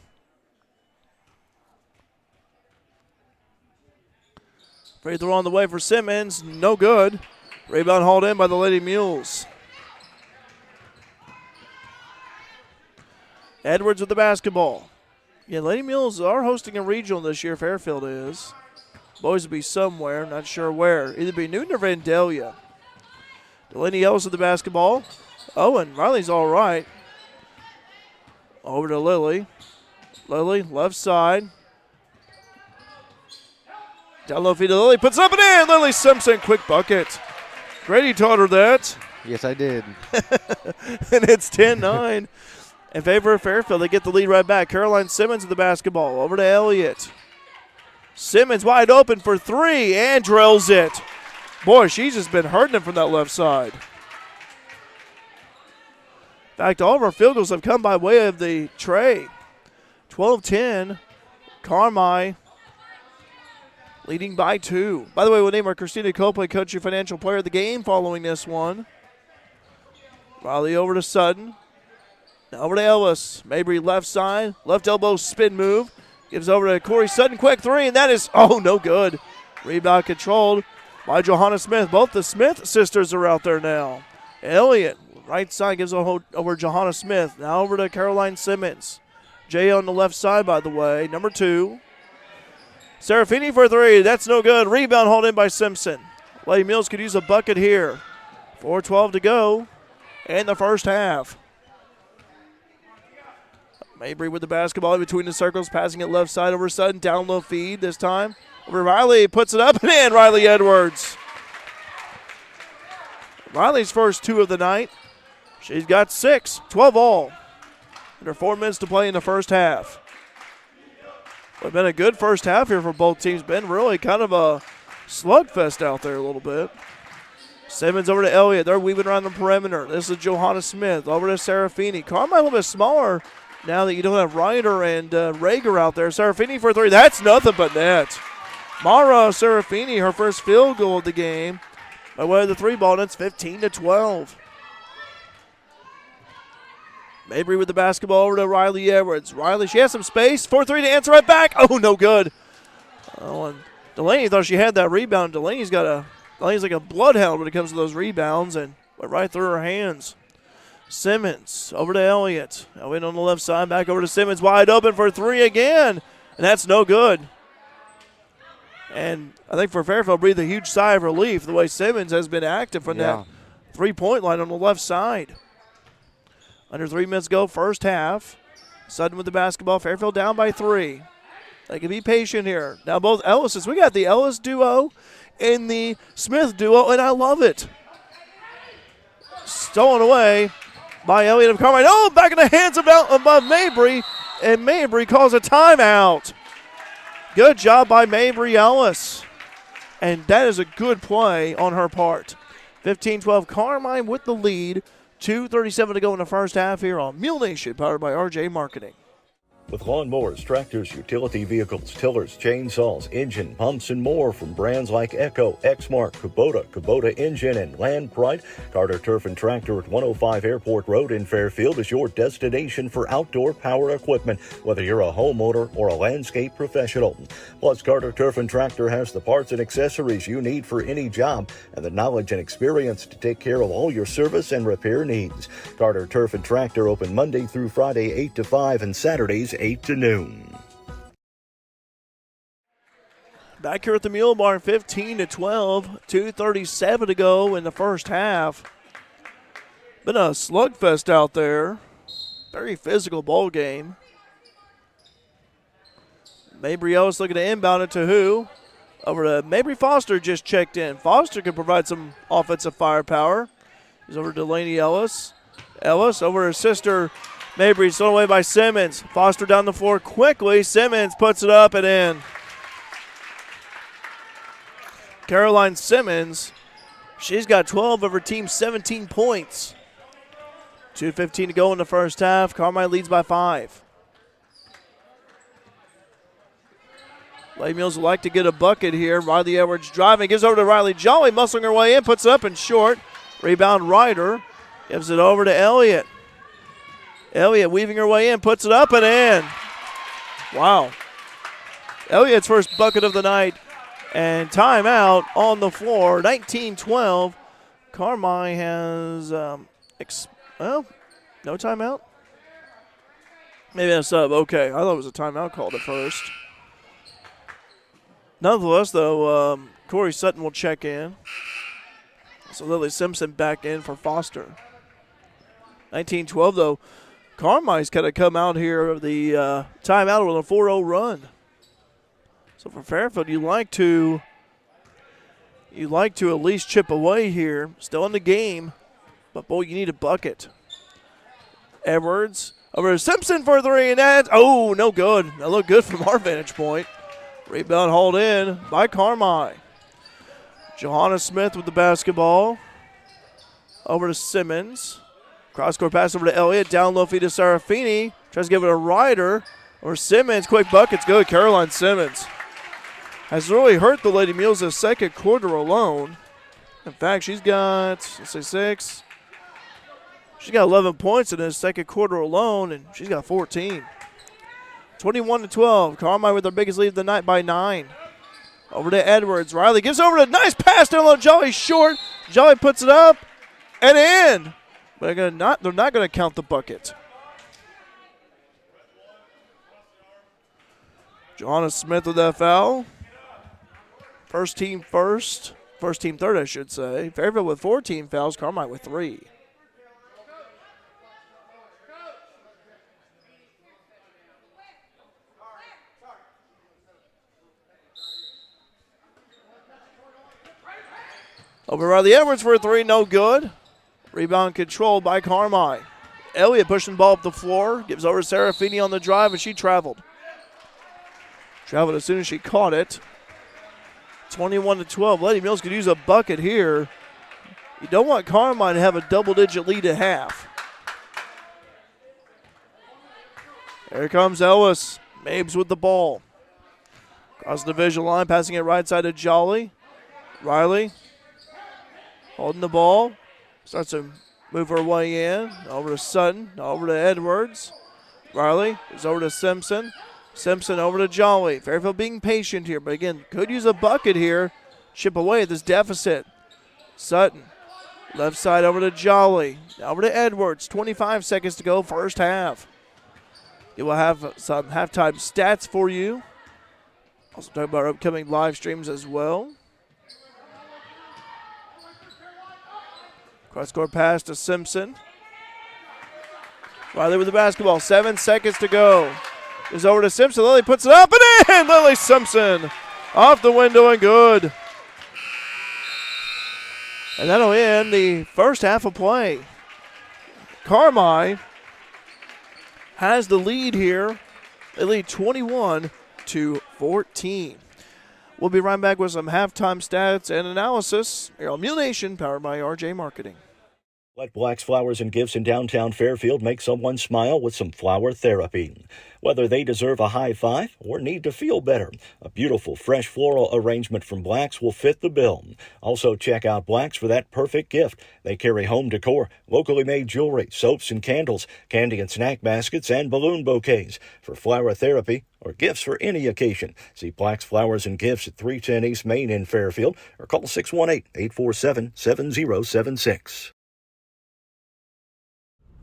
[SPEAKER 1] free throw on the way for Simmons. No good. Rebound hauled in by the Lady Mules. Edwards with the basketball. Yeah, Lady Mules are hosting a regional this year. Fairfield is. Boys will be somewhere, not sure where. Either be Newton or Vandalia. Delaney Ellis with the basketball. Owen, Riley's all right. Over to Lily. Lily, left side. Down low feed to Lily, puts up and in. Lily Simpson, quick bucket. Grady taught her that.
[SPEAKER 2] Yes, I did.
[SPEAKER 1] And it's 10-9 in favor of Fairfield. They get the lead right back. Caroline Simmons with the basketball. Over to Elliott. Simmons wide open for three and drills it. Boy, she's just been hurting him from that left side. In fact, all of our field goals have come by way of the tray. 12-10. Carmi leading by 2. By the way, we'll name our Christina Copeland Country Financial Player of the Game following this one. Riley over to Sutton. Now over to Ellis. Mabry left side. Left elbow spin move. Gives over to Corey Sutton. Quick three, and that is, no good. Rebound controlled by Johanna Smith. Both the Smith sisters are out there now. Elliott, right side, gives over Johanna Smith. Now over to Caroline Simmons. Jay on the left side, by the way. Number 2. Serafini for three. That's no good. Rebound hauled in by Simpson. Lady Mules could use a bucket here. 4:12 to go in the first half. Mabry with the basketball in between the circles, passing it left side over Sutton. Down low feed this time. Over Riley, puts it up and in. Riley Edwards. Riley's first 2 of the night. She's got 6, 12 all. Under 4 minutes to play in the first half. It's been a good first half here for both teams. Been really kind of a slugfest out there a little bit. Simmons over to Elliott. They're weaving around the perimeter. This is Johanna Smith over to Serafini. Carmi a little bit smaller now that you don't have Ryder and Rager out there. Serafini for three. That's nothing but net. Mara Serafini, her first field goal of the game. By way of the 3 ball, and it's 15-12. Mabry with the basketball over to Riley Edwards. Riley, she has some space. 4-3 to answer right back. Oh, no good. Oh, and Delaney thought she had that rebound. Delaney's like a bloodhound when it comes to those rebounds and went right through her hands. Simmons over to Elliott. Elliott on the left side, back over to Simmons, wide open for three again, and that's no good. And I think for Fairfield, breathe a huge sigh of relief the way Simmons has been active from that three-point line on the left side. Under 3 minutes to go, first half. Sutton with the basketball. Fairfield down by 3. They can be patient here. Now both Ellises. We got the Ellis duo and the Smith duo, and I love it. Stolen away by Elliott of Carmi-White. Oh, back in the hands of Mabry, and Mabry calls a timeout. Good job by Mabry Ellis. And that is a good play on her part. 15-12, Carmi with the lead. 2:37 to go in the first half here on Mule Nation, powered by RJ Marketing.
[SPEAKER 3] With lawnmowers, tractors, utility vehicles, tillers, chainsaws, engine, pumps, and more from brands like Echo, Exmark, Kubota Engine, and Land Pride, Carter Turf and Tractor at 105 Airport Road in Fairfield is your destination for outdoor power equipment, whether you're a homeowner or a landscape professional. Plus, Carter Turf and Tractor has the parts and accessories you need for any job and the knowledge and experience to take care of all your service and repair needs. Carter Turf and Tractor open Monday through Friday 8 to 5 and Saturdays 8 to noon.
[SPEAKER 1] Back here at the Mule Barn, 15-12, 2:37 to go in the first half. Been a slugfest out there. Very physical ball game. Mabry Ellis looking to inbound it to who? Over to Mabry Foster just checked in. Foster can provide some offensive firepower. He's over to Delaney Ellis. Ellis over to her sister Mabry, stolen away by Simmons. Foster down the floor quickly. Simmons puts it up and in. Caroline Simmons, she's got 12 of her team's 17 points. 2:15 to go in the first half. Carmi leads by 5. Lady Mules would like to get a bucket here. Riley Edwards driving, gives over to Riley Jolly, muscling her way in, puts it up and short. Rebound Ryder, gives it over to Elliott. Elliott weaving her way in, puts it up and in. Wow. Elliott's first bucket of the night. And timeout on the floor, 19-12. Carmi has, no timeout? Maybe a sub, okay. I thought it was a timeout called at first. Nonetheless, though, Corey Sutton will check in. So Lily Simpson back in for Foster. 19-12, though. Carmi's kind of come out here of the timeout with a 4-0 run. So for Fairfield, you like to at least chip away here. Still in the game, but boy, you need a bucket. Edwards over to Simpson for 3, and that's no good. That looked good from our vantage point. Rebound hauled in by Carmi. Johanna Smith with the basketball. Over to Simmons. Cross-court pass over to Elliott. Down low feed to Serafini. Tries to give it a Ryder. Or Simmons. Quick bucket's good. Caroline Simmons has really hurt the Lady Mules the second quarter alone. In fact, she's got, 6. She's got 11 points in the second quarter alone, and she's got 14. 21-12. Carmi with their biggest lead of the night by 9. Over to Edwards. Riley gives over to a nice pass down low. Jolly short. Jolly puts it up and in. But they're not going to count the bucket. Johanna Smith with that foul. First team third, I should say. Fairfield with 14 fouls. Carmi with 3. Over Riley Edwards for a 3, no good. Rebound controlled by Carmi. Elliott pushing the ball up the floor. Gives over to Serafini on the drive, and she traveled. Traveled as soon as she caught it. 21-12. Lady Mules could use a bucket here. You don't want Carmi to have a double-digit lead at half. Here comes Ellis. Mabes with the ball. Across the division line, passing it right side to Jolly. Riley holding the ball. Starts to move her way in. Over to Sutton, over to Edwards. Riley is over to Simpson. Simpson over to Jolly. Fairfield being patient here, but again, could use a bucket here. Chip away at this deficit. Sutton, left side over to Jolly. Over to Edwards. 25 seconds to go, first half. It will have some halftime stats for you. Also talk about our upcoming live streams as well. Cross-court pass to Simpson. Riley with the basketball. 7 seconds to go. Is over to Simpson. Lily puts it up and in. Lily Simpson off the window and good. And that'll end the first half of play. Carmi has the lead here. They lead 21-14. We'll be right back with some halftime stats and analysis here on Mule Nation, powered by RJ Marketing.
[SPEAKER 3] Let Black's Flowers and Gifts in downtown Fairfield make someone smile with some flower therapy. Whether they deserve a high five or need to feel better, a beautiful fresh floral arrangement from Black's will fit the bill. Also check out Black's for that perfect gift. They carry home decor, locally made jewelry, soaps and candles, candy and snack baskets, and balloon bouquets. For flower therapy or gifts for any occasion, see Black's Flowers and Gifts at 310 East Main in Fairfield or call 618-847-7076.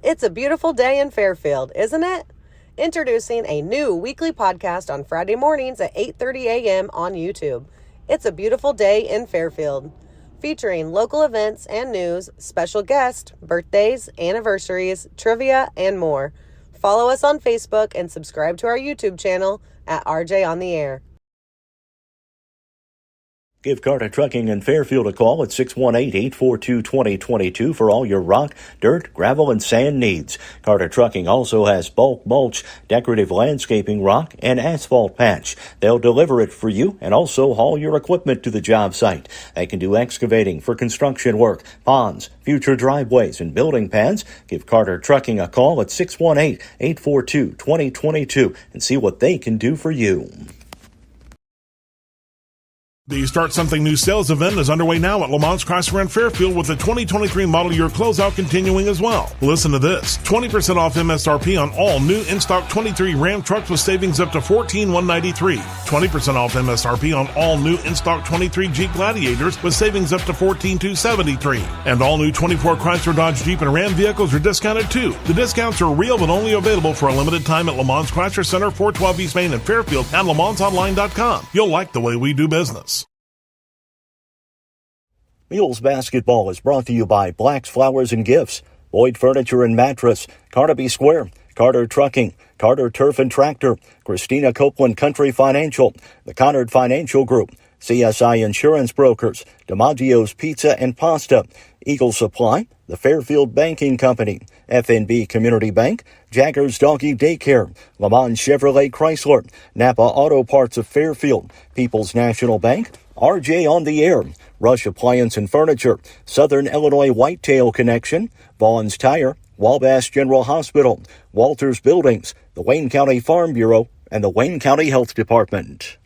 [SPEAKER 4] It's a beautiful day in Fairfield, isn't it? Introducing a new weekly podcast on Friday mornings at 8:30 a.m. on YouTube. It's a beautiful day in Fairfield, featuring local events and news, special guests, birthdays, anniversaries, trivia, and more. Follow us on Facebook and subscribe to our YouTube channel at RJ on the Air.
[SPEAKER 3] Give Carter Trucking in Fairfield a call at 618-842-2022 for all your rock, dirt, gravel, and sand needs. Carter Trucking also has bulk mulch, decorative landscaping rock, and asphalt patch. They'll deliver it for you and also haul your equipment to the job site. They can do excavating for construction work, ponds, future driveways, and building pads. Give Carter Trucking a call at 618-842-2022 and see what they can do for you.
[SPEAKER 9] The Start Something New sales event is underway now at Lamont's Chrysler and Fairfield with the 2023 model year closeout continuing as well. Listen to this. 20% off MSRP on all new in-stock 23 Ram trucks with savings up to $14,193. 20% off MSRP on all new in-stock 23 Jeep Gladiators with savings up to $14,273. And all new 24 Chrysler, Dodge, Jeep, and Ram vehicles are discounted too. The discounts are real but only available for a limited time at Lamont's Chrysler Center, 412 East Main in Fairfield and LamontsOnline.com. You'll like the way we do business.
[SPEAKER 3] Mules Basketball is brought to you by Black's Flowers and Gifts, Boyd Furniture and Mattress, Carnaby Square, Carter Trucking, Carter Turf and Tractor, Christina Copeland Country Financial, the Conard Financial Group, CSI Insurance Brokers, DiMaggio's Pizza and Pasta, Eagle Supply, the Fairfield Banking Company, FNB Community Bank, Jaggers Doggy Daycare, Lamont Chevrolet Chrysler, Napa Auto Parts of Fairfield, People's National Bank, RJ on the Air, Rush Appliance and Furniture, Southern Illinois Whitetail Connection, Vaughn's Tire, Wabash General Hospital, Walters Buildings, the Wayne County Farm Bureau, and the Wayne County Health Department.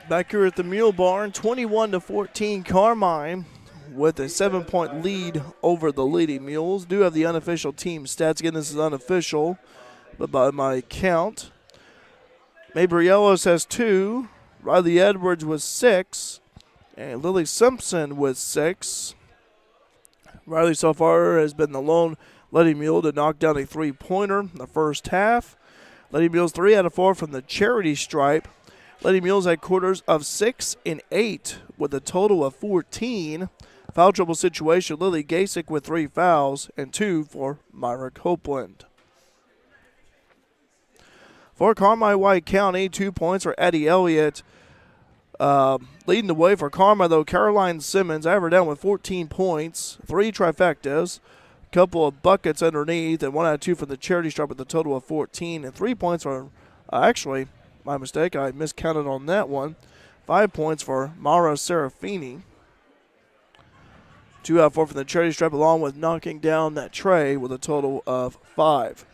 [SPEAKER 1] Back here at the Mule Barn, 21-14 Carmi with a 7-point lead over the Lady Mules. Do have the unofficial team stats. Again, this is unofficial, but by my count, Mabrielos has 2, Riley Edwards with 6, and Lily Simpson with 6. Riley so far has been the lone Lady Mule to knock down a 3-pointer in the first half. Lady Mules 3 out of 4 from the charity stripe. Lady Mules had quarters of 6 and 8 with a total of 14. Foul trouble situation, Lily Gasick with 3 fouls and 2 for Myra Copeland. For Carmi-White County, 2 points for Eddie Elliott. Leading the way for Carmi, though, Caroline Simmons, I have her down with 14 points, 3 trifectas, a couple of buckets underneath, and 1 out of 2 from the charity stripe with a total of 14. And 3 points for, actually, my mistake, I miscounted on that one. 5 points for Mara Serafini. 2 out of 4 from the charity stripe, along with knocking down that tray with a total of 5.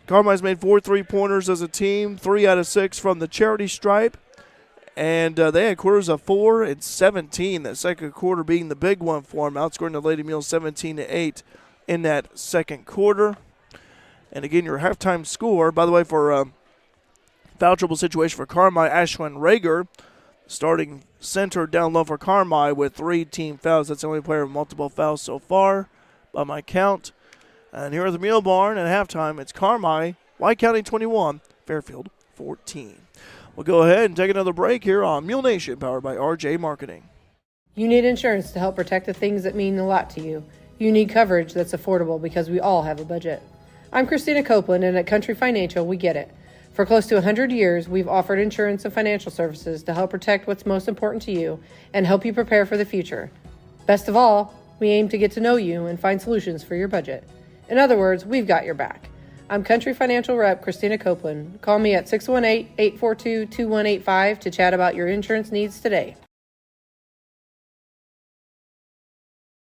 [SPEAKER 1] Carmi's made 4 3-pointers as a team, 3 out of 6 from the charity stripe, And they had quarters of 4 and 17. That second quarter being the big one for them, outscoring the Lady Mules 17-8 in that second quarter. And again, your halftime score, by the way, for foul trouble situation for Carmi, Ashlyn Rager, starting center down low for Carmi with 3 team fouls. That's the only player with multiple fouls so far by my count. And here at the Mule Barn at halftime, it's Carmi, White County 21, Fairfield 14. We'll go ahead and take another break here on Mule Nation, powered by RJ Marketing.
[SPEAKER 10] You need insurance to help protect the things that mean a lot to you. You need coverage that's affordable because we all have a budget. I'm Christina Copeland, and at Country Financial, we get it. For close to 100 years, we've offered insurance and financial services to help protect what's most important to you and help you prepare for the future. Best of all, we aim to get to know you and find solutions for your budget. In other words, we've got your back. I'm Country Financial Rep Christina Copeland. Call me at 618-842-2185 to chat about your insurance needs today.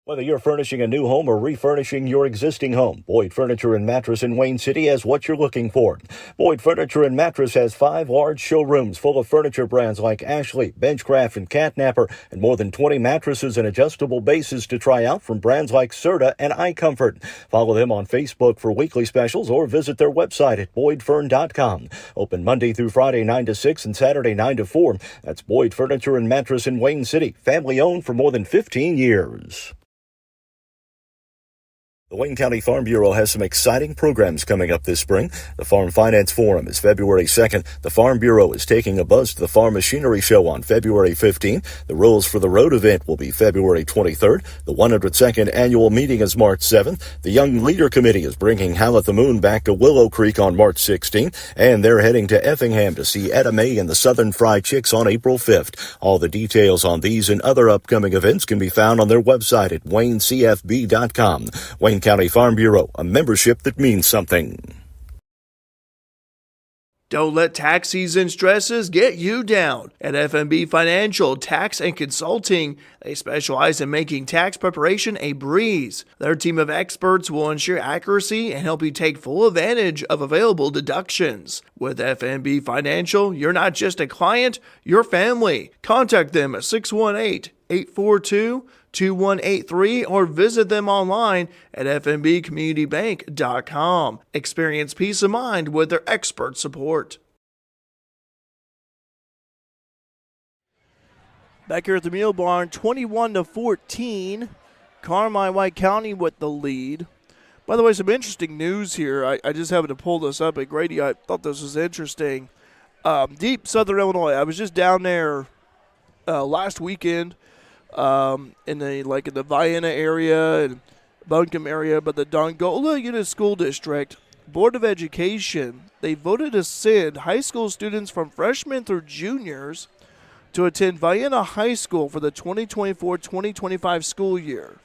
[SPEAKER 3] Whether you're furnishing a new home or refurnishing your existing home, Boyd Furniture and Mattress in Wayne City has what you're looking for. Boyd Furniture and Mattress has 5 large showrooms full of furniture brands like Ashley, Benchcraft, and Catnapper, and more than 20 mattresses and adjustable bases to try out from brands like Serta and iComfort. Follow them on Facebook for weekly specials or visit their website at boydfern.com. Open Monday through Friday 9 to 6 and Saturday 9 to 4. That's Boyd Furniture and Mattress in Wayne City, family owned for more than 15 years. The Wayne County Farm Bureau has some exciting programs coming up this spring. The Farm Finance Forum is February 2nd. The Farm Bureau is taking a bus to the Farm Machinery Show on February 15th. The Rules for the Road event will be February 23rd. The 102nd Annual Meeting is March 7th. The Young Leader Committee is bringing Howl at the Moon back to Willow Creek on March 16th. And they're heading to Effingham to see Etta Mae and the Southern Fried Chicks on April 5th. All the details on these and other upcoming events can be found on their website at waynecfb.com. Wayne County Farm Bureau, a membership that means something.
[SPEAKER 1] Don't let tax season stresses get you down. At FMB Financial Tax and Consulting, they specialize in making tax preparation a breeze. Their team of experts will ensure accuracy and help you take full advantage of available deductions. With FMB Financial, you're not just a client, you're family. Contact them at 618-842-2183 or visit them online at fmbcommunitybank.com. Experience peace of mind with their expert support. Back here at the Mule Barn, 21-14. Carmi-White County with the lead. By the way, some interesting news here. I just happened to pull this up at Grady. I thought this was interesting. Deep Southern Illinois. I was just down there last weekend. In the Vienna area and Buncombe area, but the Dongola Unit School District Board of Education, they voted to send high school students from freshmen through juniors to attend Vienna High School for the 2024-2025 school year.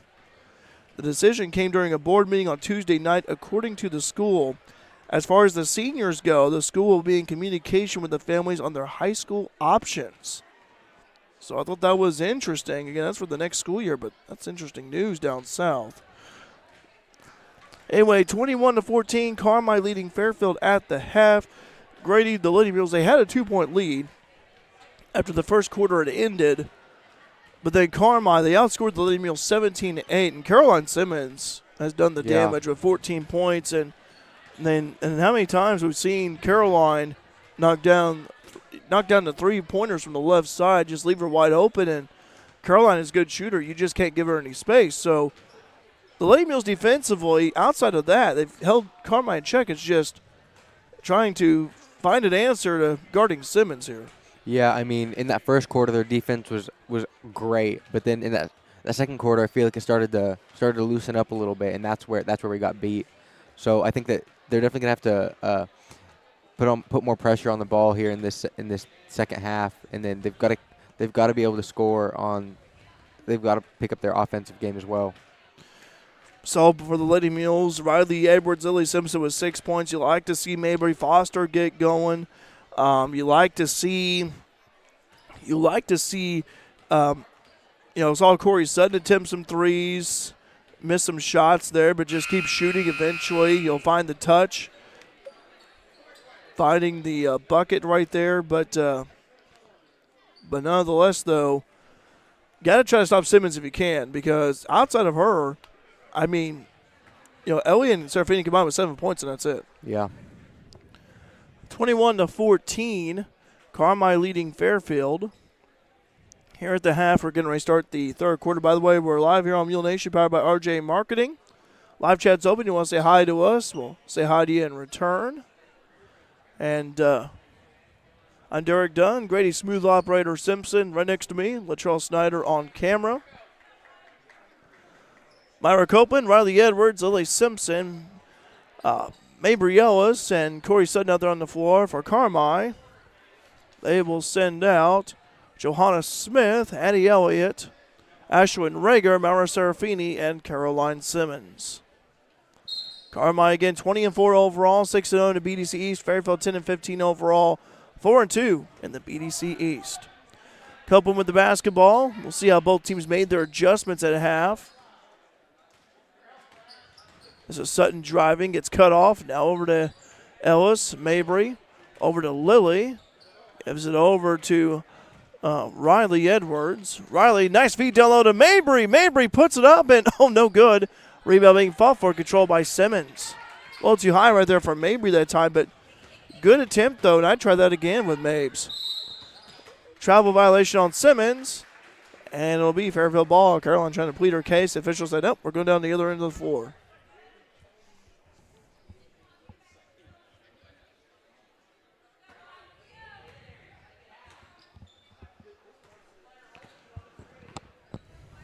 [SPEAKER 1] The decision came during a board meeting on Tuesday night, according to the school. As far as the seniors go, the school will be in communication with the families on their high school options. So I thought that was interesting. Again, that's for the next school year, but that's interesting news down south. Anyway, 21-14, Carmi leading Fairfield at the half. Grady, the Lady Mules, they had a 2-point lead after the first quarter had ended. But then Carmi, they outscored the Lady Mules 17-8, and Caroline Simmons has done the damage with 14 points. And how many times we've seen Caroline knock down the three-pointers from the left side, just leave her wide open, and Caroline is a good shooter. You just can't give her any space. So the Lady Mules defensively, outside of that, they've held Carmi in check. It's just trying to find an answer to guarding Simmons here.
[SPEAKER 2] Yeah, I mean, in that first quarter, their defense was great, but then in that second quarter, I feel like it started to loosen up a little bit, and that's where we got beat. So I think that they're definitely gonna have to put more pressure on the ball here in this second half, and then they've got to be able to score on. They've got to pick up their offensive game as well.
[SPEAKER 1] So for the Lady Mules, Riley Edwards, Lily Simpson with 6 points. You like to see Mabry Foster get going. You like to see. Saw Corey Sutton attempt some threes, miss some shots there, but just keep shooting. Eventually, you'll find the touch. Finding the bucket right there, but But nonetheless, though, got to try to stop Simmons if you can, because outside of her, I mean, Elliott and Serafini combined with 7 points, and that's it.
[SPEAKER 2] Yeah.
[SPEAKER 1] 21-14, Carmi leading Fairfield. Here at the half, we're getting ready to start the third quarter. By the way, we're live here on Mule Nation, powered by RJ Marketing. Live chat's open. You want to say hi to us, we'll say hi to you in return. And I'm Derek Dunn, Grady Smooth Operator Simpson right next to me, Latrell Snyder on camera. Myra Copeland, Riley Edwards, Lily Simpson, Mabry Ellis, and Corey Sutton out there on the floor for Carmi. They will send out Johanna Smith, Addie Elliott, Ashwin Rager, Mara Serafini, and Caroline Simmons. Carmi again 20-4 overall, 6-0 in the BDC East. Fairfield 10-15 overall, 4-2 in the BDC East. Copeland with the basketball. We'll see how both teams made their adjustments at half. This is Sutton driving, gets cut off. Now over to Ellis, Mabry, over to Lily. Gives it over to Riley Edwards. Riley, nice feed down low to Mabry. Mabry puts it up, and no good. Rebound being fought for, controlled by Simmons. A little too high right there for Mabry that time, but good attempt, though, and I'd try that again with Mabes. Travel violation on Simmons, and it'll be Fairfield ball. Caroline trying to plead her case. The official said, nope, we're going down the other end of the floor.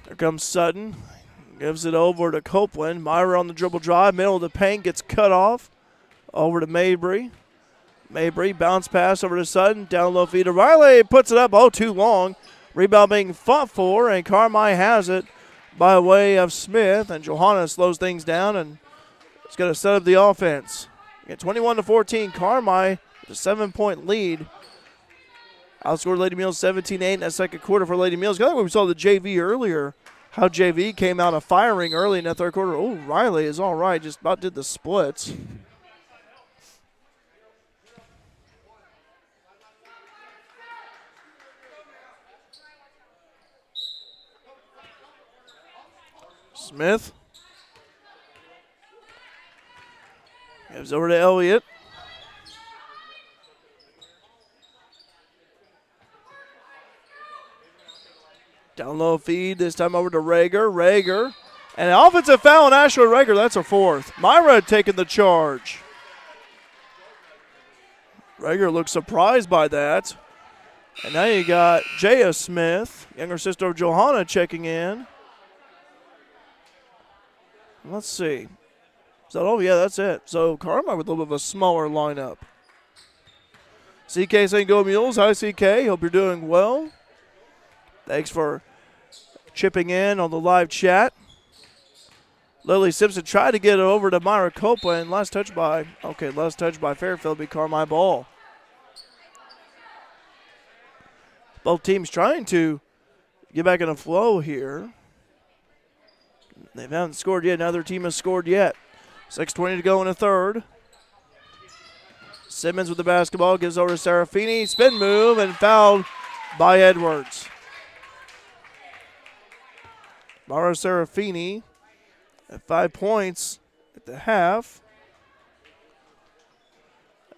[SPEAKER 1] Here comes Sutton. Gives it over to Copeland. Myra on the dribble drive. Middle of the paint. Gets cut off. Over to Mabry. Mabry bounce pass over to Sutton. Down low feed to Riley. Puts it up. Oh, too long. Rebound being fought for. And Carmi has it by way of Smith. And Johanna slows things down. And it's going to set up the offense. Again, 21-14. Carmi with a 7-point lead. Outscored Lady Mules 17-8 in that second quarter for Lady Mules. I think we saw the JV earlier, how JV came out of firing early in that third quarter. Oh, Riley is all right, just about did the splits. Smith. Gives over to Elliott. Down low feed, this time over to Rager. Rager. And an offensive foul on Ashwood Rager. That's a fourth. Myra taking the charge. Rager looks surprised by that. And now you got Jaya Smith, younger sister of Johanna, checking in. Let's see. Is that all? Yeah, that's it. So Carmi with a little bit of a smaller lineup. CK saying go Mules. Hi, CK. Hope you're doing well. Thanks for chipping in on the live chat. Lily Simpson tried to get it over to Myra Copeland. Last touch by Fairfield be Carmi ball. Both teams trying to get back in a flow here. They haven't scored yet. Neither team has scored yet. 6:20 to go in the third. Simmons with the basketball, gives over to Serafini. Spin move and fouled by Edwards. Mara Serafini at 5 points at the half.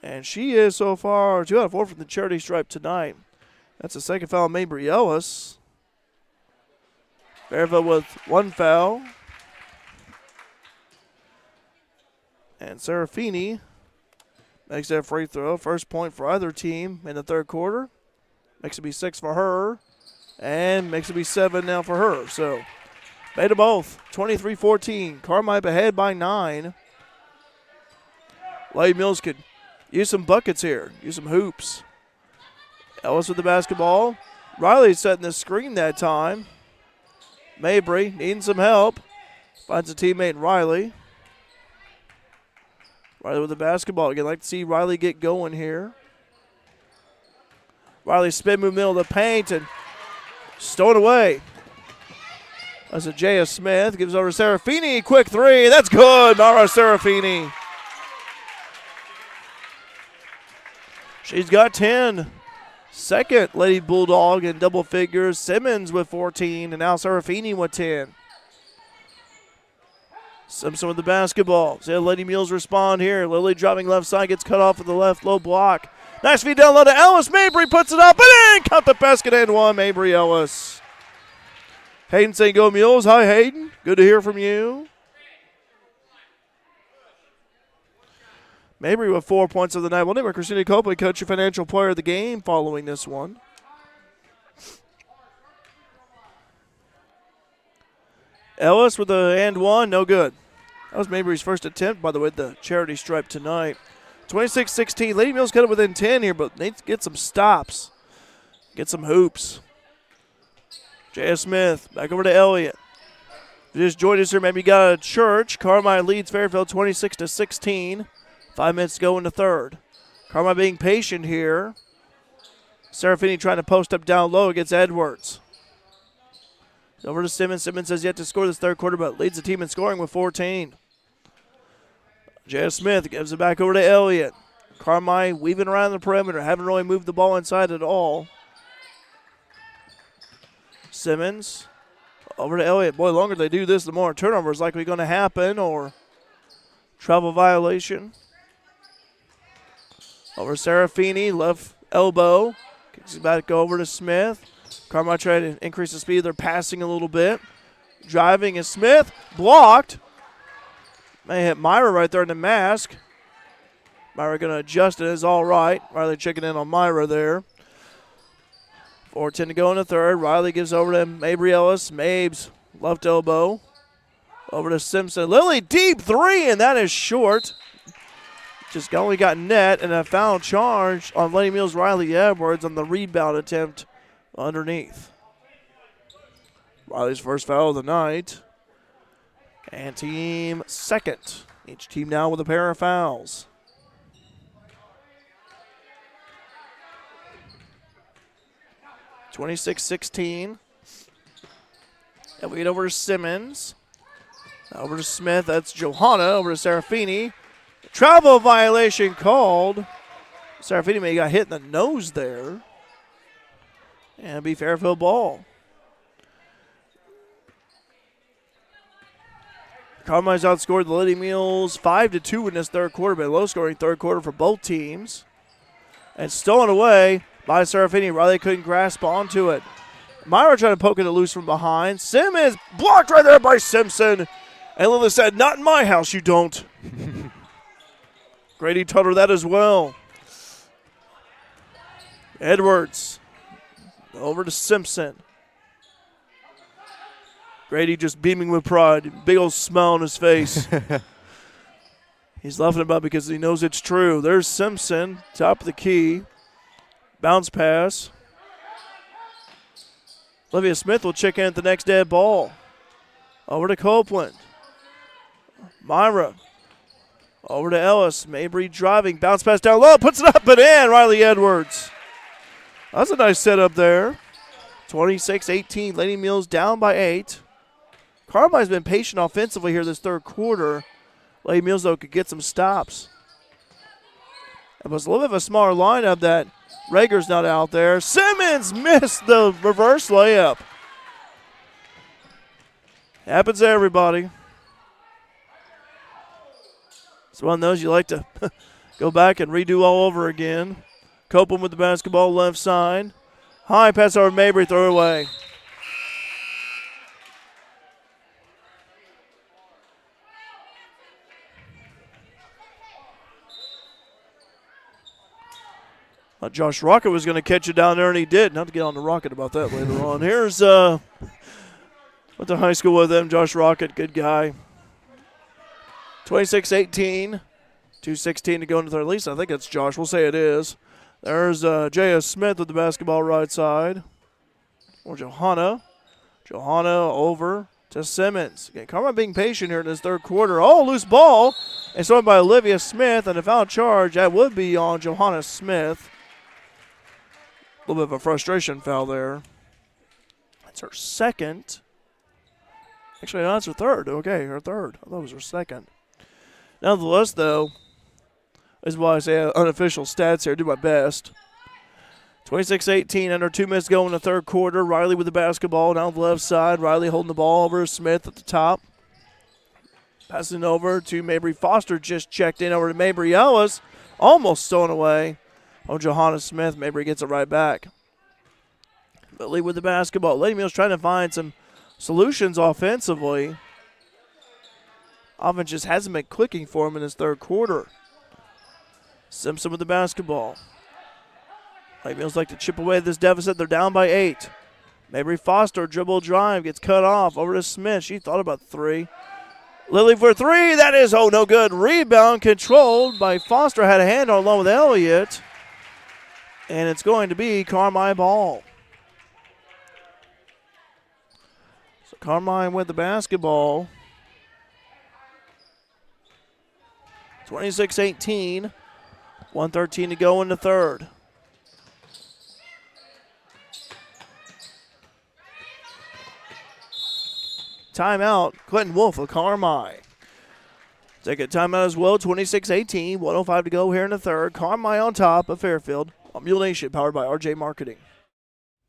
[SPEAKER 1] And she is so far 2 out of 4 from the charity stripe tonight. That's the second foul on Mabry Ellis. Fairfield with 1 foul. And Serafini makes that free throw. First point for either team in the third quarter. Makes it be 6 for her. And makes it be 7 now for her. So, made them both. 23-14. Carmi ahead by 9. Lady Mules could use some buckets here. Use some hoops. Ellis with the basketball. Riley setting the screen that time. Mabry needing some help. Finds a teammate in Riley. Riley with the basketball. You'd like to see Riley get going here. Riley spin move middle of the paint and stolen away. That's a Jaya Smith. Gives over to Serafini. Quick three. That's good. Mara Serafini. She's got 10. Second Lady Bulldog in double figures. Simmons with 14, and now Serafini with 10. Simpson with the basketball. See how Lady Mules respond here. Lily driving left side, gets cut off with the left low block. Nice feed down low to Ellis. Mabry puts it up and in. Count the basket and one. Mabry Ellis. Hayden saying go Mules. Hi, Hayden. Good to hear from you. Mabry with 4 points of the night. We'll name her Christina Copley, coach and financial player of the game following this one. Ellis with the and one, no good. That was Mabry's first attempt, by the way, the charity stripe tonight. 26-16. Lady Mules cut it within 10 here, but needs to get some stops. Get some hoops. J.S. Smith back over to Elliott. Just joined us here. Maybe got a church. Carmi leads Fairfield 26-16. 5 minutes to go in the third. Carmi being patient here. Serafini trying to post up down low against Edwards. Over to Simmons. Simmons has yet to score this third quarter, but leads the team in scoring with 14. J.S. Smith gives it back over to Elliott. Carmi weaving around the perimeter. Haven't really moved the ball inside at all. Simmons over to Elliott. Boy, the longer they do this, the more turnover is likely going to happen or travel violation. Over Serafini, left elbow. Kicks it back over to Smith. Carmi trying to increase the speed of their passing a little bit. Driving is Smith. Blocked. May hit Myra right there in the mask. Myra going to adjust it. It's all right. Riley checking in on Myra there. 4:10 to go in the third. Riley gives over to Mabry Ellis. Mabes, left elbow. Over to Simpson. Lily, deep three, and that is short. Just only got net, and a foul charge on Lady Mules Riley Edwards on the rebound attempt underneath. Riley's first foul of the night. And team second. Each team now with a pair of fouls. (26-16). And we get over to Simmons. Over to Smith. That's Johanna. Over to Serafini. Travel violation called. Serafini may have got hit in the nose there. And it'll be Fairfield ball. Carmi's outscored the Lady Mules 5-2 in this third quarter, but a low-scoring third quarter for both teams. And stolen away by Serafini. Riley couldn't grasp onto it. Myra trying to poke it loose from behind. Simmons blocked right there by Simpson. And Lily said, not in my house, you don't. Grady told her that as well. Edwards over to Simpson. Grady just beaming with pride. Big old smile on his face. He's laughing about it because he knows it's true. There's Simpson, top of the key. Bounce pass. Olivia Smith will check in at the next dead ball. Over to Copeland. Myra. Over to Ellis. Mabry driving. Bounce pass down low. Puts it up and in. Riley Edwards. That's a nice setup there. 26-18. Lady Mules down by 8. Carmine's been patient offensively here this third quarter. Lady Mules, though, could get some stops. It was a little bit of a smaller lineup that Rager's not out there. Simmons missed the reverse layup. Happens to everybody. It's one of those you like to go back and redo all over again. Copeland with the basketball left side. High pass over Mabry, throw away. Josh Rocket was going to catch it down there, and he did. Not to get on the Rocket about that later on. Here's went to high school with him, Josh Rocket, good guy. 26-18, 2:16 to go into the third. At least I think it's Josh. We'll say it is. There's J.S. Smith with the basketball right side. Or Johanna. Johanna over to Simmons. Again, Carmi being patient here in this third quarter. Oh, loose ball. And stolen by Olivia Smith, and a foul charge. That would be on Johanna Smith. A little bit of a frustration foul there. That's her second. Actually, no, that's her third. Okay, her third. I thought it was her second. Nonetheless, though, this is why I say unofficial stats here. I do my best. 26-18, under 2 minutes to go in the third quarter. Riley with the basketball down the left side. Riley holding the ball over to Smith at the top. Passing over to Mabry Foster, just checked in over to Mabry Ellis. Almost stolen away. Oh, Johanna Smith. Mabry gets it right back. Lily with the basketball. Lady Mules trying to find some solutions offensively. Offense just hasn't been clicking for him in this third quarter. Simpson with the basketball. Lady Mules like to chip away at this deficit. They're down by 8. Mabry Foster, dribble drive, gets cut off over to Smith. She thought about 3. Lily for 3. That is, no good. Rebound controlled by Foster. Had a hand on along with Elliott. And it's going to be Carmi ball. So Carmi with the basketball. 26-18. 1:13 to go in the third. Timeout, Clinton Wolf of Carmi. Take a timeout as well, 26-18, 1:05 to go here in the third. Carmi on top of Fairfield on Mule Nation, powered by RJ Marketing.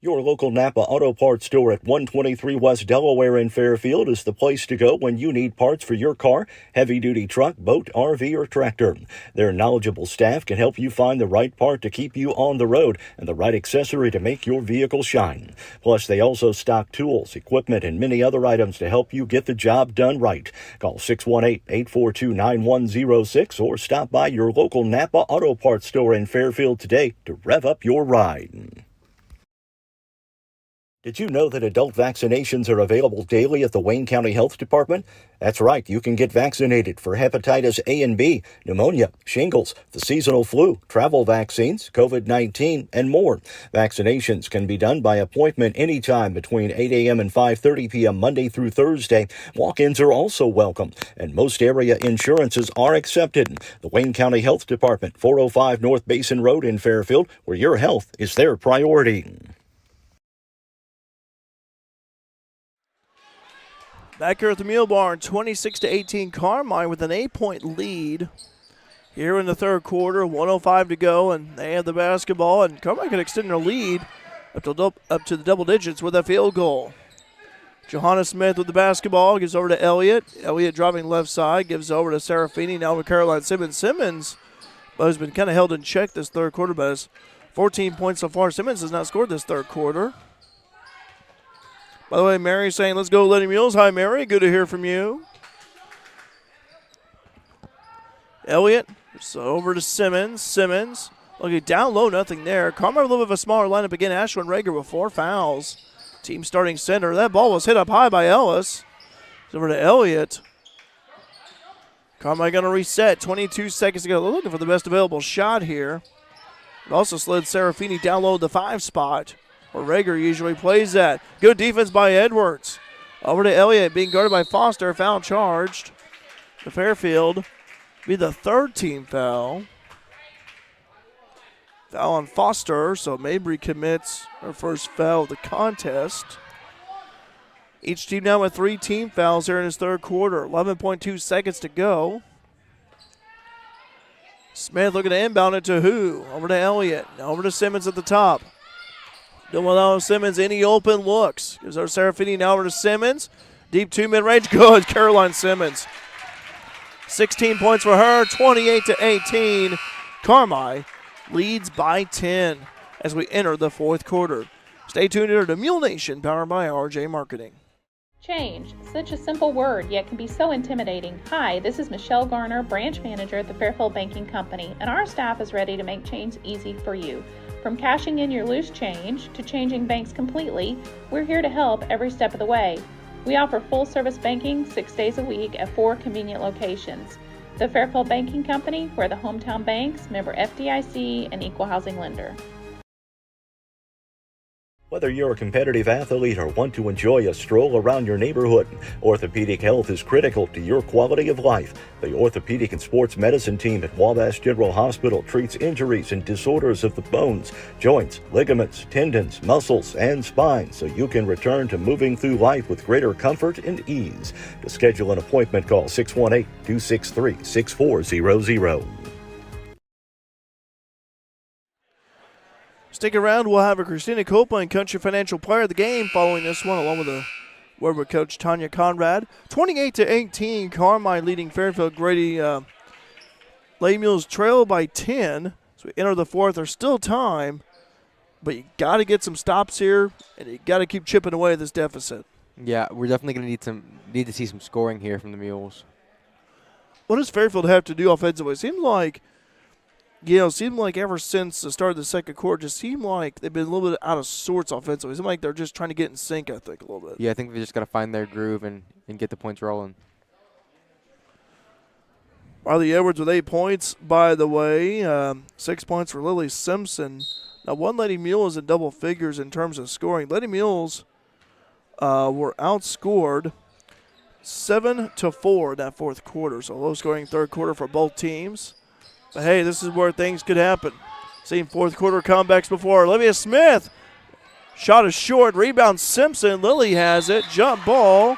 [SPEAKER 3] Your local Napa Auto Parts store at 123 West Delaware in Fairfield is the place to go when you need parts for your car, heavy-duty truck, boat, RV, or tractor. Their knowledgeable staff can help you find the right part to keep you on the road and the right accessory to make your vehicle shine. Plus, they also stock tools, equipment, and many other items to help you get the job done right. Call 618-842-9106 or stop by your local Napa Auto Parts store in Fairfield today to rev up your ride. Did you know that adult vaccinations are available daily at the Wayne County Health Department? That's right, you can get vaccinated for hepatitis A and B, pneumonia, shingles, the seasonal flu, travel vaccines, COVID-19, and more. Vaccinations can be done by appointment anytime between 8 a.m. and 5:30 p.m. Monday through Thursday. Walk-ins are also welcome, and most area insurances are accepted. The Wayne County Health Department, 405 North Basin Road in Fairfield, where your health is their priority.
[SPEAKER 1] Back here at the Mule Barn, 26-18, Carmi with an 8-point lead. Here in the third quarter, 1:05 to go, and they have the basketball, and Carmi can extend their lead up to the double digits with a field goal. Johanna Smith with the basketball, gives over to Elliott. Elliott driving left side, gives over to Serafini, now with Caroline Simmons. Simmons, has been kind of held in check this third quarter, but has 14 points so far. Simmons has not scored this third quarter. By the way, Mary's saying, let's go Lady Mules. Hi, Mary. Good to hear from you. Elliott, so over to Simmons. Simmons, looking down low, nothing there. Carmi a little bit of a smaller lineup again. Ashlyn Rager with 4 fouls. Team starting center. That ball was hit up high by Ellis. It's over to Elliott. Carmi going to reset. 22 seconds to go. They're looking for the best available shot here. It also slid Serafini down low the 5 spot, where Rager usually plays that. Good defense by Edwards. Over to Elliott, being guarded by Foster. Foul charged to Fairfield. Be the third team foul. Foul on Foster, so Mabry commits her first foul of the contest. Each team now with 3 team fouls here in his third quarter. 11.2 seconds to go. Smith looking to inbound it to who? Over to Elliott. Now over to Simmons at the top. Don't allow Simmons any open looks. Gives our Serafini now over to Simmons. Deep 2 mid-range. Good. Caroline Simmons. 16 points for her. 28-18. Carmi leads by 10 as we enter the fourth quarter. Stay tuned here to Mule Nation, powered by RJ Marketing.
[SPEAKER 8] Change, such a simple word, yet can be so intimidating. Hi, this is Michelle Garner, branch manager at the Fairfield Banking Company, and our staff is ready to make change easy for you. From cashing in your loose change to changing banks completely, we're here to help every step of the way. We offer full-service banking 6 days a week at 4 convenient locations. The Fairfield Banking Company, we're the hometown banks, member FDIC, and equal housing lender.
[SPEAKER 3] Whether you're a competitive athlete or want to enjoy a stroll around your neighborhood, orthopedic health is critical to your quality of life. The Orthopedic and Sports Medicine team at Wabash General Hospital treats injuries and disorders of the bones, joints, ligaments, tendons, muscles, and spine so you can return to moving through life with greater comfort and ease. To schedule an appointment, call 618-263-6400.
[SPEAKER 1] Stick around. We'll have a Christina Copeland, Country Financial Player of the Game, following this one, along with a word with Coach Tanya Conrad. 28-18, Carmi leading Fairfield. Grady Lady Mules trail by 10. So we enter the fourth. There's still time, but you got to get some stops here, and you got to keep chipping away at this deficit.
[SPEAKER 2] Yeah, we're definitely going to need to see some scoring here from the Mules.
[SPEAKER 1] What does Fairfield have to do offensively? It seemed like ever since the start of the second quarter, just seemed like they've been a little bit out of sorts offensively. It seemed like they're just trying to get in sync, I think, a little bit.
[SPEAKER 2] Yeah, I think they just got to find their groove and get the points rolling.
[SPEAKER 1] Riley Edwards with 8 points, by the way. 6 points for Lily Simpson. Now, one Lady Mule is in double figures in terms of scoring. Lady Mules were outscored 7-4 in that fourth quarter. So low-scoring third quarter for both teams. But, hey, this is where things could happen. Seen fourth quarter comebacks before. Olivia Smith, shot is short. Rebound Simpson. Lily has it. Jump ball.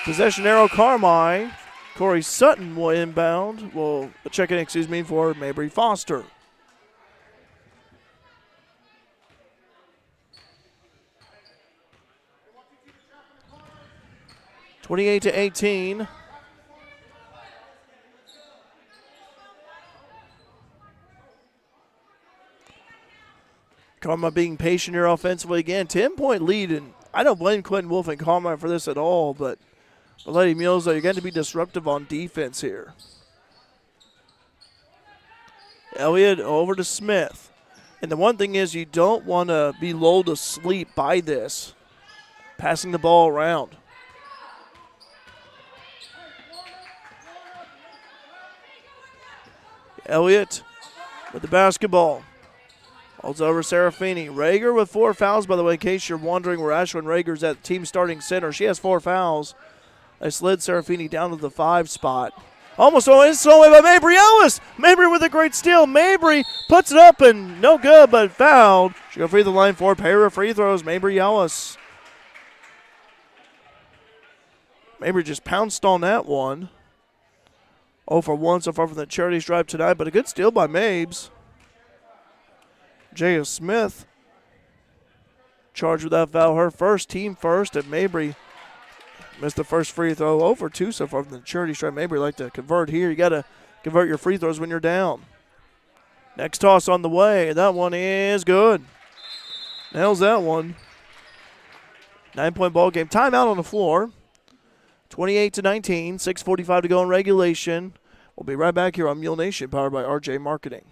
[SPEAKER 1] Possession arrow Carmi. Corey Sutton will inbound. Will check in, for Mabry Foster. (28-18). Carmi being patient here offensively again. 10-point lead, and I don't blame Quentin Wolf and Carmi for this at all, but the Lady Mules, though, you're going to be disruptive on defense here. Elliott over to Smith. And the one thing is you don't want to be lulled to sleep by this. Passing the ball around. Elliott with the basketball. Holds over Serafini. Rager with 4 fouls, by the way, in case you're wondering where Ashlyn Rager's at, the team starting center. She has 4 fouls. They slid Serafini down to the 5 spot. Almost away by Mabry Ellis. Mabry with a great steal. Mabry puts it up and no good, but fouled. She'll go free the line for a pair of free throws. Mabry Ellis. Mabry just pounced on that one. 0 for 1 so far from the charity stripe tonight, but a good steal by Mabes. Jaya Smith charged with that foul. Her first, team first, and Mabry missed the first free throw. 0 for 2 so far from the charity stripe. Mabry like to convert here. You got to convert your free throws when you're down. Next toss on the way. That one is good. Nails that one. 9-point ball game. Timeout on the floor. 28-19. 6:45 to go in regulation. We'll be right back here on Mule Nation, powered by RJ Marketing.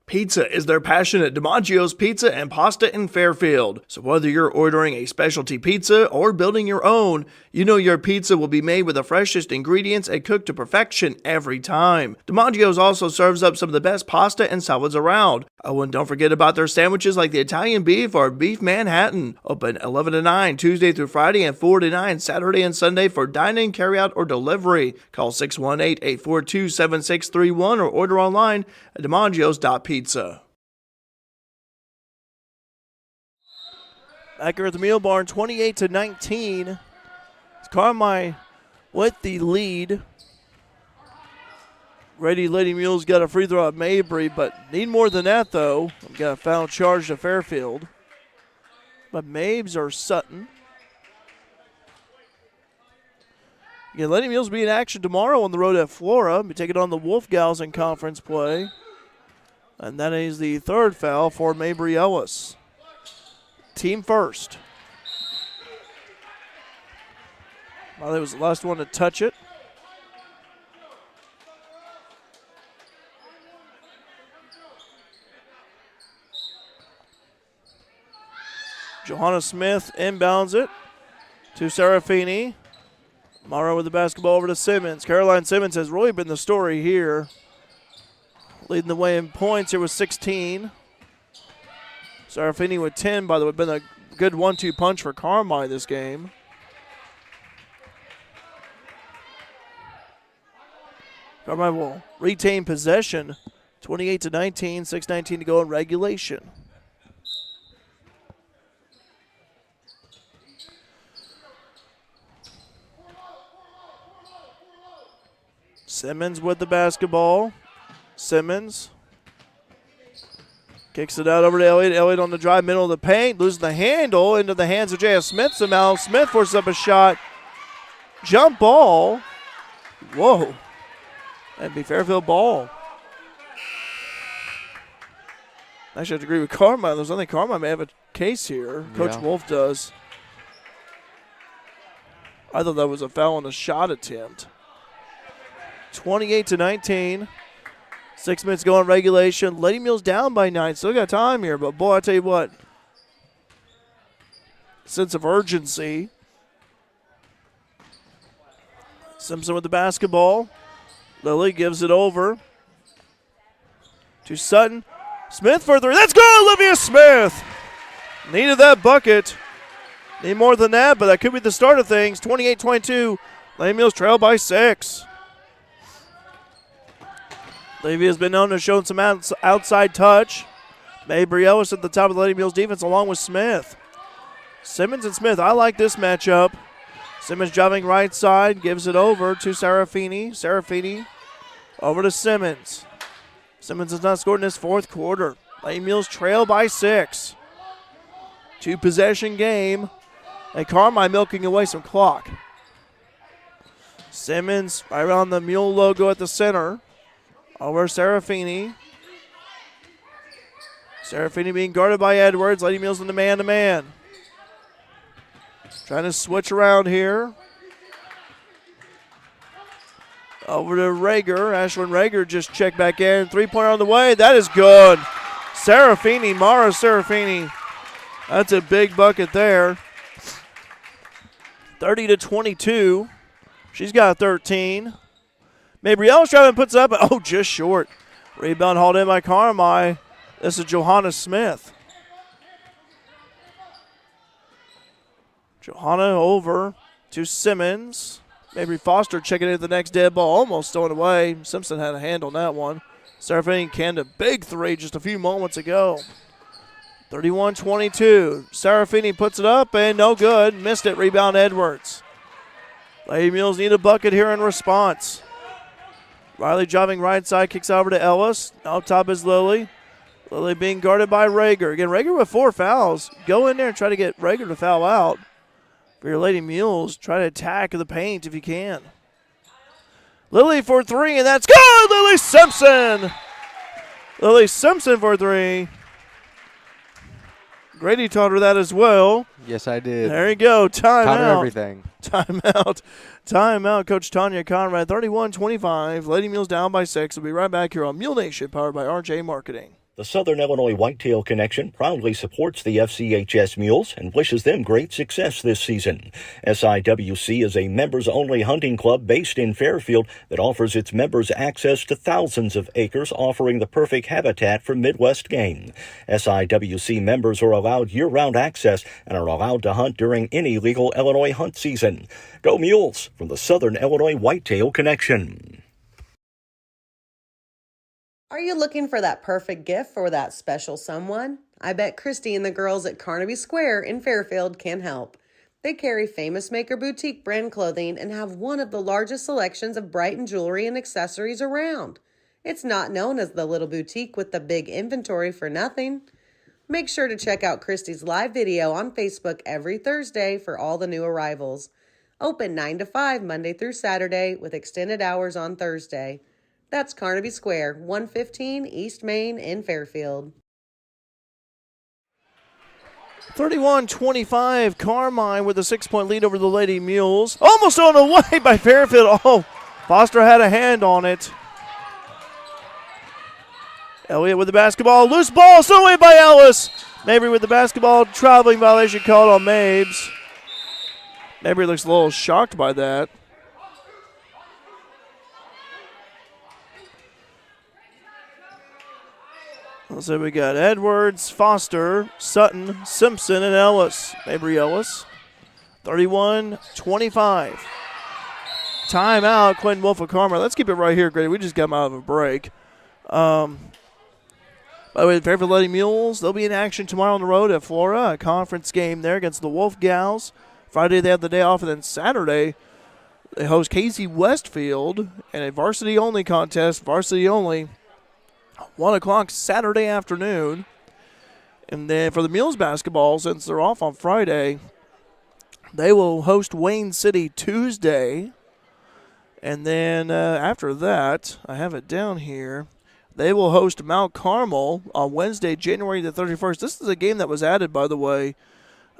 [SPEAKER 1] Pizza is their passion at DiMaggio's Pizza and Pasta in Fairfield. So whether you're ordering a specialty pizza or building your own, you know your pizza will be made with the freshest ingredients and cooked to perfection every time. DiMaggio's also serves up some of the best pasta and salads around. Oh, and don't forget about their sandwiches like the Italian beef or beef Manhattan. Open 11 to 9 Tuesday through Friday and 4 to 9 Saturday and Sunday for dine-in, carry-out, or delivery. Call 618-842-7631 or order online at DiMaggios.pizza. Back here at the Mule Barn, 28-19. It's Carmi with the lead. Lady Mules got a free throw at Mabry, but need more than that, though. We've got a foul charge to Fairfield. But Mabes or Sutton. Again, Lady Mules will be in action tomorrow on the road at Flora. Be taking on the Wolf Gals in conference play. And that is the third foul for Mabry Ellis. Team first. Well, that was the last one to touch it. Johanna Smith inbounds it to Serafini. Morrow with the basketball over to Simmons. Caroline Simmons has really been the story here. Leading the way in points here with 16. Serafini with 10, by the way. Been a good 1-2 punch for Carmi this game. Carmi will retain possession. 28-19, 6:19 to go in regulation. Simmons with the basketball. Simmons Kicks it out over to Elliott. Elliott on the drive, middle of the paint. Losing the handle into the hands of J.S. Smith somehow. Smith forces up a shot. Jump ball. Whoa. That'd be Fairfield ball. Actually, I have to agree with Carmi. I think Carmi may have a case here. Coach Wolf does. I thought that was a foul on the shot attempt. 28-19. 6 minutes going regulation. Lady Mules down by 9. Still got time here, but boy, I tell you what. Sense of urgency. Simpson with the basketball. Lily gives it over to Sutton. Smith for 3. Let's go, Olivia Smith. Needed that bucket. Need more than that, but that could be the start of things. 28-22. Lady Mules trail by 6. Levy has been known to show some outside touch. Mabry Ellis at the top of the Lady Mules defense along with Smith. Simmons and Smith, I like this matchup. Simmons driving right side, gives it over to Serafini. Serafini over to Simmons. Simmons has not scored in this fourth quarter. Lady Mules trail by 6. 2-possession game. And Carmi milking away some clock. Simmons right around the Mule logo at the center. Over Serafini. Serafini being guarded by Edwards. Lady Mules in the man-to-man. Trying to switch around here. Over to Rager. Ashlyn Rager just checked back in. 3-pointer on the way. That is good. Serafini, Mara Serafini. That's a big bucket there. 30-22. She's got 13. Mabrielle Stroud puts it up, oh, just short. Rebound hauled in by Carmi. This is Johanna Smith. Johanna over to Simmons. Mabry Foster checking into the next dead ball, almost thrown away. Simpson had a hand on that one. Serafini canned a big 3 just a few moments ago. 31-22. Serafini puts it up and no good. Missed it. Rebound Edwards. Lady Mules need a bucket here in response. Riley driving right side, kicks over to Ellis. Out top is Lily. Lily being guarded by Rager. Again, Rager with 4 fouls. Go in there and try to get Rager to foul out. For your Lady Mules, try to attack the paint if you can. Lily for 3, and that's good! Lily Simpson! Lily Simpson for 3. Grady taught her that as well.
[SPEAKER 2] Yes, I did.
[SPEAKER 1] There you go. Time
[SPEAKER 2] Taught her
[SPEAKER 1] out.
[SPEAKER 2] everything.
[SPEAKER 1] Time out. Coach Tanya Conrad, 31-25. Lady Mules down by 6. We'll be right back here on Mule Nation, powered by RJ Marketing.
[SPEAKER 3] The Southern Illinois Whitetail Connection proudly supports the FCHS Mules and wishes them great success this season. SIWC is a members-only hunting club based in Fairfield that offers its members access to thousands of acres, offering the perfect habitat for Midwest game. SIWC members are allowed year-round access and are allowed to hunt during any legal Illinois hunt season. Go Mules from the Southern Illinois Whitetail Connection.
[SPEAKER 4] Are you looking for that perfect gift for that special someone? I bet Christy and the girls at Carnaby Square in Fairfield can help. They carry Famous Maker Boutique brand clothing and have one of the largest selections of Brighton jewelry and accessories around. It's not known as the little boutique with the big inventory for nothing. Make sure to check out Christy's live video on Facebook every Thursday for all the new arrivals. Open 9 to 5 Monday through Saturday with extended hours on Thursday. That's Carnaby Square, 115 East Main in Fairfield.
[SPEAKER 1] 31-25, Carmi with a 6-point lead over the Lady Mules. Almost on the way by Fairfield. Oh, Foster had a hand on it. Elliott with the basketball. Loose ball, still away by Ellis. Mabry with the basketball. Traveling violation called on Mabes. Mabry looks a little shocked by that. So we got Edwards, Foster, Sutton, Simpson, and Ellis. Mabry Ellis. 31-25. Timeout, Quentin Wolf of Carmi. Let's keep it right here, Grady. We just got him out of a break. By the way, the Fairfield Lady Mules, they'll be in action tomorrow on the road at Flora, a conference game there against the Wolf Gals. Friday they have the day off, and then Saturday they host Casey Westfield in a varsity-only contest, varsity only. 1 o'clock Saturday afternoon. And then for the Mules basketball, since they're off on Friday, they will host Wayne City Tuesday. And then after that, I have it down here, they will host Mount Carmel on Wednesday, January the 31st. This is a game that was added, by the way.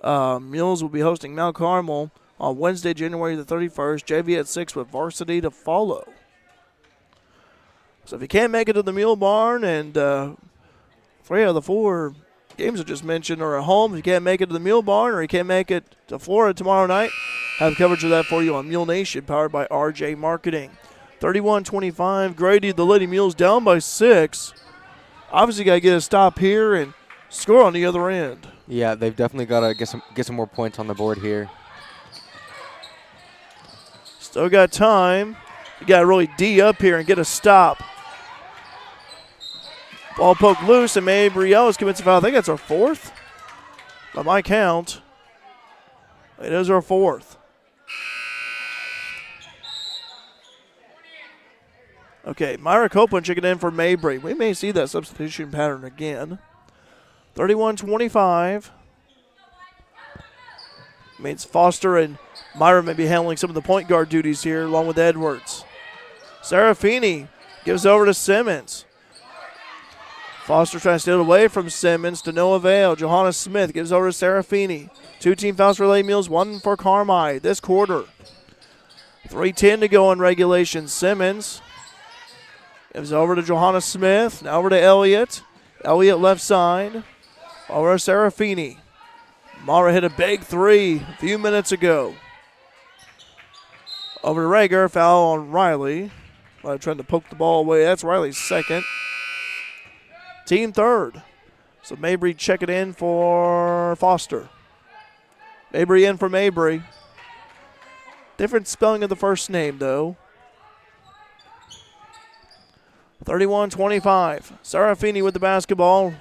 [SPEAKER 1] Mules will be hosting Mount Carmel on Wednesday, January the 31st. JV at 6 with varsity to follow. So if you can't make it to the Mule Barn, and 3 out of the 4 games I just mentioned are at home, if you can't make it to the Mule Barn or you can't make it to Florida tomorrow night, have coverage of that for you on Mule Nation, powered by RJ Marketing. 31-25, Grady, the Lady Mules down by 6. Obviously got to get a stop here and score on the other end.
[SPEAKER 2] Yeah, they've definitely got to get some more points on the board here.
[SPEAKER 1] Still got time. You got to really D up here and get a stop. Ball poked loose, and Mabry Ellis commits a foul. I think that's our 4th. By my count, it is our 4th. Okay, Myra Copeland checking in for Mabry. We may see that substitution pattern again. 31-25. Means Foster and Myra may be handling some of the point guard duties here, along with Edwards. Serafini gives over to Simmons. Foster trying to steal it away from Simmons to no avail. Johanna Smith gives over to Serafini. 2 team fouls for Lady Mules, 1 for Carmi this quarter. 3:10 to go in regulation. Simmons gives over to Johanna Smith. Now over to Elliott. Elliott left side. Over to Serafini. Mara hit a big 3 a few minutes ago. Over to Rager. Foul on Riley. Trying to poke the ball away. That's Riley's 2nd. Team 3rd. So Mabry checking in for Foster. Mabry in for Mabry. Different spelling of the first name, though. 31-25. Serafini with the basketball.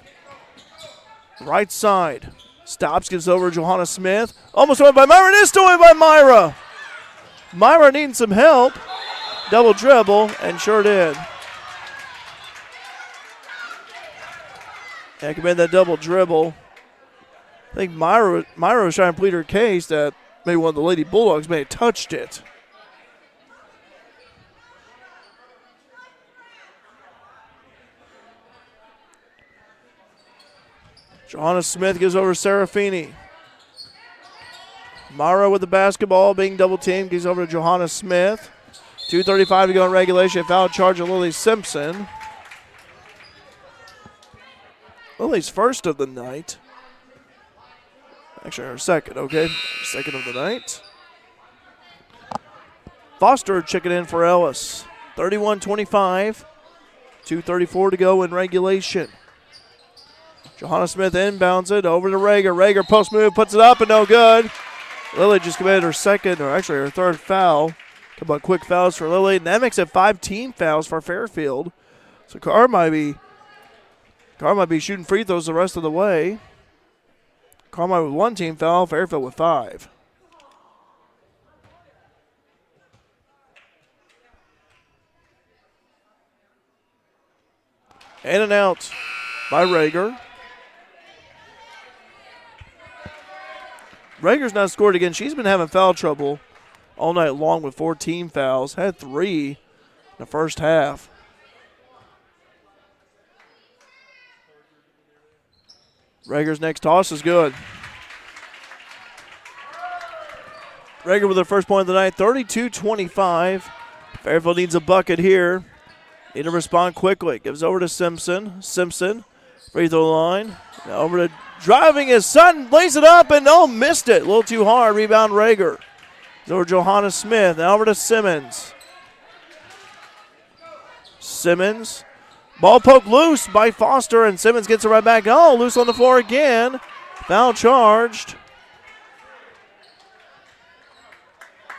[SPEAKER 1] Right side. Stops, gives over to Johanna Smith. Almost won by Myra. It is stolen by Myra. Myra needing some help. Double dribble, and sure did. Yeah, committed that double dribble. I think Myra was trying to plead her case that maybe one of the Lady Bulldogs may have touched it. Johanna Smith gives over to Serafini. Myra with the basketball, being double teamed, gives over to Johanna Smith. 2:35 to go in regulation. Foul charge of Lily Simpson. Lily's first of the night. Actually, her 2nd, okay. 2nd of the night. Foster checking in for Ellis. 31-25. 2:34 to go in regulation. Johanna Smith inbounds it over to Rager. Rager post move, puts it up, and no good. Lily just committed her 2nd, or actually her 3rd foul. Couple of quick fouls for Lily, and that makes it 5 team fouls for Fairfield. So Carr might be shooting free throws the rest of the way. Carmi with 1 team foul, Fairfield with 5. In and out by Rager. Rager's not scored again. She's been having foul trouble all night long with 4 team fouls. Had 3 in the first half. Rager's next toss is good. Rager with her first point of the night, 32-25. Fairfield needs a bucket here. Need to respond quickly. Gives over to Simpson. Simpson, free throw line. Now over to driving his son, lays it up, and missed it. A little too hard. Rebound Rager. Over to Johanna Smith. Now over to Simmons. Simmons. Ball poked loose by Foster, and Simmons gets it right back. Loose on the floor again. Foul charged.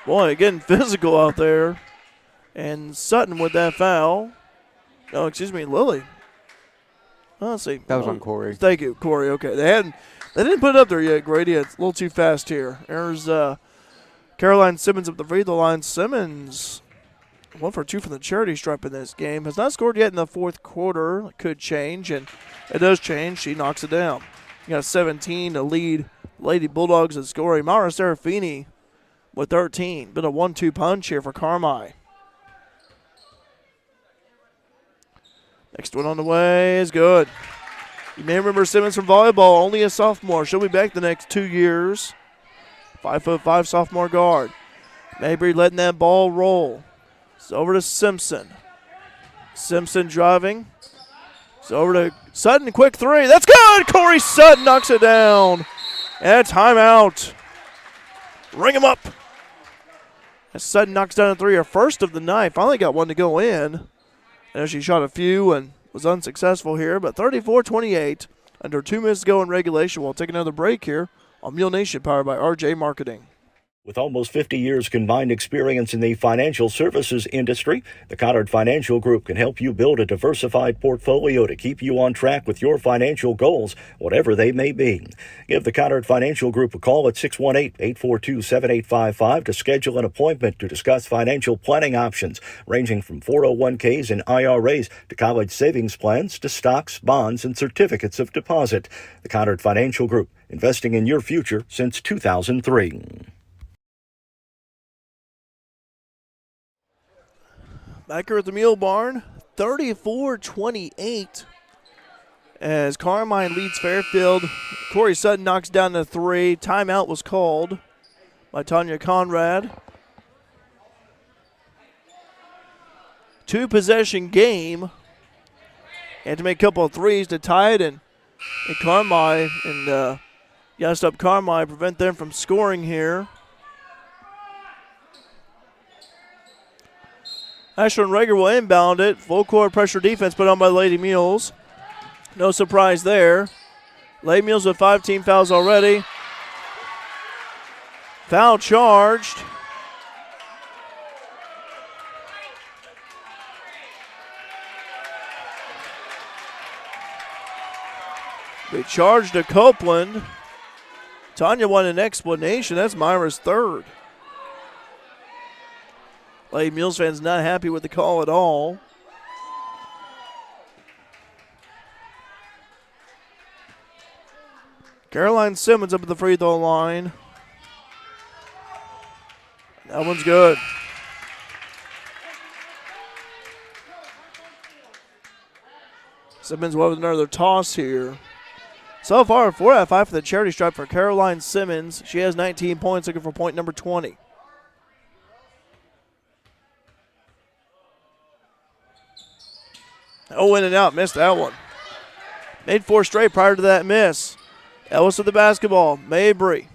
[SPEAKER 1] Boy, getting physical out there. And Sutton with that foul. No, excuse me, Lily. Let's see.
[SPEAKER 2] That was on Corey.
[SPEAKER 1] Thank you, Corey. Okay, they didn't put it up there yet, Grady. It's a little too fast here. There's Caroline Simmons up the free throw line. Simmons, 1 for 2 from the charity stripe in this game. Has not scored yet in the 4th quarter. It could change, and it does change. She knocks it down. You got 17 to lead Lady Bulldogs in scoring. Mara Serafini with 13. Been a 1-2 punch here for Carmi. Next one on the way is good. You may remember Simmons from volleyball, only a sophomore. She'll be back the next 2 years. 5'5" sophomore guard. Mabry letting that ball roll. It's over to Simpson. Simpson driving. It's over to Sutton. Quick three. That's good. Corey Sutton knocks it down. And a timeout. Ring him up. As Sutton knocks down a three, her first of the night. Finally got one to go in. I know she shot a few and was unsuccessful here, but 34-28 under 2 minutes to go in regulation. We'll take another break here on Mule Nation, powered by RJ Marketing.
[SPEAKER 3] With almost 50 years combined experience in the financial services industry, the Connard Financial Group can help you build a diversified portfolio to keep you on track with your financial goals, whatever they may be. Give the Connard Financial Group a call at 618-842-7855 to schedule an appointment to discuss financial planning options ranging from 401ks and IRAs to college savings plans to stocks, bonds, and certificates of deposit. The Connard Financial Group, investing in your future since 2003.
[SPEAKER 1] Back here at the Mule Barn, 34-28 as Carmine leads Fairfield. Corey Sutton knocks down the three. Timeout was called by Tanya Conrad. 2-possession game. Had to make a couple of threes to tie it, and Carmine and gassed up Carmine, prevent them from scoring here. Ashlyn Rager will inbound it. Full court pressure defense put on by Lady Mules. No surprise there. Lady Mules with 5 team fouls already. Foul charged. They charged to Copeland. Tanya wanted an explanation. That's Myra's third. Lady Mules fans not happy with the call at all. Caroline Simmons up at the free throw line. That one's good. Simmons with another toss here. So far, 4 out of 5 for the charity stripe for Caroline Simmons. She has 19 points, looking for point number 20. Oh, in and out, missed that one. Made 4 straight prior to that miss. Ellis with the basketball. Mabry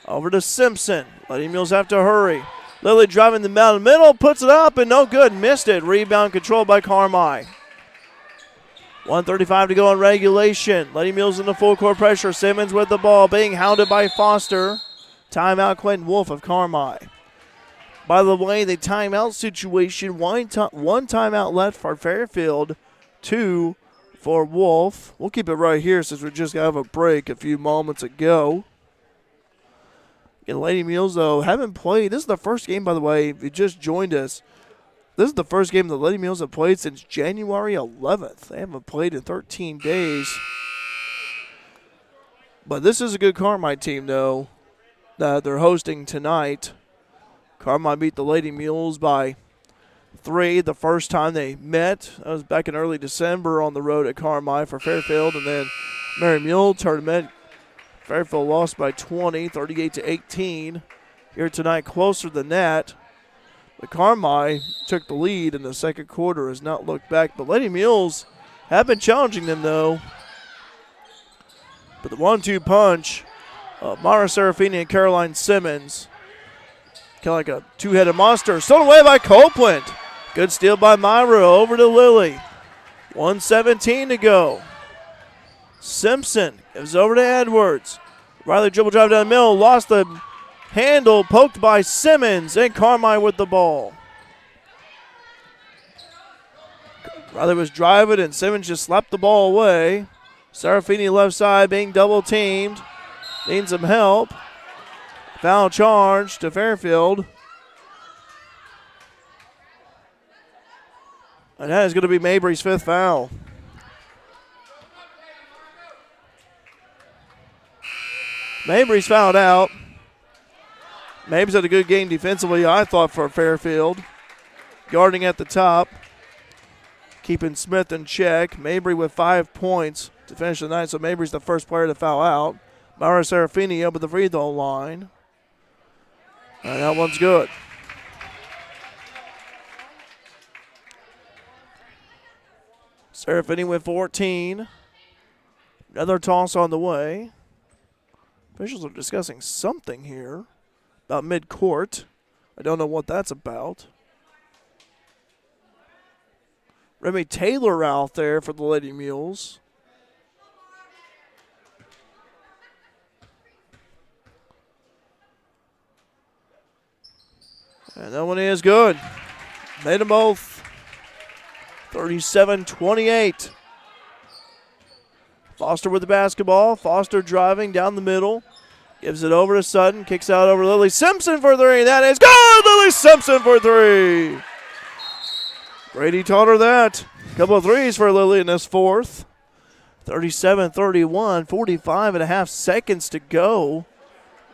[SPEAKER 1] over to Simpson. Lady Mules have to hurry. Lily driving the middle, puts it up and no good. Missed it. Rebound controlled by Carmi. 1:35 to go in regulation. Lady Mules in the full court pressure. Simmons with the ball, being hounded by Foster. Timeout, Quentin Wolf of Carmi. By the way, the timeout situation, one timeout left for Fairfield, 2 for Wolf. We'll keep it right here since we just got a break a few moments ago. And Lady Mules, though, haven't played. This is the first game, by the way, if you just joined us. This is the first game the Lady Mules have played since January 11th. They haven't played in 13 days. But this is a good Carmi team, though, that they're hosting tonight. Carmi beat the Lady Mules by 3 the first time they met. That was back in early December on the road at Carmi for Fairfield. And then Mary Mule tournament. Fairfield lost by 20, 38-18. Here tonight, closer than that. The Carmi took the lead in the second quarter, has not looked back. But Lady Mules have been challenging them, though. But the 1-2 punch of Mara Serafini and Caroline Simmons. Kind of like a two-headed monster. Stolen away by Copeland. Good steal by Myra over to Lily. 1:17 to go. Simpson gives over to Edwards. Riley dribble drive down the middle. Lost the handle. Poked by Simmons. And Carmi with the ball. Riley was driving and Simmons just slapped the ball away. Serafini left side being double teamed. Needs some help. Foul charge to Fairfield. And that is going to be Mabry's 5th foul. Mabry's fouled out. Mabry's had a good game defensively, I thought, for Fairfield. Guarding at the top. Keeping Smith in check. Mabry with 5 points to finish the night, so Mabry's the first player to foul out. Myra Serafini up at the free throw line. And that one's good. Serafini with 14. Another toss on the way. Officials are discussing something here about mid-court. I don't know what that's about. Remy Taylor out there for the Lady Mules. And that one is good. Made them both. 37-28. Foster with the basketball. Foster driving down the middle. Gives it over to Sutton. Kicks out over Lily Simpson for three. That is good! Lily Simpson for three. Brady taught her that. Couple of threes for Lily in this fourth. 37-31. 45.5 seconds to go.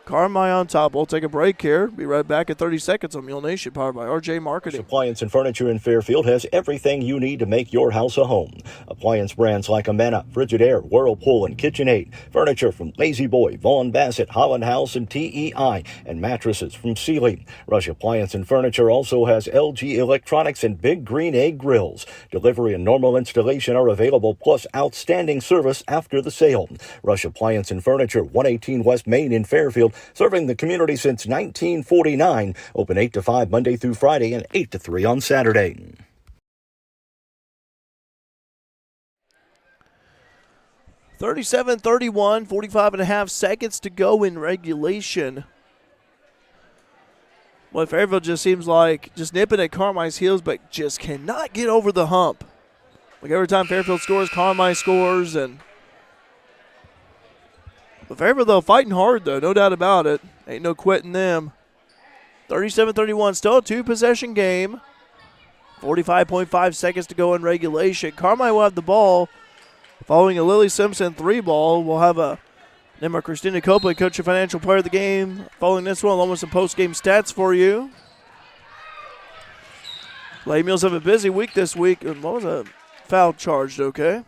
[SPEAKER 1] Carmi on top. We'll take a break here. Be right back in 30 seconds on Mule Nation, powered by RJ Marketing.
[SPEAKER 3] Appliance and Furniture in Fairfield has everything you need to make your house a home. Appliance brands like Amana, Frigidaire, Whirlpool, and KitchenAid. Furniture from Lazy Boy, Vaughn Bassett, Holland House, and TEI. And mattresses from Sealy. Rush Appliance and Furniture also has LG Electronics and Big Green Egg Grills. Delivery and normal installation are available, plus outstanding service after the sale. Rush Appliance and Furniture, 118 West Main in Fairfield. Serving the community since 1949. Open 8 to 5 Monday through Friday and 8 to 3 on Saturday.
[SPEAKER 1] (37-31), 45.5 seconds to go in regulation. Well, Fairfield just seems like just nipping at Carmi's heels, but just cannot get over the hump. Like every time Fairfield scores, Carmi scores, and but Fairfield, though, fighting hard, though, no doubt about it. Ain't no quitting them. 37-31, still a two-possession game. 45.5 seconds to go in regulation. Carmi will have the ball. Following a Lily Simpson three ball, we'll have a name of Christina Copeland, coach and financial player of the game. Following this one, along with some post-game stats for you. Lady Mules have a busy week this week. And what was a foul charged, okay?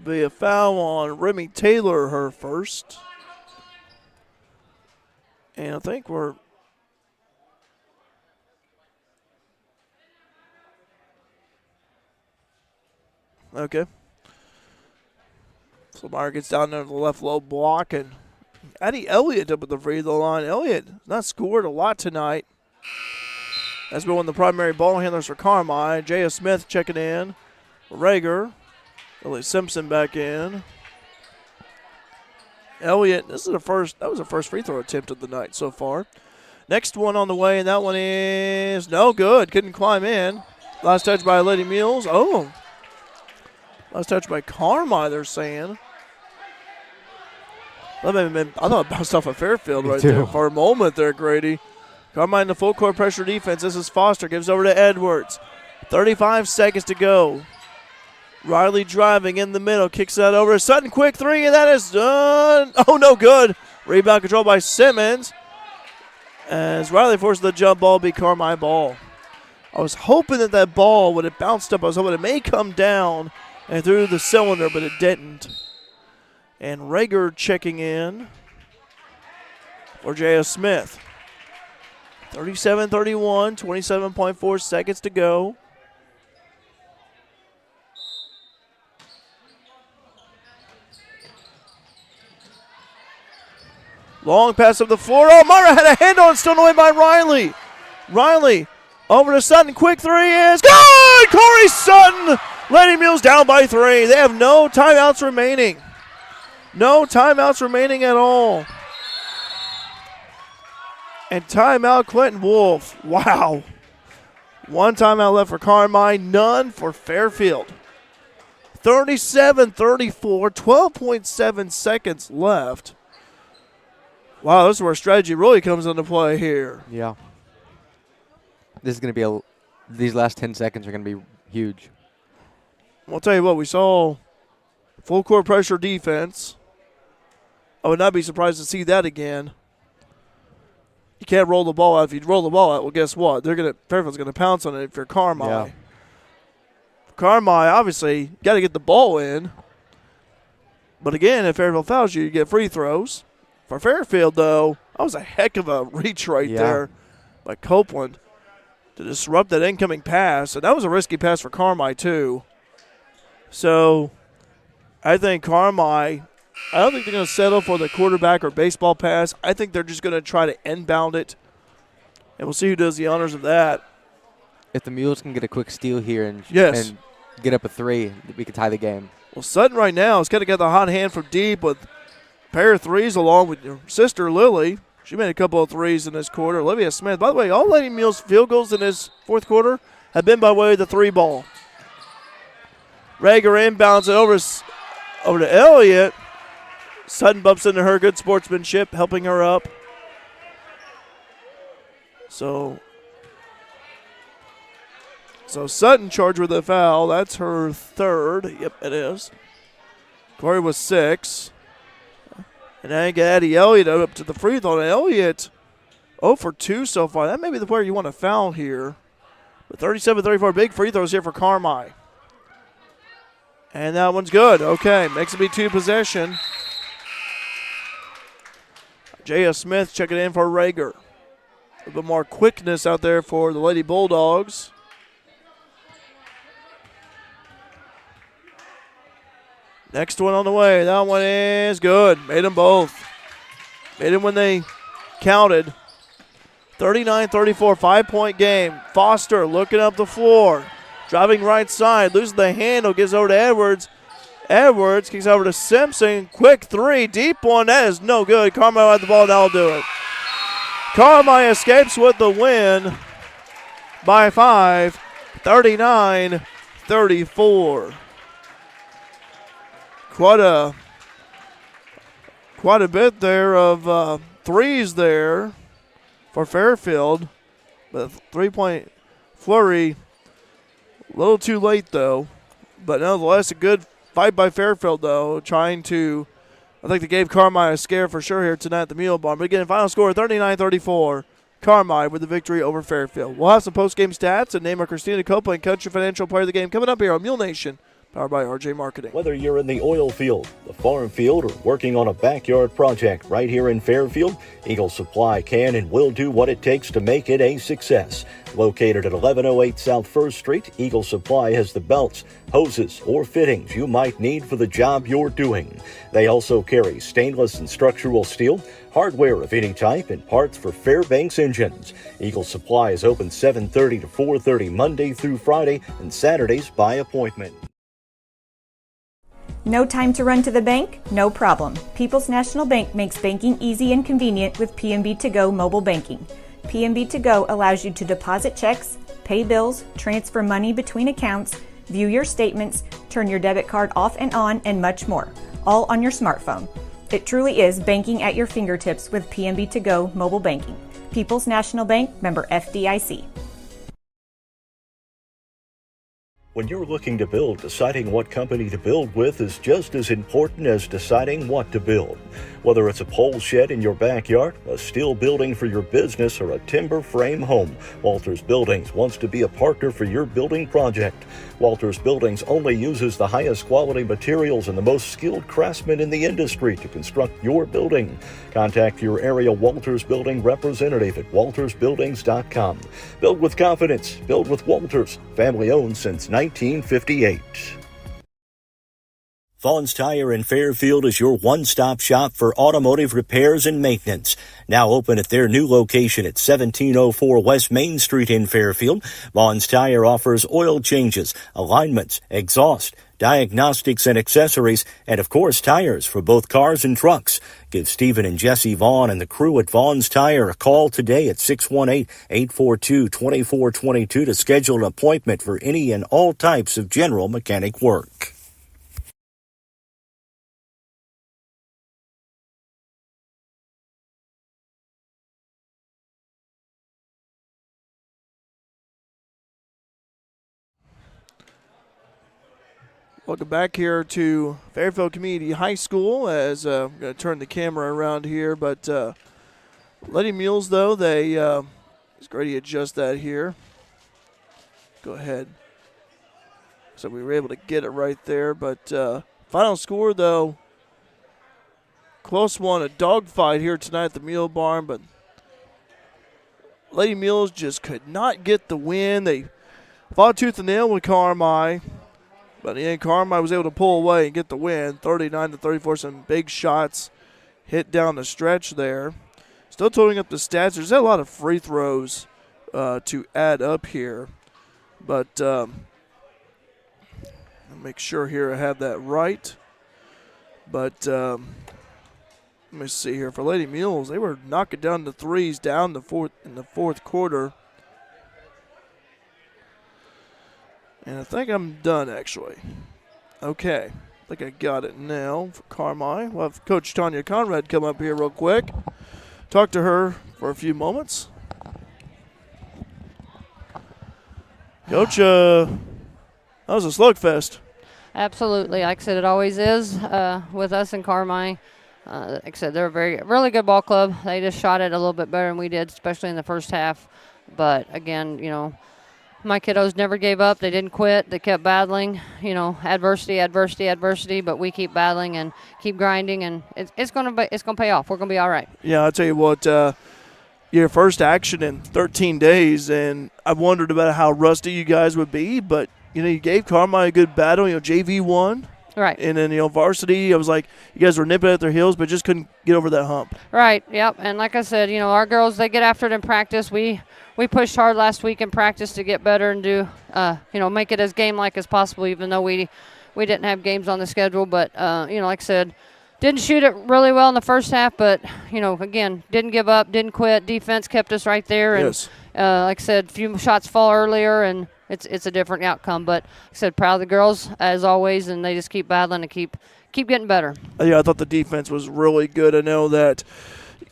[SPEAKER 1] Be a foul on Remy Taylor, her first. And I think we're okay. So Meyer gets down there to the left low block, and Addie Elliott up at the free throw line. Elliott not scored a lot tonight. That's been one of the primary ball handlers for Carmi. Jaya Smith checking in. Rager. Lily Simpson back in. Elliott, that was the first free throw attempt of the night so far. Next one on the way, and that one is no good. Couldn't climb in. Last touch by Lady Mules. Oh. Last touch by Carmi, they're saying. I thought it bounced off of Fairfield right there for a moment there, Grady. Carmi in the full court pressure defense. This is Foster. Gives over to Edwards. 35 seconds to go. Riley driving in the middle, kicks that over. Sutton, quick three, and that is done. Oh, no good. Rebound control by Simmons. As Riley forces the jump ball, be Carmi ball. I was hoping that ball, when it bounced up, I was hoping it may come down and through the cylinder, but it didn't. And Rager checking in for J.S. Smith. 37-31, 27.4 seconds to go. Long pass up the floor. Oh, Myra had a hand on, still away by Riley. Riley over to Sutton. Quick three is good! Corey Sutton. Lady Mules down by three. They have no timeouts remaining. No timeouts remaining at all. And timeout Clinton Wolf. Wow. One timeout left for Carmi, none for Fairfield. 37-34, 12.7 seconds left. Wow, this is where strategy really comes into play here.
[SPEAKER 2] Yeah. This is going to be these last 10 seconds are going to be huge.
[SPEAKER 1] I'll tell you what, we saw Full court pressure defense. I would not be surprised to see that again. You can't roll the ball out. If you roll the ball out, well, guess what? Fairfield's gonna pounce on it if you're Carmi.
[SPEAKER 2] Yeah.
[SPEAKER 1] Carmi, obviously, got to get the ball in. But again, if Fairfield fouls you, you get free throws. For Fairfield, though, that was a heck of a reach right there by Copeland to disrupt that incoming pass. And that was a risky pass for Carmi, too. So I think Carmi, I don't think they're going to settle for the quarterback or baseball pass. I think they're just going to try to inbound it. And we'll see who does the honors of that.
[SPEAKER 2] If the Mules can get a quick steal here and get up a 3, we could tie the game.
[SPEAKER 1] Well, Sutton right now has kind of got the hot hand from deep with a pair of threes along with your sister, Lily. She made a couple of threes in this quarter. Olivia Smith. By the way, all Lady Mules field goals in this fourth quarter have been by way of the 3-ball. Rager inbounds it over to Elliott. Sutton bumps into her. Good sportsmanship, helping her up. So Sutton charged with a foul. That's her 3rd. Yep, it is. Corey was 6. And I think Addie Elliott up to the free throw. And Elliott 0 for 2 so far. That may be the player you want to foul here. But 37-34, big free throws here for Carmi. And that one's good. Okay, makes it be 2 possession. J.S. Smith checking in for Rager. A little bit more quickness out there for the Lady Bulldogs. Next one on the way. That one is good. Made them both. Made them when they counted. 39-34, 5-point game. Foster looking up the floor. Driving right side. Loses the handle. Gives over to Edwards. Edwards kicks over to Simpson. Quick 3. Deep one. That is no good. Carmi had the ball. Now will do it. Carmi escapes with the win by 5. 39-34. Quite a bit there of threes there for Fairfield. But 3-point flurry, a little too late though. But nonetheless, a good fight by Fairfield though, trying to, I think they gave Carmi a scare for sure here tonight at the Mule Barn. But again, final score 39-34. Carmi with the victory over Fairfield. We'll have some post-game stats and name our Christina Copeland Country Financial Player of the Game coming up here on Mule Nation. Powered by RJ Marketing.
[SPEAKER 3] Whether you're in the oil field, the farm field, or working on a backyard project right here in Fairfield, Eagle Supply can and will do what it takes to make it a success. Located at 1108 South 1st Street, Eagle Supply has the belts, hoses, or fittings you might need for the job you're doing. They also carry stainless and structural steel, hardware of any type, and parts for Fairbanks engines. Eagle Supply is open 7:30 to 4:30 Monday through Friday and Saturdays by appointment.
[SPEAKER 7] No time to run to the bank? No problem. People's National Bank makes banking easy and convenient with PNB To Go mobile banking. PNB To Go allows you to deposit checks, pay bills, transfer money between accounts, view your statements, turn your debit card off and on, and much more, all on your smartphone. It truly is banking at your fingertips with PNB To Go mobile banking. People's National Bank, member FDIC.
[SPEAKER 3] When you're looking to build, deciding what company to build with is just as important as deciding what to build. Whether it's a pole shed in your backyard, a steel building for your business, or a timber frame home, Walters Buildings wants to be a partner for your building project. Walters Buildings only uses the highest quality materials and the most skilled craftsmen in the industry to construct your building. Contact your area Walters Building representative at waltersbuildings.com. Build with confidence. Build with Walters. Family owned since 1958. Vaughn's Tire in Fairfield is your one-stop shop for automotive repairs and maintenance. Now open at their new location at 1704 West Main Street in Fairfield, Vaughn's Tire offers oil changes, alignments, exhaust, diagnostics and accessories, and of course tires for both cars and trucks. Give Stephen and Jesse Vaughn and the crew at Vaughn's Tire a call today at 618-842-2422 to schedule an appointment for any and all types of general mechanic work.
[SPEAKER 1] Welcome back here to Fairfield Community High School as I'm going to turn the camera around here. But Lady Mules, though, it's great to adjust that here. Go ahead. So we were able to get it right there. But final score, though, close one, a dogfight here tonight at the Mule Barn. But Lady Mules just could not get the win. They fought tooth and nail with Carmi. But in the end, Carmi was able to pull away and get the win, 39-34. Some big shots hit down the stretch there. Still totaling up the stats. There's a lot of free throws to add up here. But I'll make sure here I have that right. But let me see here. For Lady Mules, they were knocking down the threes down in the fourth quarter. And I think I'm done, actually. Okay. I think I got it now for Carmi. We'll have Coach Tanya Conrad come up here real quick. Talk to her for a few moments. Coach, that was a slugfest.
[SPEAKER 12] Absolutely. Like I said, it always is with us and Carmi. Like I said, they're a really good ball club. They just shot it a little bit better than we did, especially in the first half. But, again, my kiddos never gave up. They didn't quit. They kept battling, adversity, but we keep battling and keep grinding, and it's going to pay off. We're going to be all right.
[SPEAKER 1] Yeah, I'll tell you what, your first action in 13 days, and I wondered about how rusty you guys would be, but, you gave Carmi a good battle. JV won.
[SPEAKER 12] Right.
[SPEAKER 1] And then, varsity, I was like, you guys were nipping at their heels, but just couldn't get over that hump.
[SPEAKER 12] Right, yep. And like I said, our girls, they get after it in practice. We pushed hard last week in practice to get better and do, make it as game-like as possible, even though we didn't have games on the schedule. But, like I said, didn't shoot it really well in the first half, but, again, didn't give up, didn't quit. Defense kept us right there. And,
[SPEAKER 1] yes.
[SPEAKER 12] Like I said, a few shots fall earlier, and it's a different outcome. But like I said, proud of the girls, as always, and they just keep battling and keep getting better.
[SPEAKER 1] Yeah, I thought the defense was really good. I know that,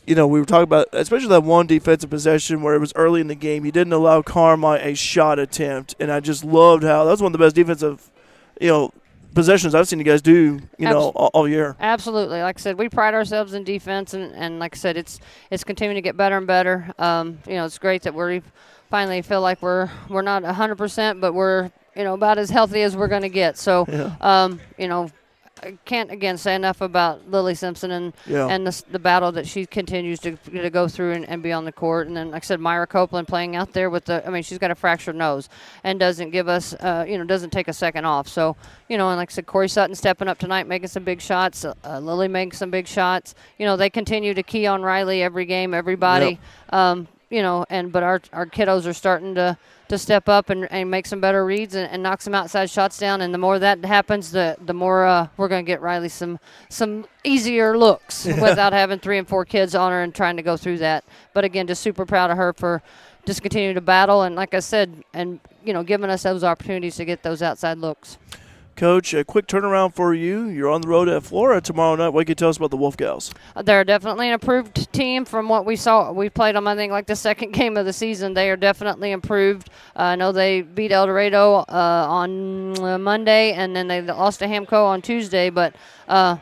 [SPEAKER 1] we were talking about, especially that one defensive possession where it was early in the game. You didn't allow Carmi a shot attempt, and I just loved how that was one of the best defensive, possessions I've seen you guys do, all year.
[SPEAKER 12] Absolutely. Like I said, we pride ourselves in defense, and like I said, it's continuing to get better and better. It's great that we finally feel like we're not 100%, but we're about as healthy as we're going to get. So,
[SPEAKER 1] yeah.
[SPEAKER 12] I can't, again, say enough about Lily Simpson and the battle that she continues to go through and be on the court. And then, like I said, Myra Copeland playing out there she's got a fractured nose and doesn't give us, doesn't take a second off. So, and like I said, Corey Sutton stepping up tonight, making some big shots. Lily making some big shots. They continue to key on Riley every game, everybody. Yep. But our kiddos are starting to step up and make some better reads and knock some outside shots down. And the more that happens, the more we're going to get Riley some easier looks without having 3 and 4 kids on her and trying to go through that. But, again, just super proud of her for just continuing to battle. And like I said, and, giving us those opportunities to get those outside looks.
[SPEAKER 1] Coach, a quick turnaround for you. You're on the road at Florida tomorrow night. What can you tell us about the Wolf Gals?
[SPEAKER 12] They're definitely an improved team from what we saw. We played them, I think, like the second game of the season. They are definitely improved. I know they beat El Dorado on Monday, and then they lost to Hamco on Tuesday. But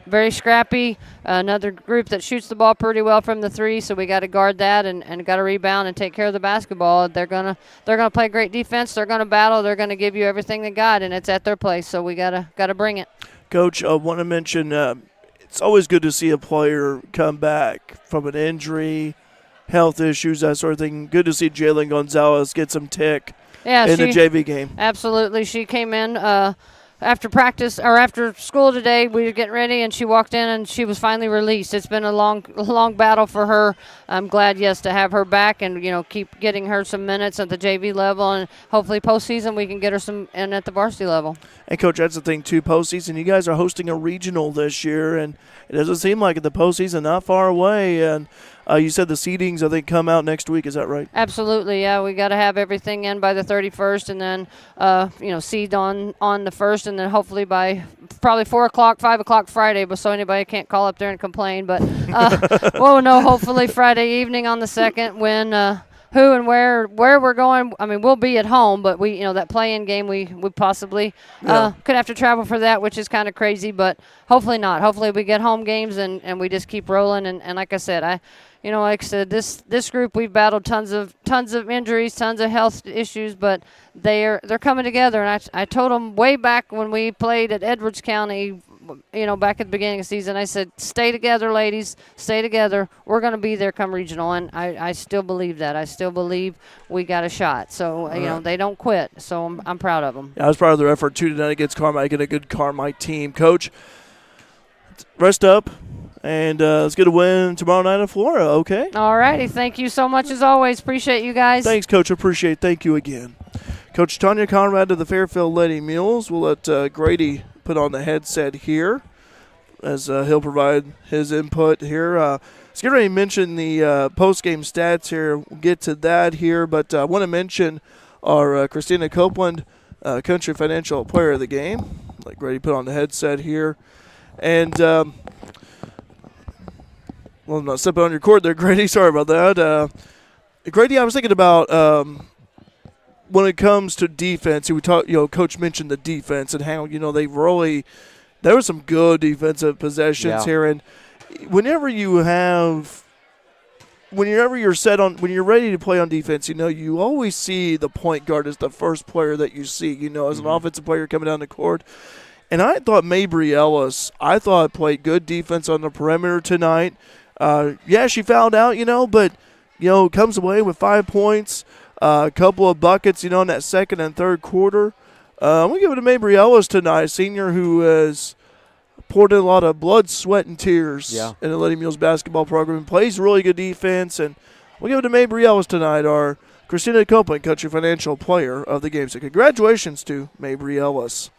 [SPEAKER 12] very scrappy. Another group that shoots the ball pretty well from the three, so we got to guard that and got to rebound and take care of the basketball. They're gonna play great defense. They're gonna battle. They're gonna give you everything they got, and it's at their place. So we gotta bring it.
[SPEAKER 1] Coach, I want to mention it's always good to see a player come back from an injury, health issues, that sort of thing. Good to see Jalen Gonzalez get some tick in the JV game.
[SPEAKER 12] Absolutely, she came in. After practice or after school today, we were getting ready, and she walked in, and she was finally released. It's been a long battle for her. I'm glad, to have her back and, keep getting her some minutes at the JV level, and hopefully postseason we can get her some in at the varsity level.
[SPEAKER 1] And, Coach, that's the thing, too, postseason. You guys are hosting a regional this year, and it doesn't seem like the postseason not far away. And you said the seedings, I think, come out next week. Is that right?
[SPEAKER 12] Absolutely, yeah. We got to have everything in by the 31st, and then, seed on the 1st, and then hopefully by probably 4 o'clock, 5 o'clock Friday, but so anybody can't call up there and complain. But we'll know hopefully Friday evening on the 2nd when who and where we're going. I mean, we'll be at home, but we, that play-in game, we possibly could have to travel for that, which is kind of crazy, but hopefully not. Hopefully we get home games and we just keep rolling. And like I said, this group, we've battled tons of injuries, tons of health issues, but they're coming together. And I told them way back when we played at Edwards County, back at the beginning of the season, I said, stay together, ladies, stay together. We're going to be there come regional, and I still believe that. I still believe we got a shot. So, they don't quit, so I'm proud of them.
[SPEAKER 1] Yeah, I was proud of their effort, too, tonight against Carmi-White, a good Carmi-White team. Coach, rest up, and let's get a win tomorrow night in Flora, okay?
[SPEAKER 12] All righty. Thank you so much, as always. Appreciate you guys.
[SPEAKER 1] Thanks, Coach. Appreciate it. Thank you again. Coach Tanya Conrad of the Fairfield Lady Mules. We'll let Grady put on the headset here as he'll provide his input here. Let's get ready to mention the post-game stats here. We'll get to that here, but I want to mention our Christina Copeland Country Financial Player of the Game. Let Grady put on the headset here. And, I'm not stepping on your cord there, Grady. Sorry about that. Grady, I was thinking about when it comes to defense, we talked. Coach mentioned the defense and how there were some good defensive possessions here. And whenever you're ready to play on defense, you always see the point guard as the first player that you see. As an offensive player coming down the court. And I thought Mabry Ellis, played good defense on the perimeter tonight. She fouled out, but comes away with 5 points. A couple of buckets, in that second and third quarter. I'm going to give it to Mabry Ellis tonight, a senior who has poured in a lot of blood, sweat, and tears in the Lady Mules basketball program. Plays really good defense, and we'll give it to Mabry Ellis tonight, our Christina Copeland Country Financial Player of the Game. So congratulations to Mabry Ellis.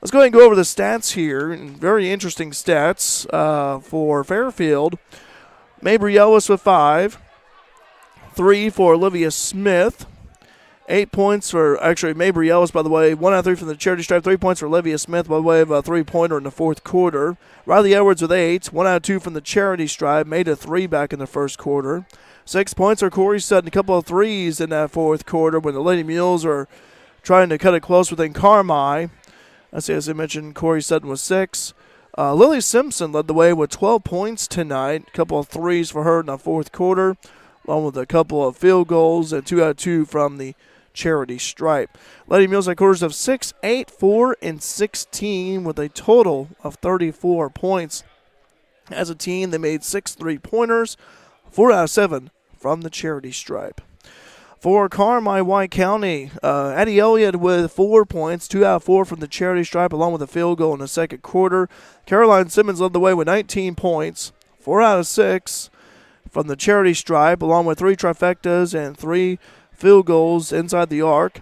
[SPEAKER 1] Let's go ahead and go over the stats here, and very interesting stats for Fairfield. Mabry Ellis with 5. 3 for Olivia Smith. 8 points for, Mabry Ellis, by the way, 1 out of 3 from the charity stripe. 3 points for Olivia Smith by way of a three-pointer in the fourth quarter. Riley Edwards with 8. 1 out of 2 from the charity stripe. Made a 3 back in the first quarter. 6 points for Corey Sutton. A couple of threes in that fourth quarter when the Lady Mules are trying to cut it close within Carmi. As I mentioned, Corey Sutton was 6. Lily Simpson led the way with 12 points tonight. A couple of threes for her in the fourth quarter, along with a couple of field goals and 2 out of 2 from the charity stripe. Lady Mules had quarters of 6, 8, 4, and 16 with a total of 34 points. As a team, they made 6 3-pointers, 4 out of 7 from the charity stripe. For Carmi-White County, Addie Elliott with 4 points, 2 out of 4 from the charity stripe, along with a field goal in the second quarter. Caroline Simmons led the way with 19 points, 4 out of 6 from the charity stripe, along with 3 trifectas and 3 field goals inside the arc.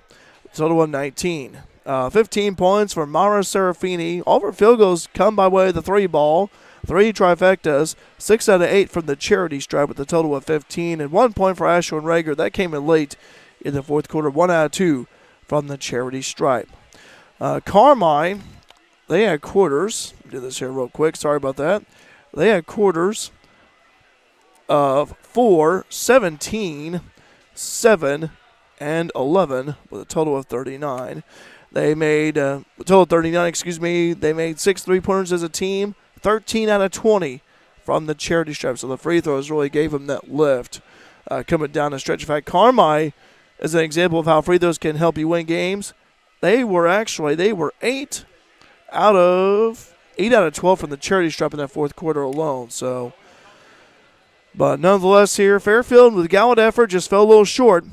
[SPEAKER 1] Total of 19. 15 points for Mara Serafini. All of her field goals come by way of the 3-ball. 3 trifectas, 6 out of 8 from the charity stripe with a total of 15. And 1 point for Ashlyn Rager. That came in late in the fourth quarter. 1 out of 2 from the charity stripe. Carmi, they had quarters. Do this here real quick. Sorry about that. They had quarters of 4, 17, 7, and 11 with a total of 39. They made a total of 39, They made 6 3-pointers as a team, 13 out of 20 from the charity stripe. So the free throws really gave them that lift coming down the stretch. In fact, Carmi is an example of how free throws can help you win games. They were 8 out of 12 from the charity stripe in that fourth quarter alone. So, but nonetheless here, Fairfield with gallant effort just fell a little short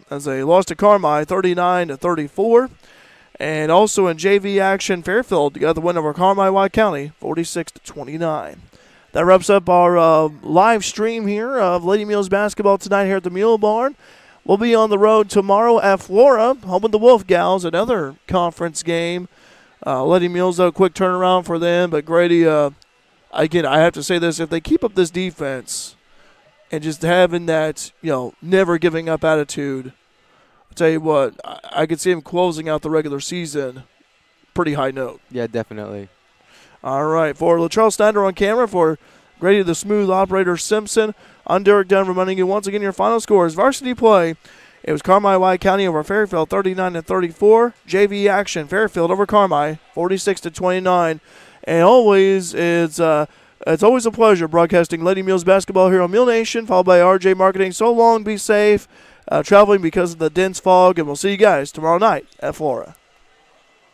[SPEAKER 1] as they lost to Carmi 39-34. And also in JV action, Fairfield got the win over Carmi-White County 46-29. That wraps up our live stream here of Lady Mules basketball tonight here at the Mule Barn. We'll be on the road tomorrow at Flora, home with the Wolf Gals, another conference game. Lady Mules, a quick turnaround for them. But Grady, again, I have to say this, if they keep up this defense and just having that, never giving up attitude, I'll tell you what, I could see him closing out the regular season pretty high note.
[SPEAKER 2] Yeah, definitely.
[SPEAKER 1] All right, for Latrell Snyder on camera, for Grady the Smooth Operator Simpson, I'm Derek Dunn reminding you once again your final scores. Varsity play, it was Carmi-White County over Fairfield 39-34. JV action, Fairfield over Carmi 46-29. And always it's always a pleasure broadcasting Lady Mules basketball here on Mule Nation, followed by RJ Marketing. So long, be safe, traveling because of the dense fog, and we'll see you guys tomorrow night at Flora.